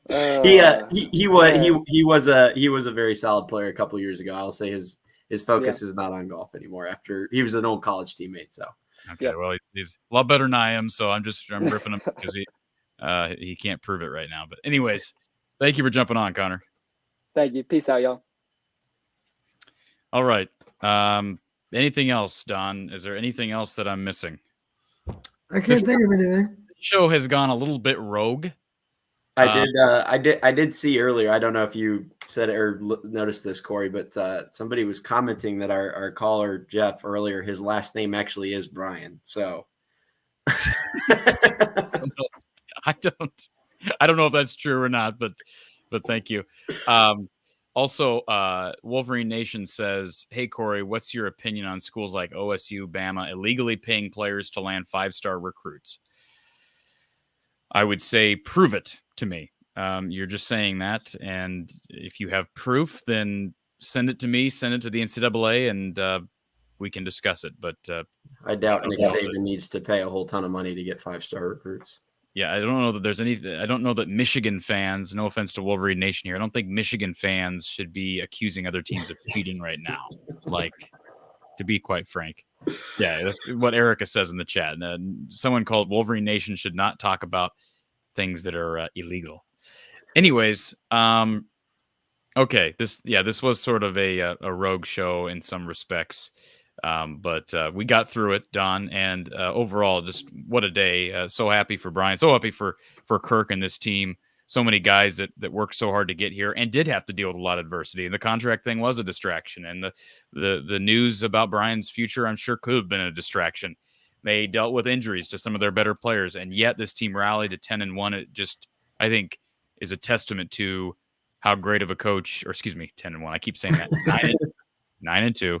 video. He was a very solid player a couple years ago. I'll say his focus is not on golf anymore. After he was an old college teammate, so well, he's a lot better than I am. So I'm ripping him because he can't prove it right now. But anyways, thank you for jumping on, Connor. Thank you. Peace out, y'all. All right. Anything else, Don? Is there anything else that I'm missing? I can't think of anything. The show has gone a little bit rogue. I did see earlier. I don't know if you said it or noticed this, Corey, but somebody was commenting that our caller Jeff earlier, his last name actually is Brian. So I don't know if that's true or not, but thank you. Also, Wolverine Nation says, "Hey Corey, what's your opinion on schools like OSU, Bama illegally paying players to land 5-star recruits?" I would say, prove it to me. You're just saying that, and if you have proof, then send it to me. Send it to the NCAA, and we can discuss it. But I doubt Nick Saban needs to pay a whole ton of money to get 5-star recruits. Yeah, I don't know that there's any. I don't know that Michigan fans. No offense to Wolverine Nation here. I don't think Michigan fans should be accusing other teams of cheating right now. Like, to be quite frank. Yeah, that's what Erica says in the chat. Someone called Wolverine Nation should not talk about things that are illegal. Anyways, okay, this was sort of a rogue show in some respects, but we got through it, Don, and overall, just what a day! So happy for Brian, so happy for Kirk and this team. So many guys that worked so hard to get here and did have to deal with a lot of adversity. And the contract thing was a distraction, and the news about Brian's future, I'm sure, could have been a distraction. They dealt with injuries to some of their better players, and yet this team rallied to 10-1. It just, I think, is a testament to how great of a coach, or excuse me, 10-1. I keep saying that 9-2.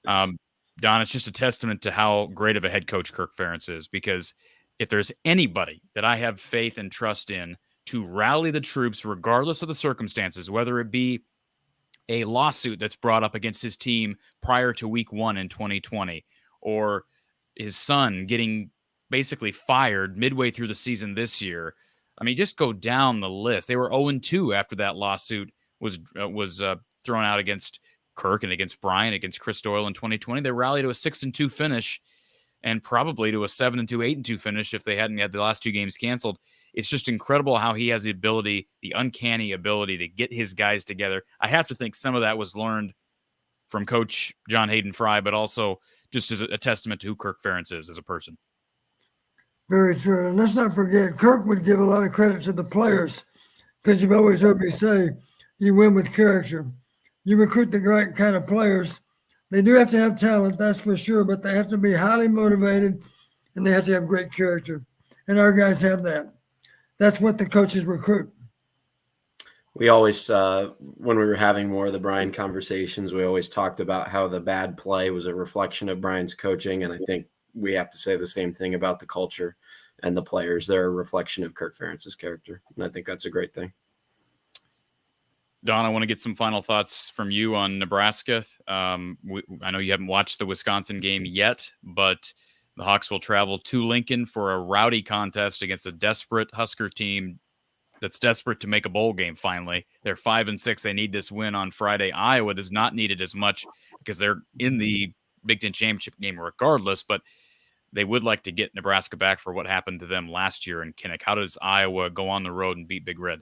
Don, it's just a testament to how great of a head coach Kirk Ferentz is, because if there's anybody that I have faith and trust in to rally the troops, regardless of the circumstances, whether it be a lawsuit that's brought up against his team prior to week 1 in 2020, or his son getting basically fired midway through the season this year. I mean, just go down the list. They were 0-2 after that lawsuit was thrown out against Kirk and against Brian, against Chris Doyle in 2020. They rallied to a 6-2 finish. and probably to a 7-2, 8-2 finish if they hadn't had the last 2 games canceled. It's just incredible how he has the ability, the uncanny ability to get his guys together. I have to think some of that was learned from Coach John Hayden Fry, but also just as a testament to who Kirk Ferentz is as a person. Very true. And let's not forget, Kirk would give a lot of credit to the players, because you've always heard me say, you win with character. You recruit the right kind of players. They do have to have talent, that's for sure, but they have to be highly motivated, and they have to have great character. And our guys have that. That's what the coaches recruit. We always, when we were having more of the Brian conversations, we always talked about how the bad play was a reflection of Brian's coaching. And I think we have to say the same thing about the culture and the players. They're a reflection of Kirk Ferentz's character. And I think that's a great thing. Don, I want to get some final thoughts from you on Nebraska. I know you haven't watched the Wisconsin game yet, but the Hawks will travel to Lincoln for a rowdy contest against a desperate Husker team that's desperate to make a bowl game finally. They're 5-6. They need this win on Friday. Iowa does not need it as much because they're in the Big Ten championship game regardless, but they would like to get Nebraska back for what happened to them last year in Kinnick. How does Iowa go on the road and beat Big Red?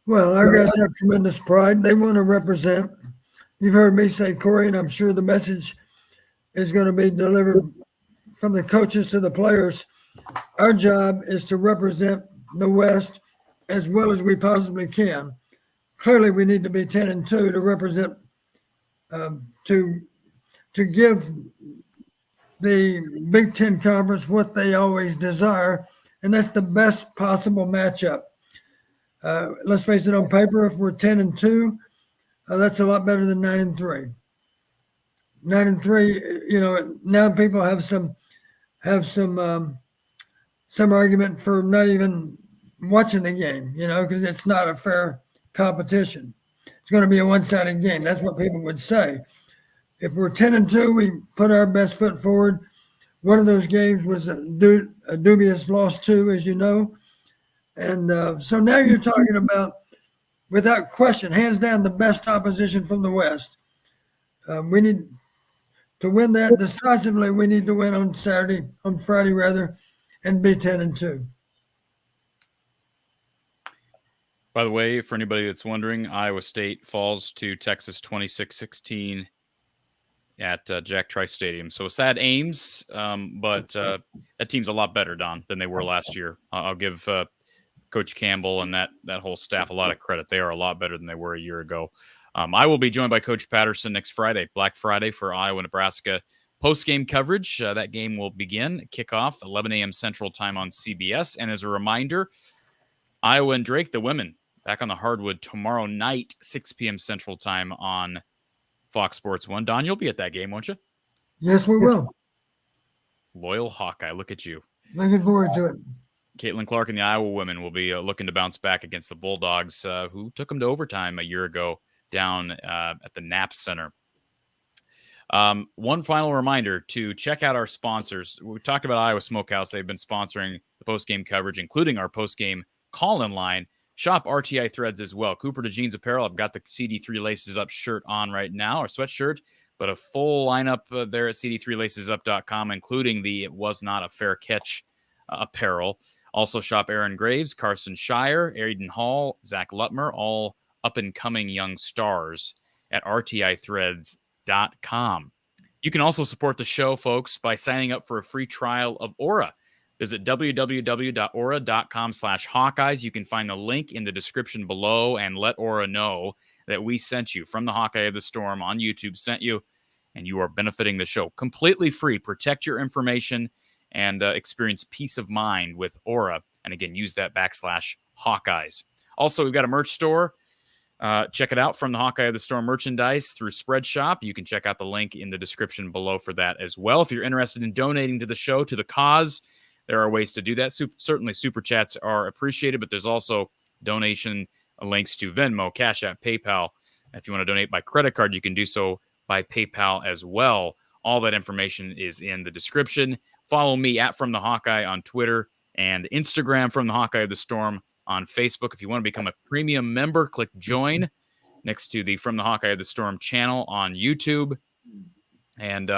Well, our guys have tremendous pride. They want to represent. You've heard me say, Corey, and I'm sure the message is going to be delivered from the coaches to the players. Our job is to represent the West as well as we possibly can. Clearly, we need to be 10-2 to represent, to give the Big Ten Conference what they always desire, and that's the best possible matchup. Let's face it, on paper, if we're 10-2, that's a lot better than 9-3. 9-3, now people have some argument for not even watching the game, because it's not a fair competition. It's going to be a one-sided game. That's what people would say. If we're 10-2, we put our best foot forward. One of those games was a dubious loss too, as you know. And so now you're talking about, without question, hands down, the best opposition from the West. We need to win that decisively. We need to win on Friday, and be 10-2. By the way, for anybody that's wondering, Iowa State falls to Texas 26-16 at Jack Trice Stadium. So a sad Ames, but that team's a lot better, Don, than they were last year. I'll give Coach Campbell and that whole staff a lot of credit. They are a lot better than they were a year ago. I will be joined by Coach Patterson next Friday, Black Friday, for Iowa-Nebraska post-game coverage. That game will begin, kickoff, 11 a.m. Central Time on CBS. And as a reminder, Iowa and Drake, the women, back on the hardwood tomorrow night, 6 p.m. Central Time on Fox Sports 1. Don, you'll be at that game, won't you? Yes, we will. Loyal Hawkeye, look at you. Looking forward to it. Caitlin Clark and the Iowa women will be looking to bounce back against the Bulldogs, who took them to overtime a year ago down at the Knapp Center. One final reminder to check out our sponsors. We talked about Iowa Smokehouse. They've been sponsoring the post-game coverage, including our post-game call-in line. Shop RTI Threads as well. Cooper DeJean's Apparel. I've got the CD3 Laces Up shirt on right now, or sweatshirt, but a full lineup there at CD3LacesUp.com, including the It Was Not a Fair Catch apparel. Also shop Aaron Graves, Carson Shire, Aiden Hall, Zach Lutmer, all up-and-coming young stars at RTIThreads.com. You can also support the show, folks, by signing up for a free trial of Aura. Visit www.aura.com/Hawkeyes. You can find the link in the description below and let Aura know that we sent you from the Hawkeye of the Storm on YouTube, sent you, and you are benefiting the show. Completely free. Protect your information and experience peace of mind with Aura. And again, use that /Hawkeyes. Also, we've got a merch store. Check it out, from the Hawkeye of the Storm merchandise through Spreadshop. You can check out the link in the description below for that as well. If you're interested in donating to the show, to the cause, there are ways to do that. Certainly, super chats are appreciated, but there's also donation links to Venmo, Cash App, PayPal. If you want to donate by credit card, you can do so by PayPal as well. All that information is in the description. Follow me at From the Hawkeye on Twitter and Instagram, From the Hawkeye of the Storm on Facebook. If you want to become a premium member, click join next to the From the Hawkeye of the Storm channel on YouTube. And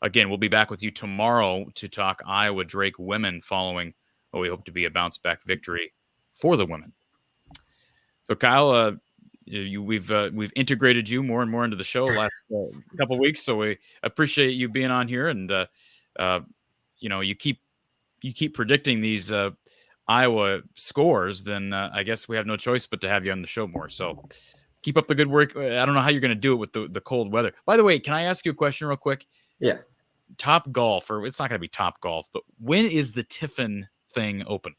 again, we'll be back with you tomorrow to talk Iowa Drake women following what we hope to be a bounce back victory for the women. So, Kyle, we've integrated you more and more into the show last couple of weeks, so we appreciate you being on here. And you keep predicting these Iowa scores, then I guess we have no choice but to have you on the show more. So keep up the good work. I don't know how you're going to do it with the cold weather. By the way, can I ask you a question real quick? Yeah. Top Golf, or it's not going to be Top Golf, but when is the Tiffin thing open?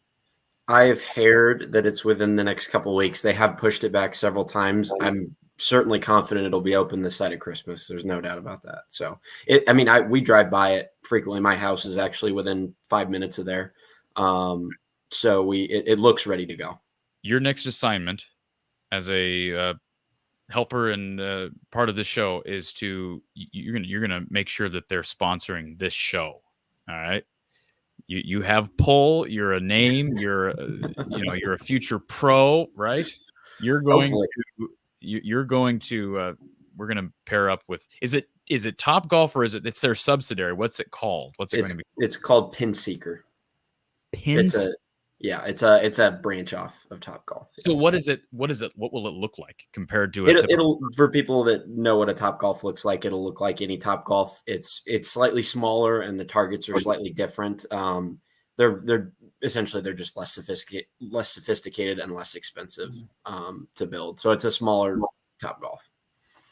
I've heard that it's within the next couple of weeks. They have pushed it back several times. I'm certainly confident it'll be open this side of Christmas. There's no doubt about that. So, we drive by it frequently. My house is actually within 5 minutes of there. So it looks ready to go. Your next assignment as a helper and part of this show is you're gonna make sure that they're sponsoring this show. All right. You have pull. You're a name. You're you're a future pro, right? You're going to. We're going to pair up with. Is it Top Golf or it's their subsidiary? What's it called? What's it going to be? It's called Pin Seeker. It's a branch off of Top Golf. So what is it? What will it look like compared to It'll for people that know what a Top Golf looks like, it'll look like any Top Golf. It's slightly smaller and the targets are slightly different. They're essentially just less sophisticated and less expensive to build. So it's a smaller Top Golf.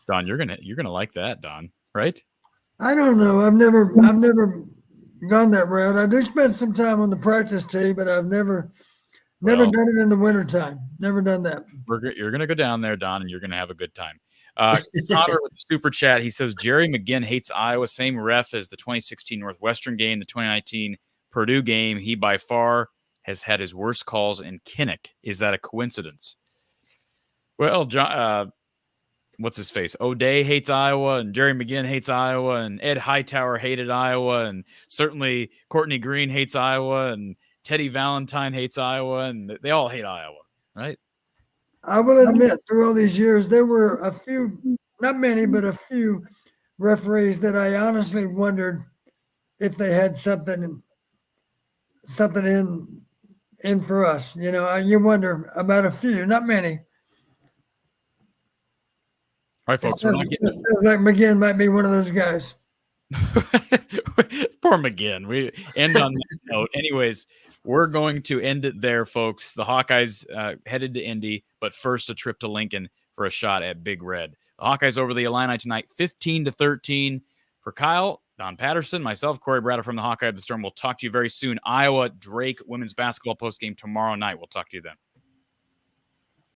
Don, you're gonna like that, Don, right? I don't know. I've never gone that route. I do spend some time on the practice tee, but I've never done it in the wintertime. Never done that. You're going to go down there, Don, and you're going to have a good time. Connor with the super chat, he says, Jerry McGinn hates Iowa, same ref as the 2016 Northwestern game, the 2019 Purdue game. He by far has had his worst calls in Kinnick. Is that a coincidence? Well, John, what's his face? O'Day hates Iowa, and Jerry McGinn hates Iowa, and Ed Hightower hated Iowa, and certainly Courtney Green hates Iowa, and Teddy Valentine hates Iowa, and they all hate Iowa, right? I will admit, through all these years, there were a few, not many, but a few referees that I honestly wondered if they had something in for us. You wonder about a few, not many. All right, folks. It feels like McGinn might be one of those guys. Poor McGinn. We end on that note. Anyways, we're going to end it there, folks. The Hawkeyes headed to Indy, but first a trip to Lincoln for a shot at Big Red. The Hawkeyes over the Illini tonight, 15-13. For Kyle, Don Patterson, myself, Corey Braddock from the Hawkeye of the Storm. We'll talk to you very soon. Iowa Drake women's basketball postgame tomorrow night. We'll talk to you then.